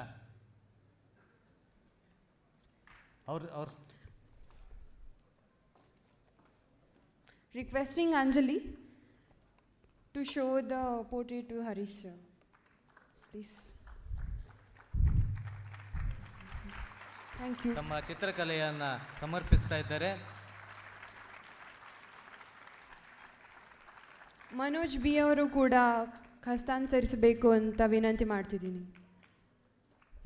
ಅವ್ರ Requesting Anjali to show the portrait to Harish sir. Please. Thank you. ತಮ್ಮ ಚಿತ್ರಕಲೆಯನ್ನು ಸಮರ್ಪಿಸ್ತಾ ಇದ್ದಾರೆ. ಮನೋಜ್ ಬಿ ಅವರು ಕೂಡ ಹಸ್ತಾಂತರಿಸಬೇಕು ಅಂತ ವಿನಂತಿ ಮಾಡ್ತಿದ್ದೀನಿ.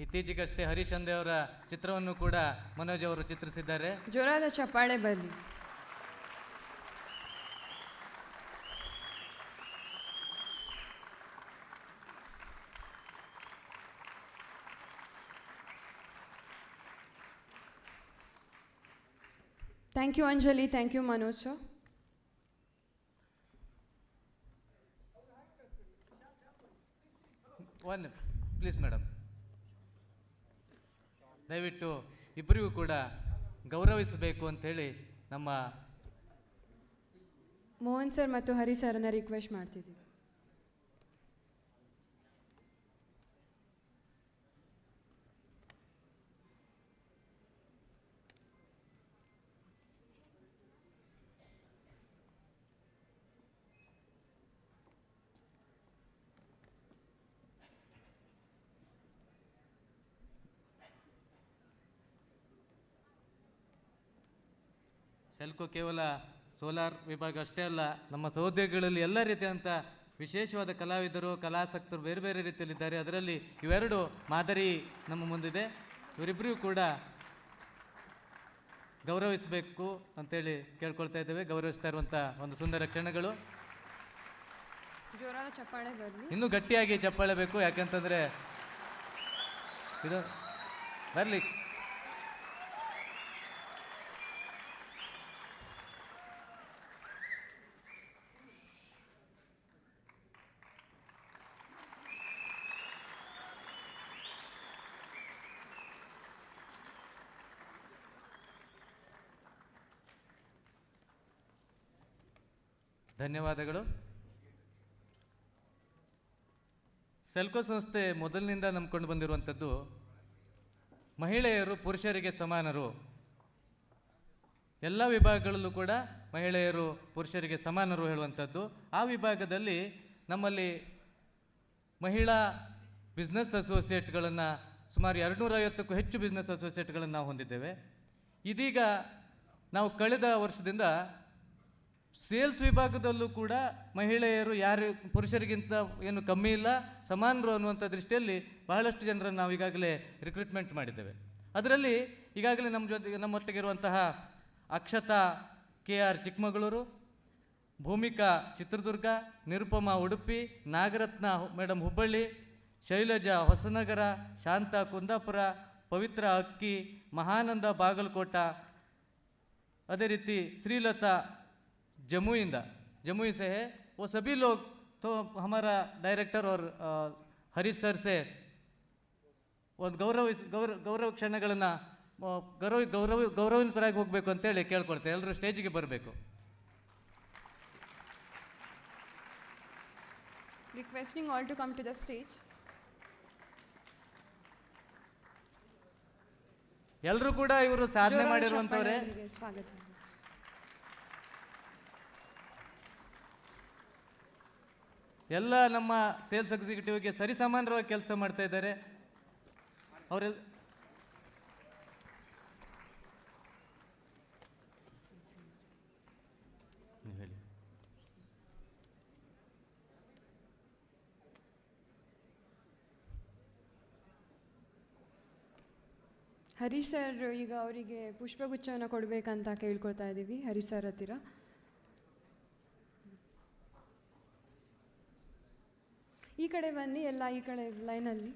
ಇತ್ತೀಚೆಗಷ್ಟೇ ಹರೀಶ್ ಅಂದೆ ಅವರ ಚಿತ್ರವನ್ನು ಕೂಡ ಮನೋಜ್ ಅವರು ಚಿತ್ರಿಸಿದ್ದಾರೆ. ಜೋರಾದ ಚಪ್ಪಾಳೆ ಬರಲಿ. Thank you Anjali. Thank you Manoj sir. Please madam, ದಯವಿಟ್ಟು ಇಬ್ಬರಿಗೂ ಕೂಡ ಗೌರವಿಸಬೇಕು ಅಂಥೇಳಿ ನಮ್ಮ ಮೋಹನ್ ಸರ್ ಮತ್ತು ಹರಿ ಸರ್ನ ರಿಕ್ವೆಸ್ಟ್ ಮಾಡ್ತಿದ್ದೀವಿ. ಸೆಲ್ಕೋ ಕೇವಲ ಸೋಲಾರ್ ವಿಭಾಗ ಅಷ್ಟೇ ಅಲ್ಲ, ನಮ್ಮ ಸಹೋದ್ಯೋಗಿಗಳಲ್ಲಿ ಎಲ್ಲ ರೀತಿಯಂಥ ವಿಶೇಷವಾದ ಕಲಾವಿದರು, ಕಲಾಸಕ್ತರು ಬೇರೆ ಬೇರೆ ರೀತಿಯಲ್ಲಿದ್ದಾರೆ. ಅದರಲ್ಲಿ ಇವೆರಡು ಮಾದರಿ ನಮ್ಮ ಮುಂದಿದೆ. ಇವರಿಬ್ಬರಿಗೂ ಕೂಡ ಗೌರವಿಸಬೇಕು ಅಂತೇಳಿ ಕೇಳ್ಕೊಳ್ತಾ ಇದ್ದೇವೆ. ಗೌರವಿಸ್ತಾ ಇರುವಂಥ ಒಂದು ಸುಂದರ ಕ್ಷಣಗಳು. ಜೋರಾದ ಚಪ್ಪಾಳೆ ಬರಲಿ. ಇನ್ನೂ ಗಟ್ಟಿಯಾಗಿ ಚಪ್ಪಾಳೆ ಬೇಕು, ಯಾಕಂತಂದರೆ ಇದು ಬರಲಿ. ಧನ್ಯವಾದಗಳು. ಸೆಲ್ಕೋ ಸಂಸ್ಥೆ ಮೊದಲಿನಿಂದ ನಂಬ್ಕೊಂಡು ಬಂದಿರುವಂಥದ್ದು ಮಹಿಳೆಯರು ಪುರುಷರಿಗೆ ಸಮಾನರು, ಎಲ್ಲ ವಿಭಾಗಗಳಲ್ಲೂ ಕೂಡ ಮಹಿಳೆಯರು ಪುರುಷರಿಗೆ ಸಮಾನರು ಹೇಳುವಂಥದ್ದು. ಆ ವಿಭಾಗದಲ್ಲಿ ನಮ್ಮಲ್ಲಿ ಮಹಿಳಾ ಬಿಸ್ನೆಸ್ ಅಸೋಸಿಯೇಟ್ಗಳನ್ನು ಸುಮಾರು 250ಕ್ಕೂ ಹೆಚ್ಚು ಬಿಸ್ನೆಸ್ ಅಸೋಸಿಯೇಟ್ಗಳನ್ನು ನಾವು ಹೊಂದಿದ್ದೇವೆ. ಇದೀಗ ನಾವು ಕಳೆದ ವರ್ಷದಿಂದ ಸೇಲ್ಸ್ ವಿಭಾಗದಲ್ಲೂ ಕೂಡ ಮಹಿಳೆಯರು ಯಾರು ಪುರುಷರಿಗಿಂತ ಏನು ಕಮ್ಮಿ ಇಲ್ಲ, ಸಮಾನರು ಅನ್ನುವಂಥ ದೃಷ್ಟಿಯಲ್ಲಿ ಬಹಳಷ್ಟು ಜನರನ್ನು ನಾವು ಈಗಾಗಲೇ ರಿಕ್ರೂಟ್ಮೆಂಟ್ ಮಾಡಿದ್ದೇವೆ. ಅದರಲ್ಲಿ ಈಗಾಗಲೇ ನಮ್ಮೊಟ್ಟಿಗಿರುವಂತಹ ಅಕ್ಷತಾ KR ಚಿಕ್ಕಮಗಳೂರು, ಭೂಮಿಕಾ ಚಿತ್ರದುರ್ಗ, ನಿರುಪಮಾ ಉಡುಪಿ, ನಾಗರತ್ನ ಮೇಡಮ್ ಹುಬ್ಬಳ್ಳಿ, ಶೈಲಜಾ ಹೊಸನಗರ, ಶಾಂತಾ ಕುಂದಾಪುರ, ಪವಿತ್ರ ಅಕ್ಕಿ, ಮಹಾನಂದ ಬಾಗಲಕೋಟ, अदे रीति श्रीलता जमुई से है. वो सभी लोग तो हमारा डायरेक्टर और हरीश सर से ಒಂದು ಗೌರವ ಕ್ಷಣಗಳನ್ನು ಗೌರವಿತರಾಗಿ ಹೋಗಬೇಕು ಅಂತೇಳಿ ಕೇಳ್ಕೊಳ್ತೇವೆ. ಎಲ್ಲರೂ ಸ್ಟೇಜಿಗೆ ಬರಬೇಕು. Requesting all to come to the stage. ಎಲ್ಲರೂ ಕೂಡ ಇವರು ಸಾಧನೆ ಮಾಡಿರುವಂತವರೇ. ಸ್ವಾಗತ. ಎಲ್ಲ ನಮ್ಮ ಸೇಲ್ಸ್ ಎಕ್ಸಿಕ್ಯೂಟಿವ್ಗೆ ಸರಿಸಮಾನವಾಗಿ ಕೆಲಸ ಮಾಡ್ತಾ ಇದ್ದಾರೆ. ಅವರೆಲ್ಲ ಹೇಳಿ. ಹರೀಶ್ ಸರ್ ಈಗ ಅವರಿಗೆ ಪುಷ್ಪಗುಚ್ಛವನ್ನು ಕೊಡಬೇಕಂತ ಕೇಳ್ಕೊಳ್ತಾ ಇದ್ದೀವಿ ಹರೀಶ್ ಸರ್ ಹತ್ತಿರ. ಈ ಕಡೆ ಬನ್ನಿ, ಎಲ್ಲ ಈ ಕಡೆ ಲೈನಲ್ಲಿ.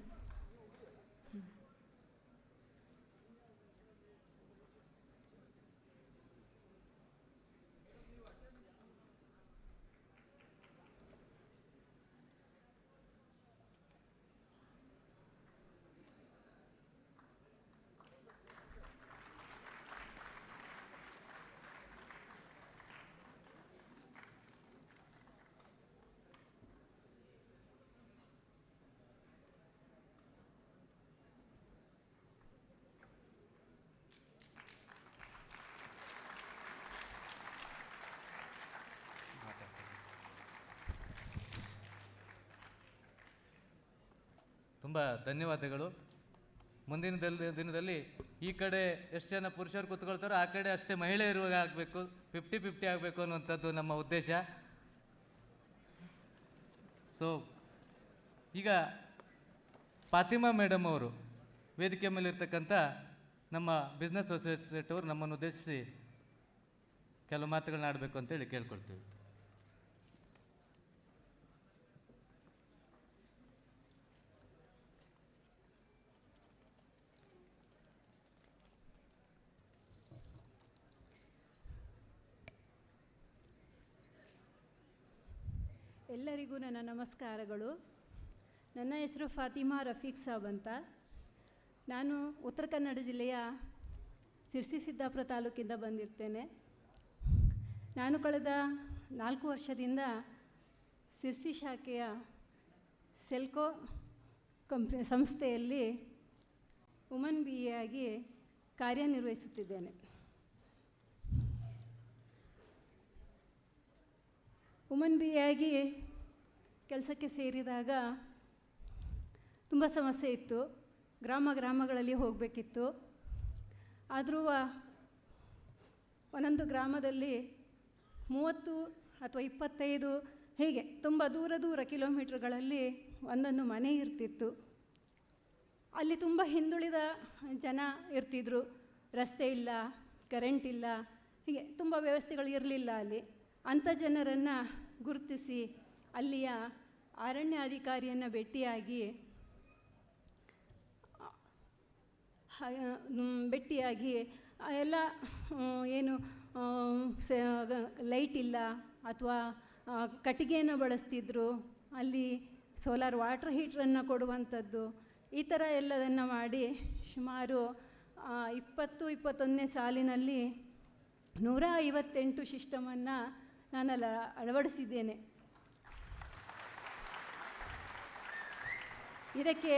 ತುಂಬ ಧನ್ಯವಾದಗಳು. ಮುಂದಿನ ದಿನದಲ್ಲಿ ಈ ಕಡೆ ಎಷ್ಟು ಜನ ಪುರುಷರು ಕೂತ್ಕೊಳ್ತಾರೋ ಆ ಕಡೆ ಅಷ್ಟೇ ಮಹಿಳೆಯರು ಆಗಬೇಕು, 50-50 ಆಗಬೇಕು ಅನ್ನುವಂಥದ್ದು ನಮ್ಮ ಉದ್ದೇಶ. ಸೊ ಈಗ ಫಾತಿಮಾ ಮೇಡಮ್ ಅವರು ವೇದಿಕೆ ಮೇಲಿರ್ತಕ್ಕಂಥ ನಮ್ಮ ಬಿಸ್ನೆಸ್ ಅಸೋಸಿಯೇಟ್ ಅವರು ನಮ್ಮನ್ನು ಉದ್ದೇಶಿಸಿ ಕೆಲವು ಮಾತುಗಳನ್ನ ಆಡಬೇಕು ಅಂತೇಳಿ ಕೇಳ್ಕೊಳ್ತೀವಿ. ಎಲ್ಲರಿಗೂ ನನ್ನ ನಮಸ್ಕಾರಗಳು. ನನ್ನ ಹೆಸರು ಫಾತಿಮಾ ರಫೀಕ್ ಸಾಬ್ ಅಂತ. ನಾನು ಉತ್ತರ ಕನ್ನಡ ಜಿಲ್ಲೆಯ ಸಿರ್ಸಿ ಸಿದ್ದಾಪುರ ತಾಲೂಕಿಂದ ಬಂದಿರ್ತೇನೆ. ನಾನು ಕಳೆದ 4 ವರ್ಷದಿಂದ ಸಿರ್ಸಿ ಶಾಖೆಯ ಸೆಲ್ಕೋ ಸಂಸ್ಥೆಯಲ್ಲಿ ವುಮನ್ BA ಆಗಿ ಕಾರ್ಯನಿರ್ವಹಿಸುತ್ತಿದ್ದೇನೆ. ವುಮನ್ BA ಆಗಿ ಕೆಲಸಕ್ಕೆ ಸೇರಿದಾಗ ತುಂಬ ಸಮಸ್ಯೆ ಇತ್ತು. ಗ್ರಾಮಗಳಲ್ಲಿ ಹೋಗಬೇಕಿತ್ತು. ಆದರೂ ಒಂದೊಂದು ಗ್ರಾಮದಲ್ಲಿ 30 ಅಥವಾ 25 ಹೀಗೆ ತುಂಬ ದೂರ ಕಿಲೋಮೀಟ್ರ್ಗಳಲ್ಲಿ ಒಂದೊಂದು ಮನೆ ಇರ್ತಿತ್ತು. ಅಲ್ಲಿ ತುಂಬ ಹಿಂದುಳಿದ ಜನ ಇರ್ತಿದ್ರು. ರಸ್ತೆ ಇಲ್ಲ, ಕರೆಂಟ್ ಇಲ್ಲ, ಹೀಗೆ ತುಂಬ ವ್ಯವಸ್ಥೆಗಳು ಇರಲಿಲ್ಲ ಅಲ್ಲಿ. ಅಂಥ ಜನರನ್ನು ಗುರುತಿಸಿ ಅಲ್ಲಿಯ ಅರಣ್ಯಾಧಿಕಾರಿಯನ್ನು ಭೇಟಿಯಾಗಿ ಎಲ್ಲ ಏನು ಲೈಟ್ ಇಲ್ಲ ಅಥವಾ ಕಟ್ಟಿಗೆಯನ್ನು ಬಳಸ್ತಿದ್ರು, ಅಲ್ಲಿ ಸೋಲಾರ್ ವಾಟರ್ ಹೀಟ್ರನ್ನು ಕೊಡುವಂಥದ್ದು, ಈ ಥರ ಎಲ್ಲದನ್ನು ಮಾಡಿ ಸುಮಾರು 20-21ನೇ ಸಾಲಿನಲ್ಲಿ 158 ಸಿಸ್ಟಮನ್ನು ನಾನೆಲ್ಲ ಅಳವಡಿಸಿದ್ದೇನೆ. ಇದಕ್ಕೆ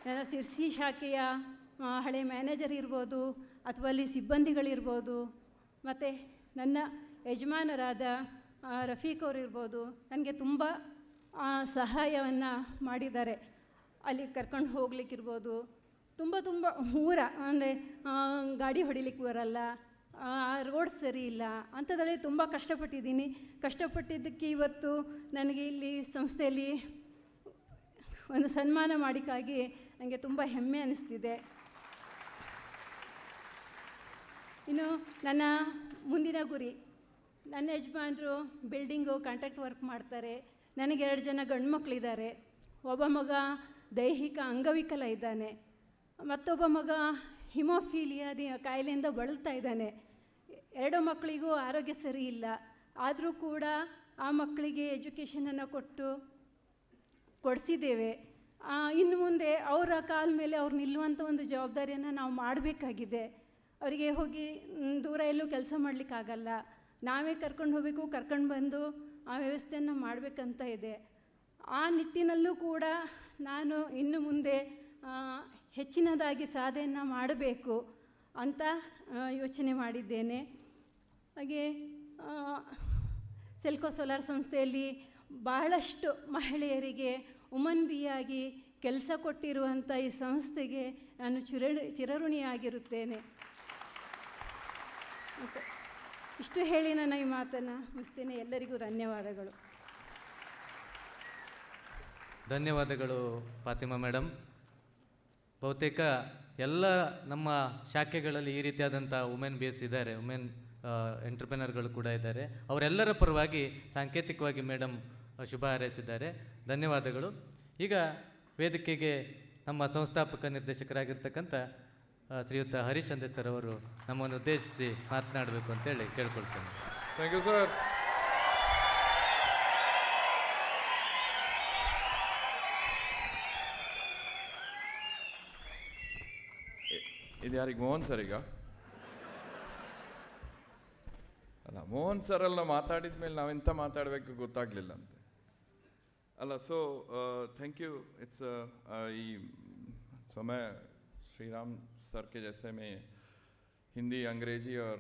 ನನ್ನ ಸಿರ್ಸಿ ಶಾಖೆಯ ಹಳೆ ಮ್ಯಾನೇಜರ್ ಇರ್ಬೋದು, ಅಥವಾ ಅಲ್ಲಿ ಸಿಬ್ಬಂದಿಗಳಿರ್ಬೋದು, ಮತ್ತು ನನ್ನ ಯಜಮಾನರಾದ ರಫೀಕ್ ಅವರು ಇರ್ಬೋದು, ನನಗೆ ತುಂಬ ಸಹಾಯವನ್ನು ಮಾಡಿದ್ದಾರೆ. ಅಲ್ಲಿ ಕರ್ಕೊಂಡು ಹೋಗ್ಲಿಕ್ಕಿರ್ಬೋದು, ತುಂಬ ಊರ ಅಂದರೆ ಗಾಡಿ ಹೊಡಿಲಿಕ್ಕೆ ಬರಲ್ಲ, ರೋಡ್ ಸರಿ ಇಲ್ಲ ಅಂಥದ್ರಲ್ಲಿ ತುಂಬ ಕಷ್ಟಪಟ್ಟಿದ್ದೀನಿ. ಕಷ್ಟಪಟ್ಟಿದ್ದಕ್ಕೆ ಇವತ್ತು ನನಗೆ ಇಲ್ಲಿ ಸಂಸ್ಥೆಯಲ್ಲಿ ಒಂದು ಸನ್ಮಾನ ಮಾಡಿಕ್ಕಾಗಿ ನನಗೆ ತುಂಬ ಹೆಮ್ಮೆ ಅನ್ನಿಸ್ತಿದೆ. ಇನ್ನು ನನ್ನ ಮುಂದಿನ ಗುರಿ, ನನ್ನ ಯಜಮಾನರು ಬಿಲ್ಡಿಂಗು ಕಾಂಟ್ರಾಕ್ಟ್ ವರ್ಕ್ ಮಾಡ್ತಾರೆ. ನನಗೆ 2 ಜನ ಗಂಡು ಮಕ್ಕಳಿದ್ದಾರೆ. ಒಬ್ಬ ಮಗ ದೈಹಿಕ ಅಂಗವಿಕಲ ಇದ್ದಾನೆ, ಮತ್ತೊಬ್ಬ ಮಗ ಹಿಮೋಫೀಲಿಯಾದ ಕಾಯಿಲೆಯಿಂದ ಬಳಲ್ತಾ ಇದ್ದಾನೆ. 2 ಮಕ್ಕಳಿಗೂ ಆರೋಗ್ಯ ಸರಿ ಇಲ್ಲ. ಆದರೂ ಕೂಡ ಆ ಮಕ್ಕಳಿಗೆ ಎಜುಕೇಷನನ್ನು ಕೊಡಿಸಿದ್ದೇವೆ. ಇನ್ನು ಮುಂದೆ ಅವರ ಕಾಲ ಮೇಲೆ ಅವ್ರು ನಿಲ್ಲುವಂಥ ಒಂದು ಜವಾಬ್ದಾರಿಯನ್ನು ನಾವು ಮಾಡಬೇಕಾಗಿದೆ. ಅವರಿಗೆ ಹೋಗಿ ದೂರ ಎಲ್ಲೂ ಕೆಲಸ ಮಾಡಲಿಕ್ಕಾಗಲ್ಲ, ನಾವೇ ಕರ್ಕೊಂಡು ಹೋಗಬೇಕು, ಕರ್ಕೊಂಡು ಬಂದು ಆ ವ್ಯವಸ್ಥೆಯನ್ನು ಮಾಡಬೇಕಂತ ಇದೆ. ಆ ನಿಟ್ಟಿನಲ್ಲೂ ಕೂಡ ನಾನು ಇನ್ನು ಮುಂದೆ ಹೆಚ್ಚಿನದಾಗಿ ಸಾಧನೆಯನ್ನು ಮಾಡಬೇಕು ಅಂತ ಯೋಚನೆ ಮಾಡಿದ್ದೇನೆ. ಹಾಗೆ ಸೆಲ್ಕೋ ಸೋಲಾರ್ ಸಂಸ್ಥೆಯಲ್ಲಿ ಬಹಳಷ್ಟು ಮಹಿಳೆಯರಿಗೆ ವುಮನ್ ಬಿ ಆಗಿ ಕೆಲಸ ಕೊಟ್ಟಿರುವಂಥ ಈ ಸಂಸ್ಥೆಗೆ ನಾನು ಚಿರಋಣಿಯಾಗಿರುತ್ತೇನೆ. ಮತ್ತು ಇಷ್ಟು ಹೇಳಿ ನಾನು ಈ ಮಾತನ್ನು ಮುಗಿಸ್ತೇನೆ. ಎಲ್ಲರಿಗೂ ಧನ್ಯವಾದಗಳು. ಧನ್ಯವಾದಗಳು ಫಾತಿಮಾ ಮೇಡಮ್. ಬಹುತೇಕ ಎಲ್ಲ ನಮ್ಮ ಶಾಖೆಗಳಲ್ಲಿ ಈ ರೀತಿಯಾದಂಥ ವುಮೆನ್ ಬೇಸ್ ಇದ್ದಾರೆ, ವುಮೆನ್ ಎಂಟರ್ಪ್ರಿನರ್ಗಳು ಕೂಡ ಇದ್ದಾರೆ. ಅವರೆಲ್ಲರ ಪರವಾಗಿ ಸಾಂಕೇತಿಕವಾಗಿ ಮೇಡಮ್ ಶುಭ ಹಾರೈಸಿದ್ದಾರೆ. ಧನ್ಯವಾದಗಳು. ಈಗ ವೇದಿಕೆಗೆ ನಮ್ಮ ಸಂಸ್ಥಾಪಕ ನಿರ್ದೇಶಕರಾಗಿರ್ತಕ್ಕಂಥ ಶ್ರೀಯುತ ಹರೀಶ್ ಅಂದೆ ಸರ್ ಅವರು ನಮ್ಮನ್ನು ಉದ್ದೇಶಿಸಿ ಮಾತನಾಡಬೇಕು ಅಂತೇಳಿ ಕೇಳ್ಕೊಳ್ತೇನೆ. Thank you sir. ಇದು ಯಾರಿಗೆ? ಮೋಹನ್ ಸರ್ ಈಗ ಅಲ್ಲ, ಮೋಹನ್ ಸರ್ ಎಲ್ಲ ಮಾತಾಡಿದ ಮೇಲೆ ನಾವೆಂತ ಮಾತಾಡಬೇಕು ಗೊತ್ತಾಗಲಿಲ್ಲ ಅಂತೆ ಅಲ್ಲ. So thank ಯू. इट्स ಈ समय श्री राम सर के जैसे मैं हिंदी, अंग्रेजी और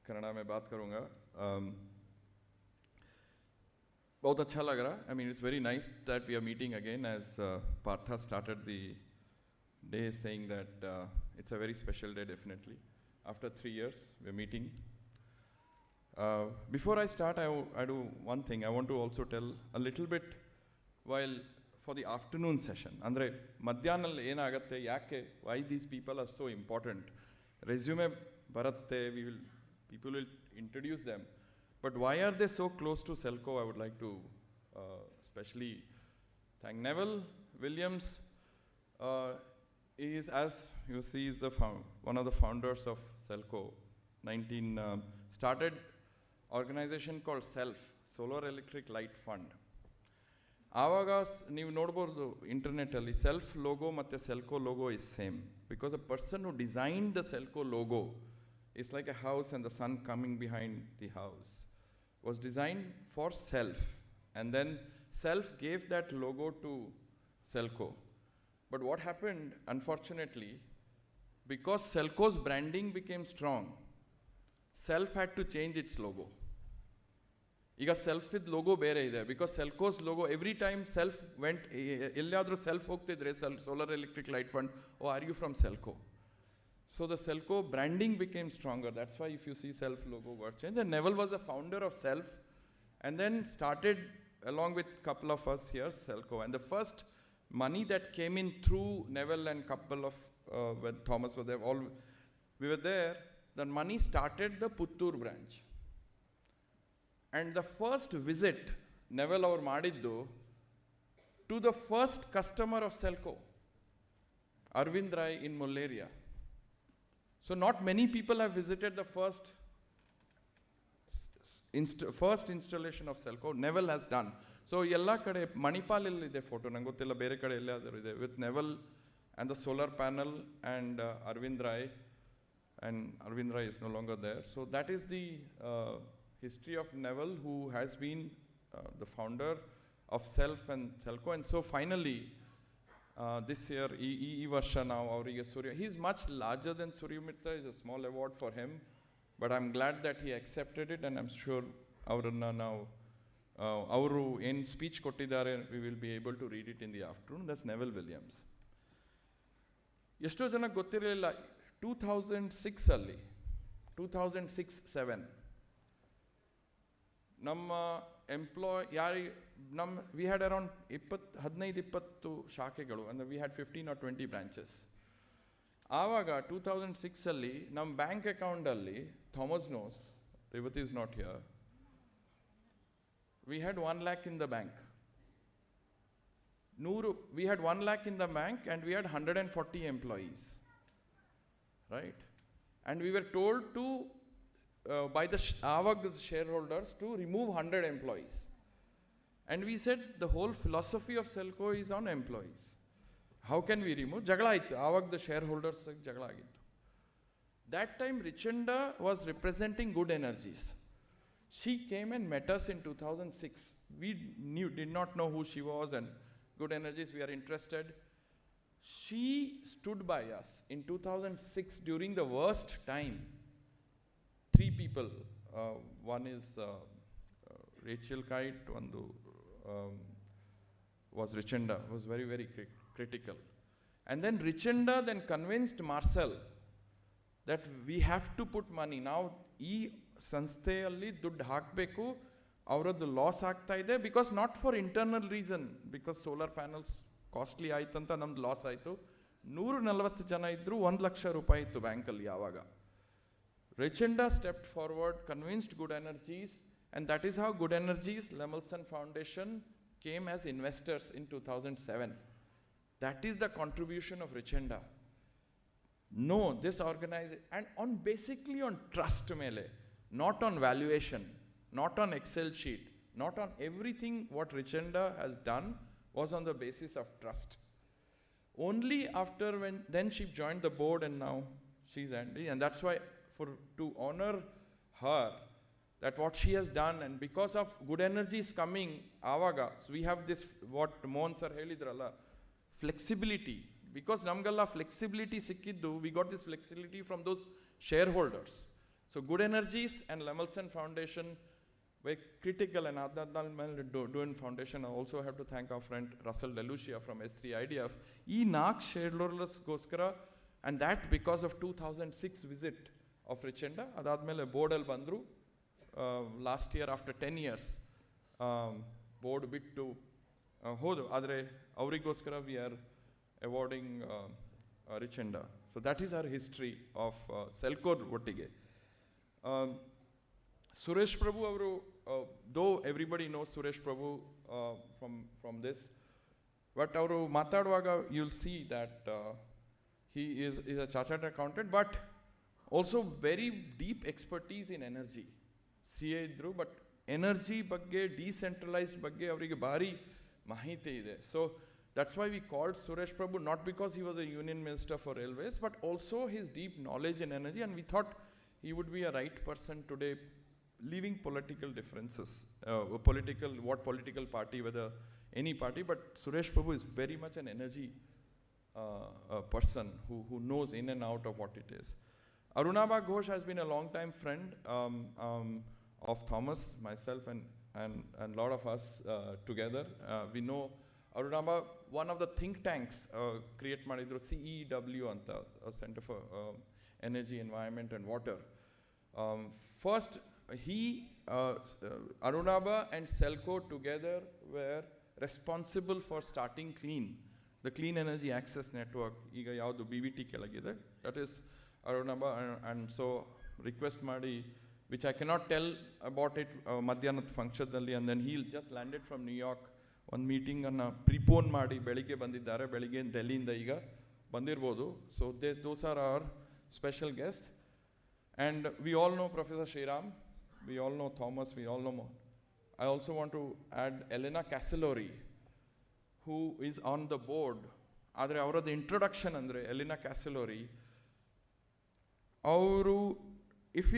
कन्नड़ा में बात करूँगा. बहुत अच्छा लग रहा. I mean, it's very nice that we are meeting again, as Partha started the day saying that it's a very special day, definitely. After 3 years, we're meeting. Before I start, I do one thing. I want to also tell a little bit while for the afternoon session. Andre madhyanalli enagatte yake, why these people are so important. Resume baratte, people will introduce them, but why are they so close to Selco? I would like to especially thank Neville Williams. He is, as you see, is one of the founders of Selco. Started organization called Solar Electric Light Fund. ಆವಾಗ ನೀವು ನೋಡ್ಬೋದು ಇಂಟರ್ನೆಟ್ಟಲ್ಲಿ ಸೆಲ್ಫ್ ಲೋಗೋ ಮತ್ತು SELCO logo is same, because a person who design the SELCO logo is like a house and the sun coming behind the house was designed for SELF, and then SELF gave that logo to SELCO. But what happened, unfortunately, because SELCO's branding became strong, SELF had to change its logo. ಈಗ ಸೆಲ್ಫ್ ಇದ್ ಲೋಗೋ ಬೇರೆ ಇದೆ, because SELCO's logo every time SELF went, ಎಲ್ಲಾದರೂ SELF ಹೋಗ್ತಿದ್ರೆ solar electric light fund, oh are you from Selco? So the Selco branding became stronger. That's why if you see Selco logo word change. And Neville was a founder of Selco and then started along with couple of us here Selco. And the first money that came in through Neville and couple of when Thomas was there, all we were there, the money started the Puttur branch. And the first visit Neville our madiddu to the first customer of Selco, Arvind Rai in Mullaria. So not many people have visited the first installation of Selco. Neville has done. So ಎಲ್ಲ ಕಡೆ ಮಣಿಪಾಲಲ್ಲಿ ಇದೆ ಫೋಟೋ, ನಂಗೆ ಗೊತ್ತಿಲ್ಲ ಬೇರೆ ಕಡೆ ಎಲ್ಲಾದರೂ ಇದೆ, with Neville and the solar panel and Aravind Roy, and Aravind Roy is no longer there. So that is the history of Neville, who has been the founder of Self and Selco. And so finally, this year, ಈ ವರ್ಷ ನಾವು ಅವರಿಗೆ he is much larger than Surya Mitra. Is a small award for him, but I'm glad that he accepted it, and I'm sure ಅವರನ್ನು ನಾವು ಅವರು ಏನು ಸ್ಪೀಚ್ ಕೊಟ್ಟಿದ್ದಾರೆ, we will be able to read it in the afternoon. That's Neville Williams. ಎಷ್ಟೋ ಜನಕ್ಕೆ ಗೊತ್ತಿರಲಿಲ್ಲ, 2006 2006-7 ನಮ್ಮ we had around 15-20 ಶಾಖೆಗಳು, ಅಂದರೆ we had 15 or 20 branches. ಆವಾಗ 2006 ನಮ್ಮ ಬ್ಯಾಂಕ್ ಅಕೌಂಟಲ್ಲಿ, Thomas knows, Revati is not here, we had 1 lakh in the bank. We had 1 lakh in the bank and we had 140 employees, right? And we were told to, by the shareholders, to remove 100 employees. And we said the whole philosophy of Selco is on employees. How can we remove? Jagala aitu. Avag the shareholders jagala agittu. That time Richenda was representing Good Energies. She came and met us in 2006. We did not know who she was, and Good Energies, we are interested. She stood by us in 2006 during the worst time. 3 people. One is Rachel Kite, one was Richenda, was very, very critical. And then Richenda then convinced Marcel that we have to put money. Now, ಈ ಸಂಸ್ಥೆಯಲ್ಲಿ ದುಡ್ಡು ಹಾಕಬೇಕು, ಅವರದ್ದು ಲಾಸ್ ಆಗ್ತಾ ಇದೆ, because not for internal reason, because solar panels costly ಆಯ್ತಂತ ನಮ್ದು ಲಾಸ್ ಆಯಿತು. 140 ಜನ ಇದ್ದರು, 1 ಲಕ್ಷ ರೂಪಾಯಿ ಇತ್ತು ಬ್ಯಾಂಕಲ್ಲಿ ಆವಾಗ. Richenda stepped forward, convinced Good Energies, and that is how Good Energies, Lemelson Foundation came as investors in 2007. That is the contribution of Richenda. No, this organization, and basically on trust mele, not on valuation, not on Excel sheet, not on everything. What Richenda has done was on the basis of trust. Only after then she joined the board, and now she's Andy, and that's why to honor her, that what she has done, and because of Good Energies coming avaga, so we have this, what Mohan sir helidralla, flexibility. Because namgalla flexibility sikkiddu, we got this flexibility from those shareholders. So Good Energies and Lemelson Foundation were critical, and Doan Foundation, I also have to thank our friend Russell Delucia from S3 IDF. E naak shareholders goskara, and that because of 2006 visit of Richenda. Adadmele board al bandru last year after 10 years board bittu hodu, adre avrigoskara we are awarding Richenda. So that is our history of Selco ಒಟ್ಟಿಗೆ. Suresh Prabhu ಅವರು, though everybody knows Suresh Prabhu from this, but ಅವರು ಮಾತಾಡುವಾಗ you'll see that he is a chartered accountant, but also very deep expertise in energy. CA idru, but energy ಬಗ್ಗೆ, decentralized ಬಗ್ಗೆ ಅವರಿಗೆ ಭಾರಿ ಮಾಹಿತಿ ಇದೆ. So that's why we called Suresh Prabhu, not because he was a union minister for railways, but also his deep knowledge in energy, and we thought he would be a right person today, leaving political differences, what political party, whether any party, but Suresh Prabhu is very much an energy person who knows in and out of what it is. Arunaba Ghosh has been a long time friend of Thomas, myself, and a lot of us together. We know Arunaba, one of the think tanks create madidru, CEW anta, Center for Energy, Environment and Water. First, Arunaba and Selco together were responsible for starting CLEAN, the Clean Energy Access Network. Iga yavdu BBT kelagide, that is Arunaba, and so request ಮಾಡಿ, which I cannot tell about it ಮಧ್ಯಾಹ್ನದ ಫಂಕ್ಷನ್ದಲ್ಲಿ, and then he just landed from New York. ಒಂದು ಮೀಟಿಂಗನ್ನು ಪ್ರಿಪೋನ್ ಮಾಡಿ ಬೆಳಿಗ್ಗೆ ಬಂದಿದ್ದಾರೆ, ಬೆಳಿಗ್ಗೆ ಡೆಲ್ಲಿಯಿಂದ ಈಗ ಬಂದಿರ್ಬೋದು. So those are our special guests, and we all know Professor Shriram, we all know Thomas, we all know more. I also want to add Elena Castellori, who is on the board. ಆದರೆ ಅವರದ್ದು ಇಂಟ್ರೊಡಕ್ಷನ್ ಅಂದರೆ ಎಲಿನಾ ಕ್ಯಾಸಲೋರಿ ಅವರು, if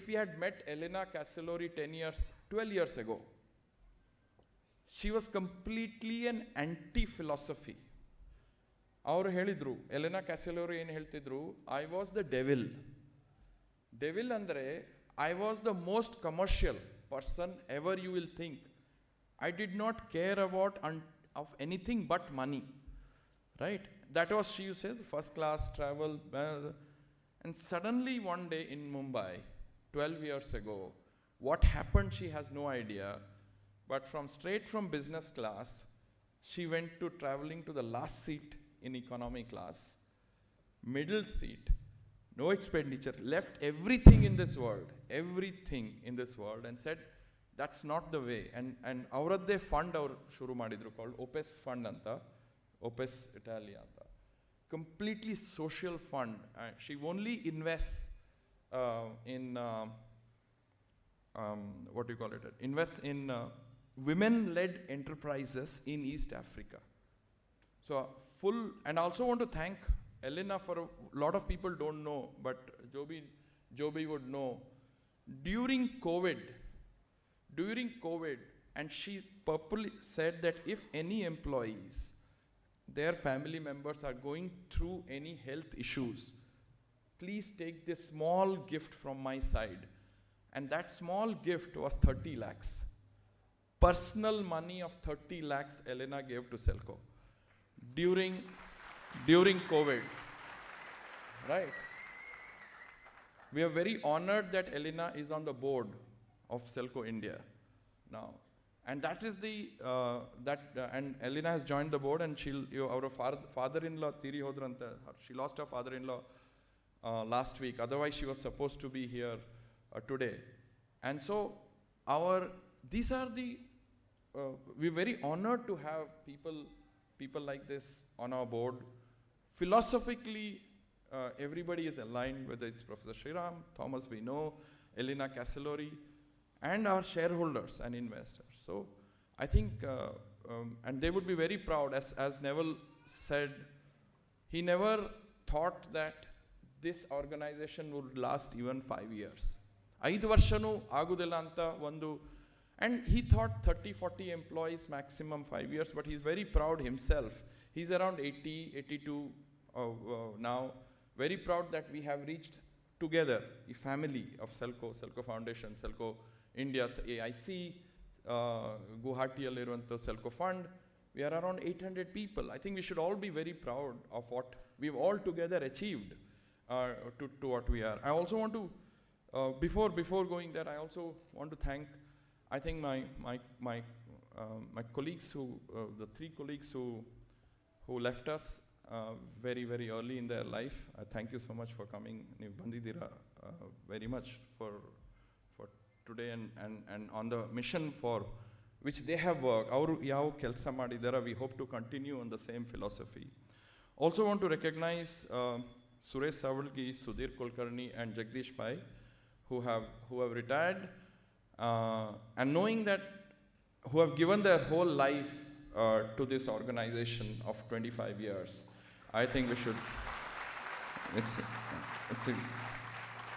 we had met Elena Castellori 12 years ago, she was completely an anti-philosophy. ಅವರು ಹೇಳಿದರು, ಎಲೆನಾ ಕ್ಯಾಸೆಲ್ ಅವರು ಏನು ಹೇಳ್ತಿದ್ರು, I was the devil. Devil ಅಂದರೆ I was the most commercial person ever you will think. I did not care about of anything but money, right? That was, she said, first class travel. And suddenly one day in Mumbai, 12 years ago, what happened she has no idea. But straight from business class, she went to traveling to the last seat in economy class, middle seat, no expenditure, left everything in this world and said, that's not the way. And ಅವರದ್ದೇ ಫಂಡ್ ಅವರು ಶುರು ಮಾಡಿದ್ರು, ಕಾಲ್ಡ್ OPES ಫಂಡ್ ಅಂತ, OPES Italia ಅಂತ, completely social fund. She only invests in what do you call it? Invests in women-led enterprises in East Africa. So and I also want to thank Elena for a lot of people don't know, but Joby would know. During COVID, and she purposely said that if any employees, their family members are going through any health issues, please take this small gift from my side. And that small gift was 30 lakhs. Personal money of 30 lakhs Elena gave to Selco during COVID, right? We are very honored that Elena is on the board of Selco India now, and that is and Elena has joined the board, and our father-in-law Tiri Hodranta, she lost her father-in-law last week. Otherwise, she was supposed to be here today. And so these are we're very honored to have people like this on our board. Philosophically, everybody is aligned, whether it's Professor Sriram, Thomas we know, Elena Castellori, and our shareholders and investors. So I think, and they would be very proud, as Neville said, he never thought that this organization would last even 5 years. 5 ವರ್ಷನೂ ಆಗುದಿಲ್ಲ ಅಂತ and he thought 30-40 employees maximum 5 years, but he's very proud himself. He's around 82 now. Very proud that we have reached together, a family of Selco Foundation, Selco India's AIC, Guwahati Selco Fund. We are around 800 people. I think we should all be very proud of what we've all together achieved to what we are. I also want to, before going there, I also want to thank, I think my colleagues the 3 colleagues who left us very, very early in their life. Thank you so much for coming. ನೀವು ಬಂದಿದ್ದೀರಾ very much for today and on the mission for which they have worked. ಅವರು ಯಾವ ಕೆಲಸ ಮಾಡಿದ್ದಾರೆ, we hope to continue on the same philosophy. Also want to recognize Suresh Savalgi, Sudhir Kulkarni and Jagdish Pai who have retired, and knowing that who have given their whole life to this organization of 25 years. I think we should,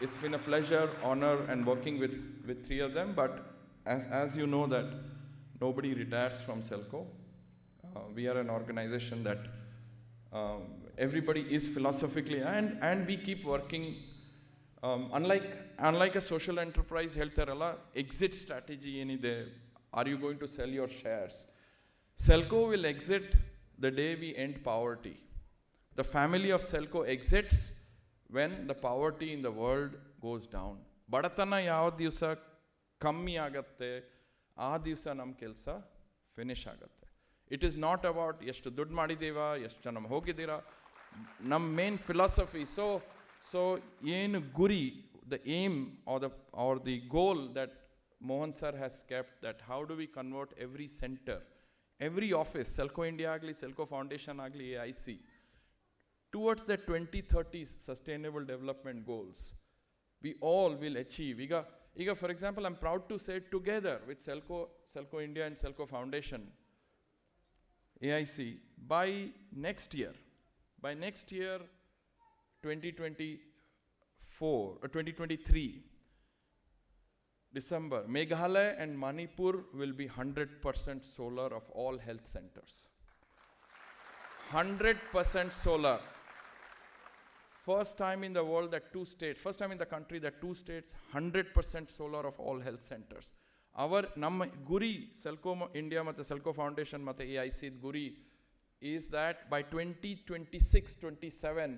it's been a pleasure, honor, and working with 3 of them, but as you know that nobody retires from Selco. We are an organization that everybody is philosophically, and we keep working, unlike a social enterprise, ಹೇಳ್ತಾರಲ್ಲ, exit strategy ಏನಿದೆ, are you going to sell your shares? Selco will exit the day we end poverty. The family of Selco exits when the poverty in the world goes down. ಬಡತನ ಯಾವ ದಿವಸ ಕಮ್ಮಿ ಆಗತ್ತೆ, ಆ ದಿವಸ ನಮ್ಮ ಕೆಲಸ ಫಿನಿಶ್ ಆಗತ್ತೆ. It is not about ಎಷ್ಟು ದುಡ್ಡು ಮಾಡಿದ್ದೀವಾ, ಎಷ್ಟು ಜನ ಹೋಗಿದ್ದೀರಾ, ನಮ್ಮ ಮೇನ್ ಫಿಲಾಸಫಿ. So ಏನು ಗುರಿ, the aim or the goal that Mohan sir has kept, that how do we convert every center, every office, Selco India agli, Selco Foundation agli, AIC, towards the 2030 sustainable development goals. We all will achieve. Iga, for example, I'm proud to say, together with Selco India and Selco Foundation, AIC, by next year, 2023, December, Meghalaya and Manipur will be 100% solar of all health centers. 100% solar. First time in the world that two states, first time in the country that two states, 100% solar of all health centers. ನಮ್ಮ ಗುರಿ ಸೆಲ್ಕೋ ಇಂಡಿಯಾ ಮತ್ತು ಸೆಲ್ಕೋ ಫೌಂಡೇಶನ್ ಮತ್ತು AIC ಗುರಿ is that by 2026-27,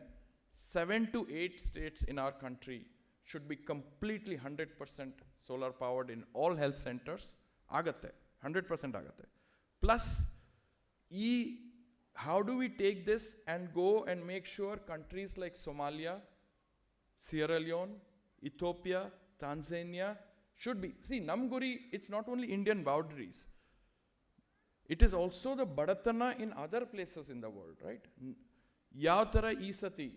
7 to 8 states in our country should be completely 100% solar powered in all health centers. Agate, 100% agate. Plus, how do we take this and go and make sure countries like Somalia, Sierra Leone, Ethiopia, Tanzania should be, see, Namguri, it's not only Indian boundaries. It is also the Badatana in other places in the world, right? Yav tara ee sati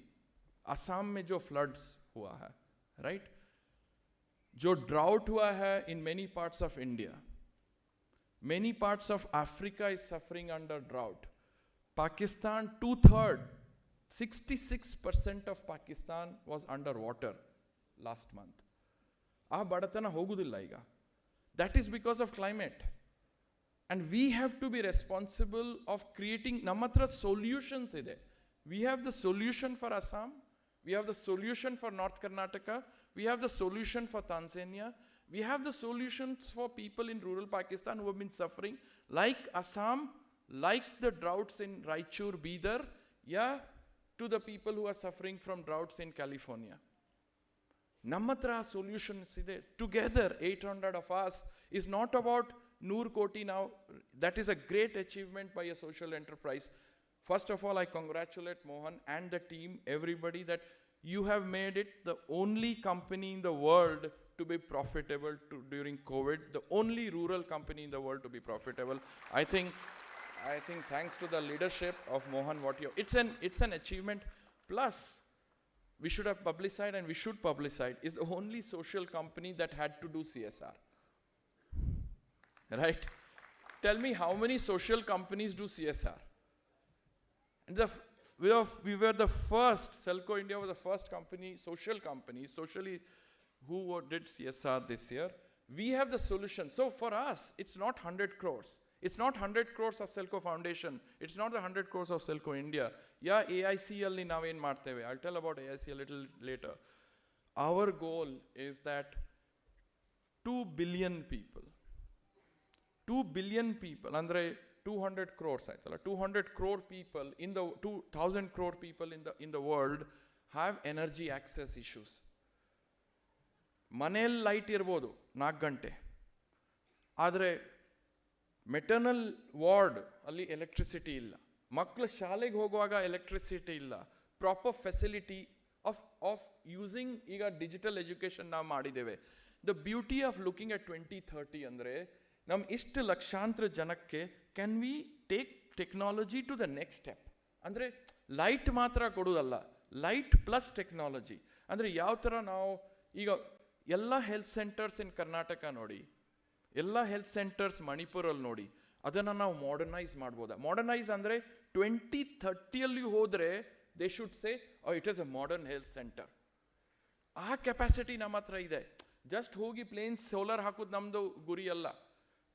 Assam mein jo floods hua hai, right? Jo drought hua hai in many parts of India. Many parts of Africa is suffering under drought. Pakistan, 2/3, 66% of Pakistan was underwater last month. Ah badatana hogudilla iga. That is because of climate. And we have to be responsible of creating namatra solutions ide. We have the solution for Assam, we have the solution for North Karnataka, we have the solution for Tanzania, we have the solutions for people in rural Pakistan who have been suffering, like Assam, like the droughts in Raichur, Bidar, to the people who are suffering from droughts in California. Namatra solutions ide. Together, 800 of us is not about Noor Koti now. That is a great achievement by a social enterprise. First of all, I congratulate Mohan and the team, everybody, that you have made it the only company in the world to be profitable during COVID, the only rural company in the world to be profitable. I think thanks to the leadership of Mohan, it's an achievement. Plus, we should have publicized, and we should publicize, is the only social company that had to do CSR. Right? Tell me how many social companies do CSR? And we were the first, Selco India was the first company, socially, who did CSR this year. We have the solution. So for us, it's not 100 crores. It's not 100 crores of Selco Foundation. It's not the 100 crores of Selco India. AIC alli naven marteve. I'll tell about AIC a little later. Our goal is that 2 billion people, andre 200 crores aitala, 200 crore people in the 2000 crore people in the world have energy access issues. Manel light irbodu 4 ಗಂಟೆ, ಆದರೆ ಮೆಟರ್ನಲ್ ವಾರ್ಡ್ ಅಲ್ಲಿ ಎಲೆಕ್ಟ್ರಿಸಿಟಿ ಇಲ್ಲ, ಮಕ್ಕಳು ಶಾಲೆಗೆ ಹೋಗುವಾಗ ಎಲೆಕ್ಟ್ರಿಸಿಟಿ ಇಲ್ಲ, ಪ್ರಾಪರ್ ಫೆಸಿಲಿಟಿ ಆಫ್ ಯೂಸಿಂಗ್. ಈಗ ಡಿಜಿಟಲ್ ಎಜುಕೇಷನ್ ನಾವು ಮಾಡಿದ್ದೇವೆ. The beauty of looking at 2030 ಅಂದರೆ ನಮ್ಮ ಇಷ್ಟು ಲಕ್ಷಾಂತರ ಜನಕ್ಕೆ can we take technology to the next step. ಅಂದರೆ ಲೈಟ್ ಮಾತ್ರ ಕೊಡೋದಲ್ಲ, ಲೈಟ್ ಪ್ಲಸ್ ಟೆಕ್ನಾಲಜಿ. ಅಂದರೆ ಯಾವ ಥರ ನಾವು ಈಗ ಎಲ್ಲ ಹೆಲ್ತ್ ಸೆಂಟರ್ಸ್ ಇನ್ ಕರ್ನಾಟಕ ನೋಡಿ, ಎಲ್ಲ ಹೆಲ್ತ್ ಸೆಂಟರ್ಸ್ ಮಣಿಪುರಲ್ಲಿ ನೋಡಿ, ಅದನ್ನು ನಾವು ಮಾಡರ್ನೈಸ್ ಮಾಡ್ಬೋದಾ? ಮಾಡರ್ನೈಸ್ ಅಂದರೆ 2030 ಹೋದರೆ they should say it is a modern health centre. ಆ ಕೆಪಾಸಿಟಿ ನಮ್ಮ ಹತ್ರ ಇದೆ. ಜಸ್ಟ್ ಹೋಗಿ ಪ್ಲೇನ್ ಸೋಲಾರ್ ಹಾಕೋದು ನಮ್ಮದು ಗುರಿ ಅಲ್ಲ.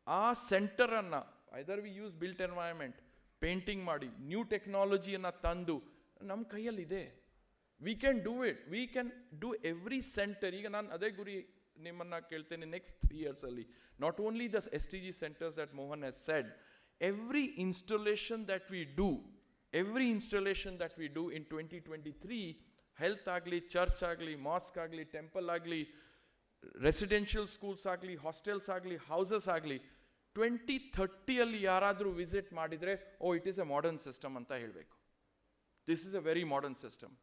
ಆ ಸೆಂಟರನ್ನು either we use built environment, painting ಮಾಡಿ, ನ್ಯೂ ಟೆಕ್ನಾಲಜಿಯನ್ನು ತಂದು ನಮ್ಮ ಕೈಯಲ್ಲಿದೆ. We can do it. We can do every centre. ಈಗ ನಾನು ಅದೇ ಗುರಿ ನಿಮ್ಮನ್ನು ಕೇಳ್ತೇನೆ, ನೆಕ್ಸ್ಟ್ 3 years ಅಲ್ಲಿ not only the STG centres that Mohan has said, every installation that we do in 2023, health ಆಗಲಿ, ಚರ್ಚ್ ಆಗಲಿ, ಮಾಸ್ಕ್ ಆಗಲಿ, ಟೆಂಪಲ್ ಆಗಲಿ, ರೆಸಿಡೆನ್ಷಿಯಲ್ ಸ್ಕೂಲ್ಸ್ ಆಗಲಿ, ಹಾಸ್ಟೆಲ್ಸ್ ಆಗಲಿ, ಹೌಸಸ್ ಆಗಲಿ, 2030 ಯಾರಾದರೂ ವಿಸಿಟ್ ಮಾಡಿದರೆ it is A modern system ಅಂತ ಹೇಳಬೇಕು. This is A very modern system.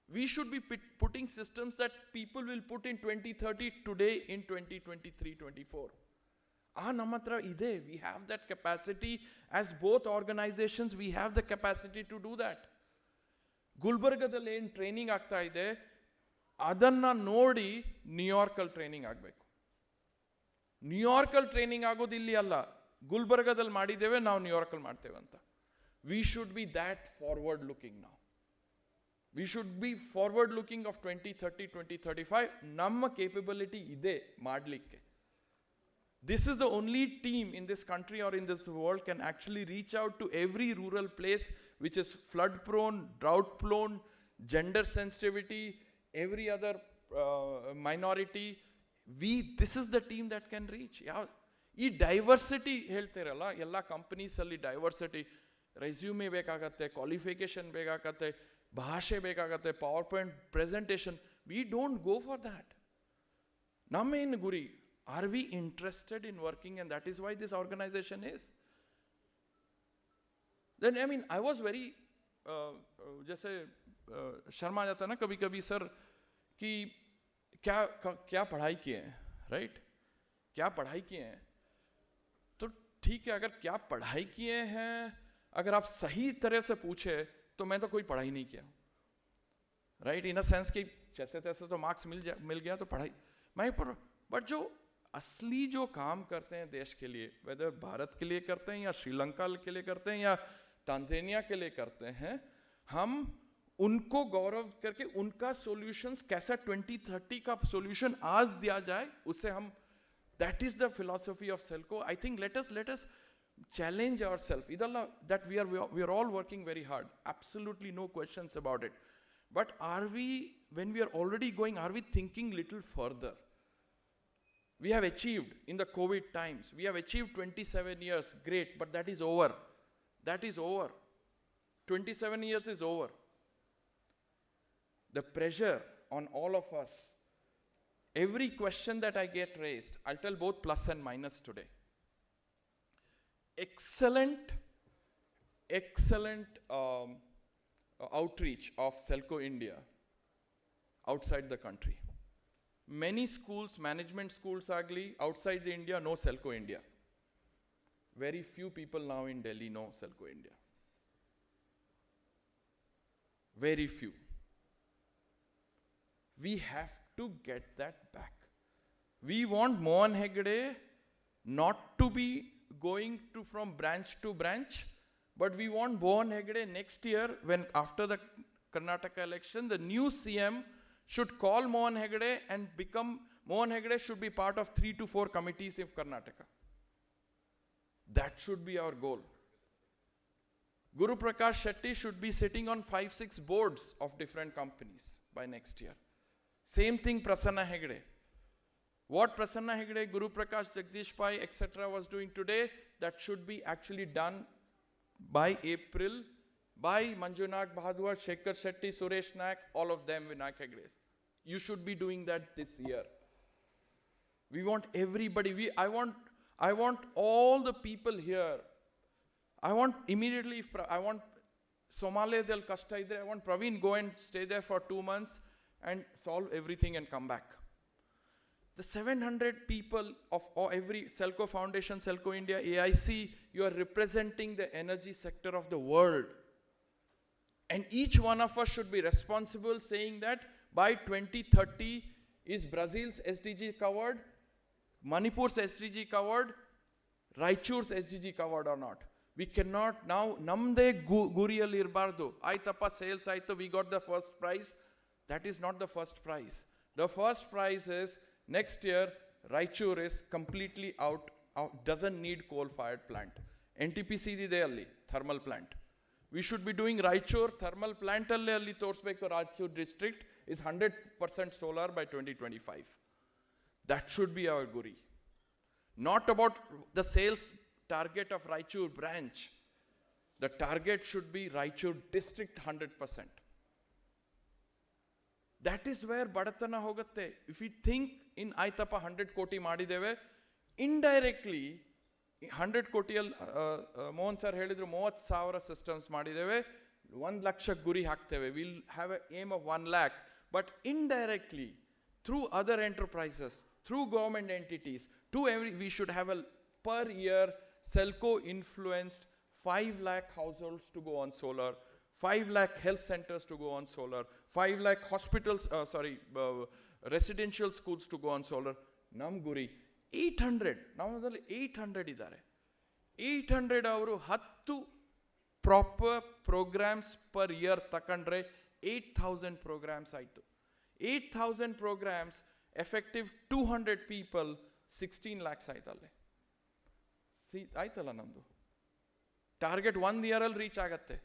We should be putting systems that people will put in 2030 today in 2023-24. ನಮ್ಮ ಹತ್ರ ಇದೆ. We have that capacity as both organizations. We have the capacity to do that. ಗುಲ್ಬರ್ಗದಲ್ಲಿ ಏನು ಟ್ರೈನಿಂಗ್ ಆಗ್ತಾ ಇದೆ ಅದನ್ನು ನೋಡಿ ನ್ಯೂಯಾರ್ಕಲ್ಲಿ ಟ್ರೈನಿಂಗ್ ಆಗಬೇಕು. ನ್ಯೂಯಾರ್ಕಲ್ಲಿ ಟ್ರೈನಿಂಗ್ ಆಗೋದು ಇಲ್ಲಿ ಅಲ್ಲ, ಗುಲ್ಬರ್ಗದಲ್ಲಿ ಮಾಡಿದ್ದೇವೆ ನಾವು ನ್ಯೂಯಾರ್ಕಲ್ಲಿ ಮಾಡ್ತೇವೆ ಅಂತ. We should be that forward looking now. We should be forward looking of 2030, 2035. ನಮ್ಮ ಕೇಪಬಿಲಿಟಿ ಇದೆ ಮಾಡಲಿಕ್ಕೆ. This is the only team in this country or in this world can actually reach out to every rural place which is flood prone, drought prone, gender sensitivity, every other minority. This is the team that can reach. ಈ ಡೈವರ್ಸಿಟಿ ಹೇಳ್ತಿರಲ್ಲ, ಎಲ್ಲ ಕಂಪನೀಸಲ್ಲಿ ಡೈವರ್ಸಿಟಿ, ರೆಸ್ಯೂಮೆ ಬೇಕಾಗತ್ತೆ, ಕ್ವಾಲಿಫಿಕೇಶನ್ ಬೇಕಾಗತ್ತೆ, ಭಾಷೆ ಬೇಕಾಗತ್ತೆ, power point presentation. We don't go for that. ನಮ್ಮೇನು ಗುರಿ? Are we interested in working? And that is why this organization is. Then I mean, I was very जैसे शर्मा जाता है ना कभी कभी सर कि क्या पढ़ाई किए हैं, राइट? क्या पढ़ाई किए हैं? तो ठीक है, अगर क्या पढ़ाई किए हैं अगर आप सही तरह से पूछे तो मैं तो कोई पढ़ाई नहीं किया, राइट? इन अ सेंस कि जैसे तैसे तो मार्क्स मिल गया तो पढ़ाई मैं पर, बट जो असली जो काम करते हैं देश के लिए, वेदर भारत के लिए करते हैं या श्रीलंका के लिए करते हैं या तांजानिया के लिए करते हैं, हम उनको गौरव करके उनका सॉल्यूशंस कैसा 2030 का सॉल्यूशन आज दिया जाए, उससे हम, that is the philosophy of Selco. I think let us challenge ourselves. Idalla, that we are all working very hard, absolutely no questions about it, but are we, when we are already going, are we thinking little further? We have achieved in the COVID times, we have achieved 27 years, great, but that is over. That is over. 27 years is over. The pressure on all of us, every question that I get raised, I'll tell both plus and minus today. Excellent outreach of Selco India outside the country. Many schools, management schools agli, outside the India know Selco India. Very few people now in Delhi know Selco India. Very few. We have to get that back. We want Mohan Hegde not to be going to from branch to branch, but we want Mohan Hegde next year, when after the Karnataka election, the new CM should call Mohan Hegde and become, Mohan Hegde should be part of 3 to 4 committees of Karnataka. That should be our goal. Guru Prakash Shetty should be sitting on 5-6 boards of different companies by next year. Same thing Prasanna Hegde. What Prasanna Hegde, Guru Prakash, Jagdish Pai, etc. was doing today, that should be actually done by April, by Manjunath Bahadur, Shekhar Shetty, Suresh Naik, all of them, Vinayak Hegde. You should be doing that this year. We want everybody. I want all the people here. I want immediately, I want Somale del Kasta idre, I want Praveen go and stay there for 2 months and solve everything and come back. The 700 people of every Selco Foundation, Selco India, AIC, you are representing the energy sector of the world. And each one of us should be responsible, saying that by 2030, is Brazil's SDG covered, Manipur's SDG covered, Raichur's SDG covered or not? We cannot now, namde guriyalli irbardu. Aitappa sales aito, we got the first prize. That is not the first prize. The first prize is, next year, Raichur is completely out, doesn't need coal-fired plant. NTPC ಇದೆ ಅಲ್ಲಿ, thermal plant. We should be doing Raichur thermal plant alli torsbeku. Raichur district is 100% solar by 2025. That should be our guri. Not about the sales target of Raichur branch. The target should be Raichur district 100%. That is where badatana hogatte. If we think in Aitappa 100 koti madideve, indirectly 100 ಕೋಟಿಯಲ್ಲಿ ಮೋಹನ್ ಸರ್ ಹೇಳಿದ್ರು 30,000 ಸಿಸ್ಟಮ್ಸ್ ಮಾಡಿದ್ದೇವೆ, 1 ಲಕ್ಷ ಗುರಿ ಹಾಕ್ತೇವೆ. Will have a aim of 1 lakh, but indirectly through other enterprises, through government entities, we should have a per year Selco influenced 5 lakh households to go on solar, 5 lakh health centers to go on solar, 5 lakh hospitals, residential schools to go on solar. Nam guri 800, ನಮ್ಮದಲ್ಲಿ 800 ಇದ್ದಾರೆ. 800 ಅವರು 10 ಪ್ರಾಪರ್ ಪ್ರೋಗ್ರಾಮ್ಸ್ ಪರ್ ಇಯರ್ ತಗೊಂಡ್ರೆ 8,000 ಪ್ರೋಗ್ರಾಮ್ಸ್ ಆಯಿತು. 8,000 ಪ್ರೋಗ್ರಾಮ್ಸ್ ಎಫೆಕ್ಟಿವ್ 200 ಪೀಪಲ್ 16 lakhs ಆಯ್ತಲ್ಲೇ. ಆಯ್ತಲ್ಲ ನಮ್ಮದು ಟಾರ್ಗೆಟ್ 1 ಇಯರಲ್ಲಿ ರೀಚ್ ಆಗತ್ತೆ.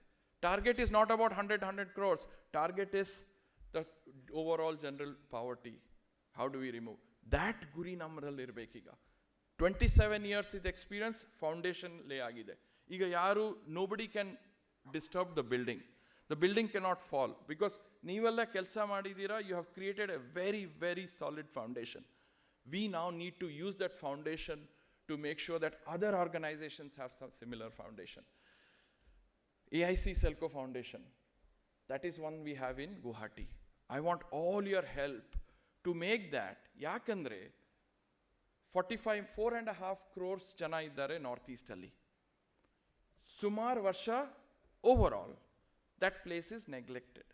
Target is not about 100 crores. Target is the overall general poverty. How do we remove that? ಗುರಿ ನಮ್ಮರಲ್ಲಿ ಇರಬೇಕೀಗ. 27 years ಇದು ಎಕ್ಸ್ಪೀರಿಯನ್ಸ್, ಫೌಂಡೇಶನ್ ಲೇ ಆಗಿದೆ. ಈಗ ಯಾರು nobody can disturb the building. The building cannot fall because ನೀವೆಲ್ಲ ಕೆಲಸ ಮಾಡಿದ್ದೀರಾ. You have created a very very solid foundation. We now need to use that foundation to make sure that other organizations have some similar foundation. AIC Selco Foundation, that is one we have in Guwahati. I want all your help to make that. Yakandre 4.5 crores jana iddare northeast alli. Sumar varsha overall that place is neglected.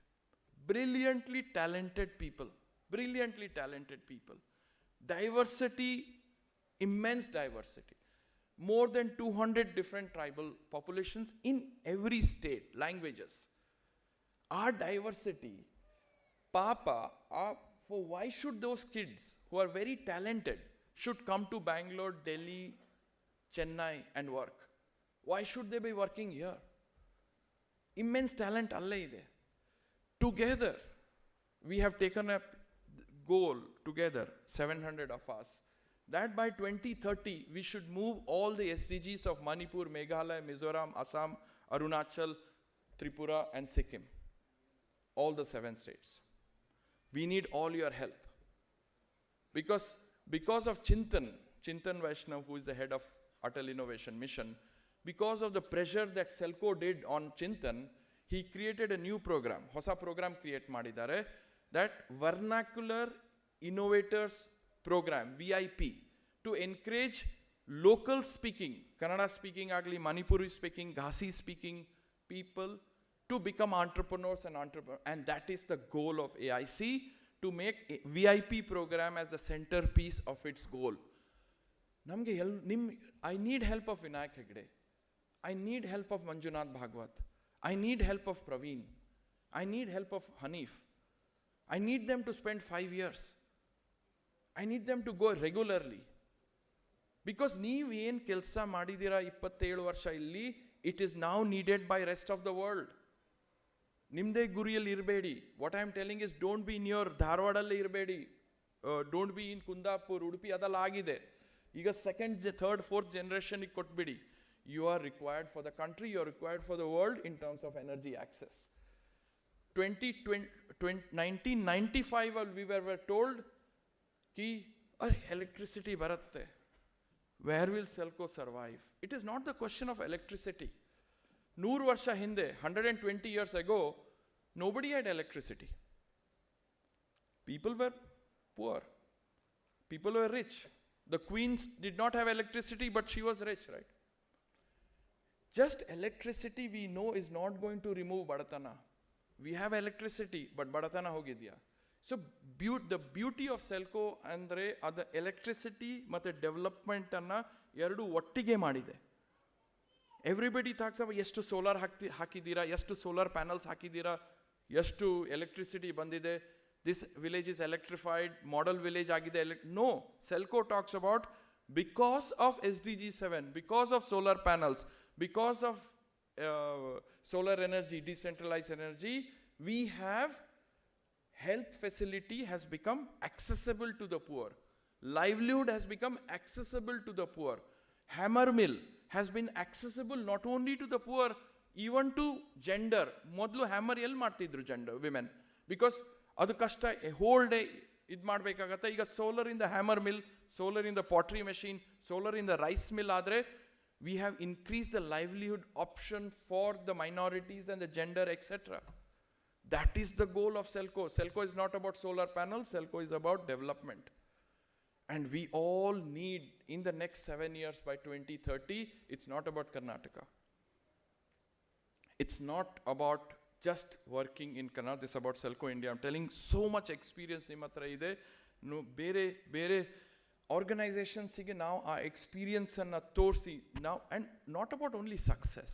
Brilliantly talented people. Diversity, immense diversity. More than 200 different tribal populations in every state, languages. Our diversity, Papa, for why should those kids who are very talented should come to Bangalore, Delhi, Chennai and work? Why should they be working here? Immense talent alle ide. Together, we have taken a goal together, 700 of us, that by 2030 we should move all the SDGs of Manipur, Meghalaya, Mizoram, Assam, Arunachal, Tripura and Sikkim. All the 7 states. We need all your help. Because of Chintan Vaishnav, who is the head of Atal Innovation Mission, because of the pressure that Selco did on Chintan, he created a new program. Hosa program create madidare, that Vernacular Innovators Program, VIP, to encourage local speaking, Kannada speaking agli, Manipuri speaking, Ghasi speaking people to become entrepreneurs. And that is the goal of AIC, to make a VIP program as the centerpiece of its goal. I need help of Vinayak Hegde. I need help of Manjunath Bhagwat. I need help of Praveen. I need help of Hanif. I need them to spend 5 years. I need them to go regularly. Because ನೀವು ಏನು ಕೆಲಸ ಮಾಡಿದ್ದೀರಾ 27 ವರ್ಷ ಇಲ್ಲಿ, it is now needed by rest of the world. ನಿಮ್ಮದೇ ಗುರಿಯಲ್ಲಿ ಇರಬೇಡಿ. What I am telling is, don't be in your ಧಾರವಾಡಲ್ಲೇ ಇರಬೇಡಿ, don't be in Kundapur, Udupi, ಅದೆಲ್ಲ ಆಗಿದೆ. ಈಗ ಸೆಕೆಂಡ್, ಥರ್ಡ್, ಫೋರ್ತ್ ಜನರೇಷನ್ಗೆ ಕೊಟ್ಬಿಡಿ. You are required for the country, you are required for the world in terms of energy access. 1995 ಅಲ್ಲಿ we were told कि electricity baratte. Where will Selco survive? It is not the question of electricity. 100 varsha hinde, 120 years ago, nobody had electricity. People were poor. People were rich. The queen did not have electricity, but she was rich, right? Just electricity, we know, is not going to remove badatana. We have electricity, but badatana hogidya. So the beauty of Selco andre ada electricity ಮತ್ತೆ ಡೆವಲಪ್ಮೆಂಟ್ ಅನ್ನ ಎರಡು ಒಟ್ಟಿಗೆ ಮಾಡಿದೆ. ಎವ್ರಿಬಡಿ ಟಾಕ್ಸ್ ಅಬೌಟ್ ಎಷ್ಟು ಸೋಲಾರ್ ಹಾಕಿದ್ದೀರಾ, ಎಷ್ಟು ಸೋಲಾರ್ ಪ್ಯಾನಲ್ಸ್ ಹಾಕಿದ್ದೀರಾ, ಎಷ್ಟು ಎಲೆಕ್ಟ್ರಿಸಿಟಿ ಬಂದಿದೆ, this village is electrified, model village agide. No, Selco talks about because of SDG 7, because of solar panels, because of solar energy, decentralized energy, we have health facility has become accessible to the poor. Livelihood has become accessible to the poor. Hammer mill has been accessible not only to the poor, even to gender. Modlu hammer yell martidru gender, women. Because adu kashta a whole day id ಮಾಡಬೇಕಾಗತ್ತೆ. ಈಗ solar in the hammer mill, solar in the pottery machine, solar in the rice mill ಆದರೆ we have increased the livelihood option for the minorities and the gender, etc. That is the goal of Selco. Selco is not about solar panels, Selco is about development. And we all need, in the next 7 years by 2030, it's not about Karnataka. It's not about just working in Karnataka, this is about Selco India. I'm telling so much experience nimatra ide. No, bere organizations ige now our experience anna torsi now, and not about only success.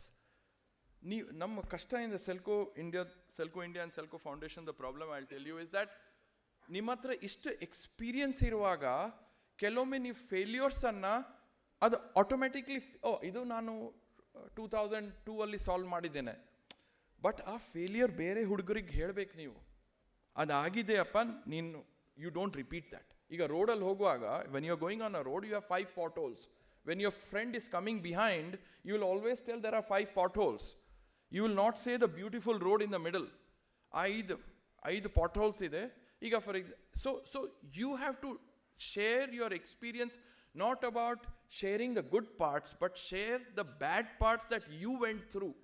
ನಮ್ಮ ಕಷ್ಟ in the Selco India and Selco foundation, the problem I will tell you is that ನಿಮ್ಮ ಹತ್ರ ಇಷ್ಟು ಎಕ್ಸ್ಪೀರಿಯನ್ಸ್ ಇರುವಾಗ ಕೆಲವೊಮ್ಮೆ ನೀವು ಫೇಲ್ಯೂರ್ಸನ್ನು ಅದು ಆಟೋಮೆಟಿಕ್ಲಿ ಇದು ನಾನು 2002 ಅಲ್ಲಿ ಸಾಲ್ವ್ ಮಾಡಿದ್ದೇನೆ, ಬಟ್ ಆ ಫೇಲಿಯರ್ ಬೇರೆ ಹುಡುಗರಿಗೆ ಹೇಳಬೇಕು ನೀವು, ಅದಾಗಿದೆಯಪ್ಪ ನೀನು, ಯು ಡೋಂಟ್ ರಿಪೀಟ್ ದ್ಯಾಟ್. ಈಗ ರೋಡಲ್ಲಿ ಹೋಗುವಾಗ when you are going on a road you have 5 potholes. When your friend is coming behind, you will always tell there are 5 potholes. You will not say the beautiful road in the middle. ಐದು potholes ಇದೆ. ಈಗ for so you have to share your experience, not about sharing the good parts, but share the bad parts that you went through.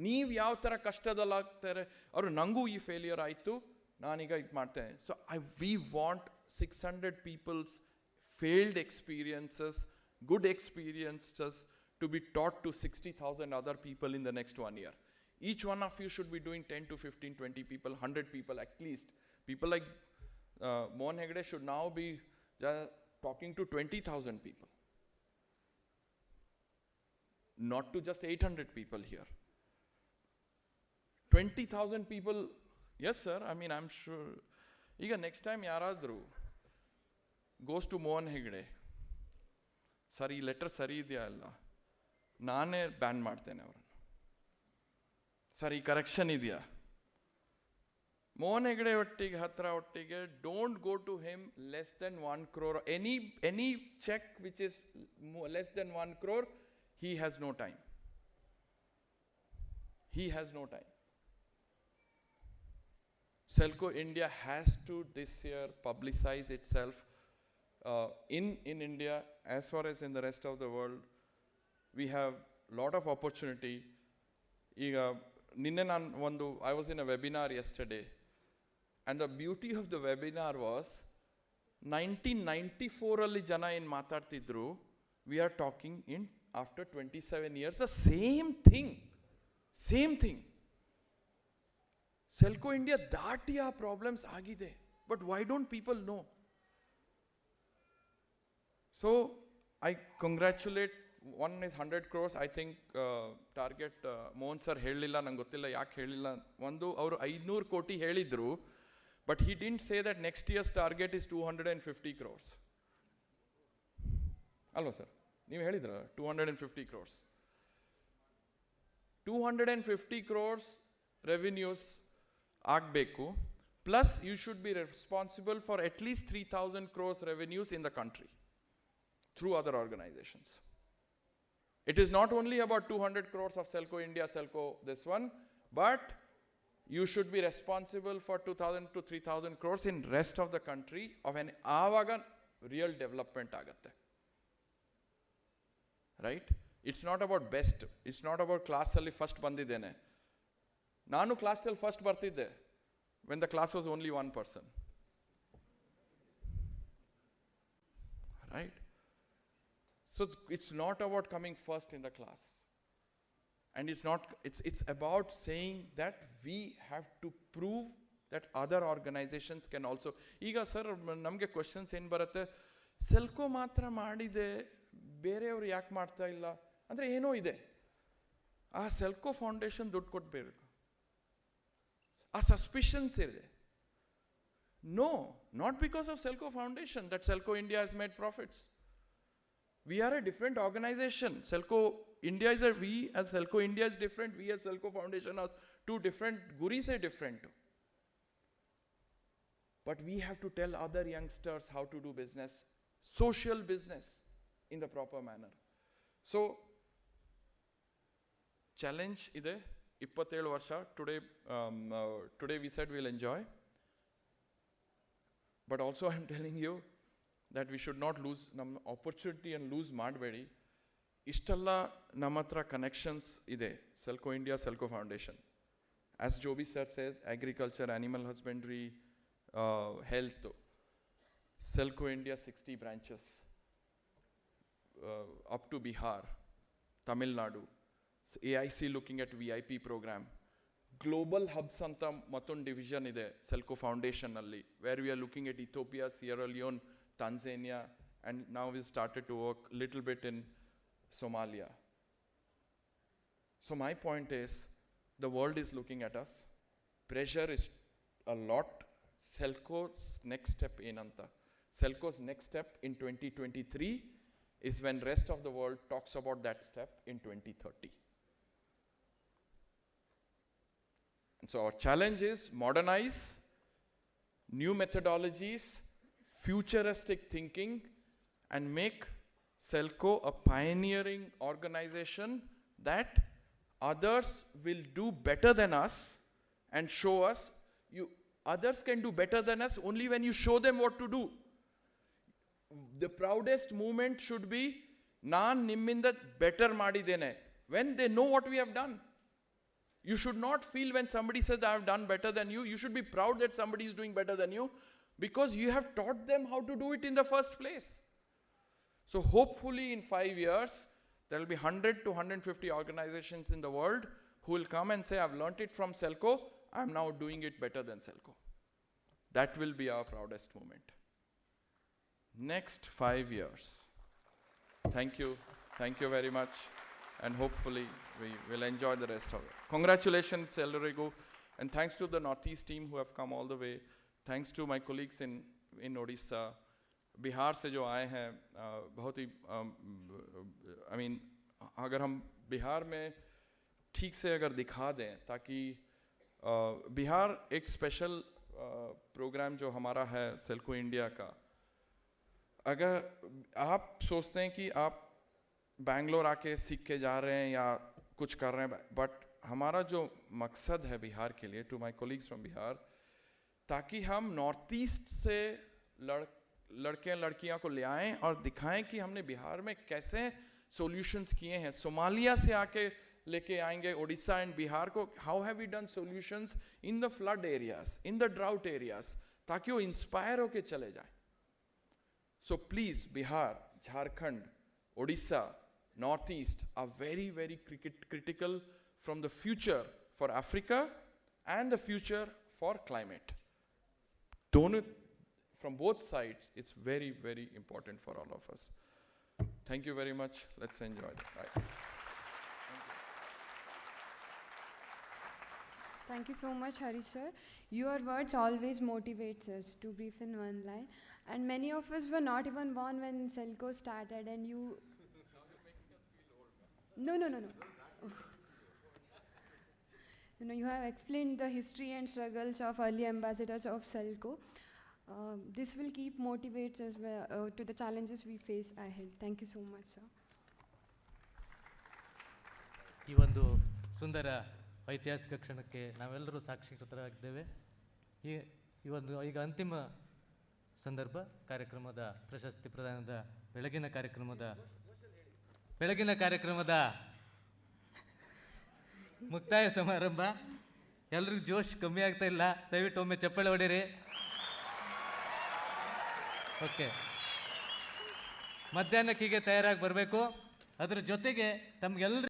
ನೀವು ಯಾವ ಥರ ಕಷ್ಟದಲ್ಲಾಗ್ತಾರೆ, ಅವರು ನನಗೂ ಈ ಫೇಲಿಯರ್ ಆಯಿತು, ನಾನೀಗ ಇದು ಮಾಡ್ತೇನೆ. So we want 600 people's failed experiences, good experiences to be taught to 60,000 other people in the next 1 year. Each one of you should be doing 10 to 15, 20 people, 100 people at least. People like Mohan Hegde should now be talking to 20,000 people. Not to just 800 people here. 20,000 people, yes sir, I mean I'm sure. ಈಗ ನೆಕ್ಸ್ಟ್ ಟೈಮ್ ಯಾರಾದರೂ goes to Mohan Hegde, sir ಈ ಲೆಟರ್ ಸರಿ ಇದೆಯಾ ಅಲ್ಲ, ನಾನೇ ಬ್ಯಾನ್ ಮಾಡ್ತೇನೆ ಅವರನ್ನು. ಸರ್ ಈ ಕರೆಕ್ಷನ್ ಇದೆಯಾ, ಮೋಹನ್ ಹೆಗ್ಡೆ ಒಟ್ಟಿಗೆ don't go to him less than 1 crore. Any cheque which is less than 1 crore, he has no time. He has no time. Selco India has to this year publicize itself in India as far as in the rest of the world. We have lot of opportunity. I was in a webinar yesterday, and the beauty of the webinar was 1994 alli jana in matartidru, we are talking in after 27 years the same thing. Selco India ದಾಟಿ ಆ ಪ್ರಾಬ್ಲಮ್ಸ್ ಆಗಿದೆ, but why don't people know? So I congratulate. One is 100 crores. I think target Mohan sir ಹೇಳಲಿಲ್ಲ, ನಂಗೆ ಗೊತ್ತಿಲ್ಲ ಯಾಕೆ ಹೇಳಿಲ್ಲ. ಒಂದು ಅವರು 500 ಕೋಟಿ ಹೇಳಿದ್ರು, but he didn't say that next years target is 250 crores. ಅಲ್ವಾ ಸರ್, ನೀವು ಹೇಳಿದ್ರ 250 crores. 250 crores ರೆವಿನ್ಯೂಸ್ ಆಗಬೇಕು, plus you should be responsible for at least 3,000 crores revenues in the country through other organizations. It is not only about 200 crores of Selco India, Selco this one, but you should be responsible for 2,000 to 3,000 crores in rest of the country of an ಆವಾಗ real development ಆಗುತ್ತೆ. Right? It's not about best. It's not about ಕ್ಲಾಸಲ್ಲಿ ಫಸ್ಟ್ ಬಂದಿದ್ದೇನೆ. ನಾನು ಕ್ಲಾಸಲ್ಲಿ ಫಸ್ಟ್ ಬರ್ತಿದ್ದೆ when the class was only one person. Right? So it's not about coming first in the class. And it's about saying that we have to prove that other organizations can also. ಈಗ ಸರ್ ನಮಗೆ ಕ್ವಶನ್ಸ್ ಏನು ಬರುತ್ತೆ, ಸೆಲ್ಕೋ ಮಾತ್ರ ಮಾಡಿದೆ, ಬೇರೆಯವರು ಯಾಕೆ ಮಾಡ್ತಾ ಇಲ್ಲ ಅಂದರೆ ಏನೋ ಇದೆ. ಆ ಸೆಲ್ಕೋ ಫೌಂಡೇಶನ್ ದುಡ್ಡು ಕೊಟ್ಬೇಕು, ಆ ಸಸ್ಪಿಷನ್ಸ್ ಇದೆ. No, not because of Selco Foundation that Selco India has made profits. We are a different organization. Selco India is we as Selco India is different. We as Selco Foundation are two different. Guris are different. But we have to tell other youngsters how to do business, social business, in the proper manner. So, challenge ide 27 varsha. Today we said we'll enjoy. But also I'm telling you that we should not lose ನಮ್ಮ opportunity and lose ಮಾಡಬೇಡಿ. ಇಷ್ಟೆಲ್ಲ ನಮ್ಮ ಹತ್ರ ಕನೆಕ್ಷನ್ಸ್ ಇದೆ, Selco India, Selco Foundation. As Joby sir says, agriculture, animal husbandry, health. Selco India 60 branches up to Bihar, Tamil Nadu. AIC looking at VIP program. Global hubs anta mattond division ide Selco Foundation alli, where we are looking at Ethiopia, Sierra Leone, Tanzania, and now we started to work little bit in Somalia. So my point is, the world is looking at us. Pressure is a lot. Selco's next step ಏನಂತ, Selco's next step in 2023 is when rest of the world talks about that step in 2030. And so our challenge is modernize, new methodologies, futuristic thinking, and make Selco a pioneering organization that others will do better than us and show us. Others can do better than us only when you show them what to do. The proudest moment should be, Naan nimminda better madidene, when they know what we have done. You should not feel when somebody says, I have done better than you. You should be proud that somebody is doing better than you, because you have taught them how to do it in the first place. So hopefully in 5 years, there will be 100 to 150 organizations in the world who will come and say, I've learnt it from Selco, I'm now doing it better than Selco. That will be our proudest moment. Next 5 years. Thank you very much, and hopefully we will enjoy the rest of it. Congratulations, Elrigu, and thanks to the Northeast team who have come all the way. Thanks to my colleagues in Odisha. Bihar से जो आए हैं, बहुत ही I mean, अगर हम बिहार में ठीक से अगर दिखा दें, ताकि बिहार एक स्पेशल प्रोग्राम जो हमारा है सेल्को इंडिया का, अगर आप सोचते हैं कि आप बैंगलोर आके सीख के जा रहे हैं या कुछ कर रहे हैं, बट हमारा जो मकसद है बिहार के लिए, to my colleagues from Bihar, ताकि हम नॉर्थ ईस्ट से लड़के लड़कियां को ले आएं और दिखाएं कि हमने बिहार में कैसे सॉल्यूशंस किए हैं. सोमालिया से आके लेके आएंगे ओडिशा एंड बिहार को, how have we done solutions in the flood areas, in the drought areas, ताकि वो इंस्पायर होके चले जाए. So please, Bihar, Jharkhand, Odisha, Northeast are very, very critical from the future for Africa and the future for climate. From both sides, it's very, very important for all of us. Thank you very much. Let's enjoy it. Bye. Thank you so much, Hari sir. Your words always motivates us, to brief in one line. And many of us were not even born when Selco started, and you... No. You have explained the history and struggles of early ambassadors of Selco. This will keep motivates us to the challenges we face ahead. Thank you so much, sir. ಈ ಒಂದು ಸುಂದರ ಐತಿಹಾಸಿಕ ಕ್ಷಣಕ್ಕೆ ನಾವೆಲ್ಲರೂ ಸಾಕ್ಷೀಕೃತರಾಗಿದ್ದೇವೆ. ಈಗ ಅಂತಿಮ ಸಂದರ್ಭ, ಕಾರ್ಯಕ್ರಮದ ಪ್ರಶಸ್ತಿ ಪ್ರದಾನದ ಬೆಳಗಿನ ಕಾರ್ಯಕ್ರಮದ ಮುಕ್ತಾಯ ಸಮಾರಂಭ. ಎಲ್ರಿಗೂ ಜೋಶ್ ಕಮ್ಮಿ ಆಗ್ತಾ ಇಲ್ಲ, ದಯವಿಟ್ಟು ಒಮ್ಮೆ ಚಪ್ಪಾಳೆ ಹೊಡೀರಿ. ಓಕೆ, ಮಧ್ಯಾಹ್ನಕ್ಕೆ ಹೀಗೆ ತಯಾರಾಗಿ ಬರಬೇಕು. ಅದರ ಜೊತೆಗೆ ತಮಗೆಲ್ಲರಿಗೂ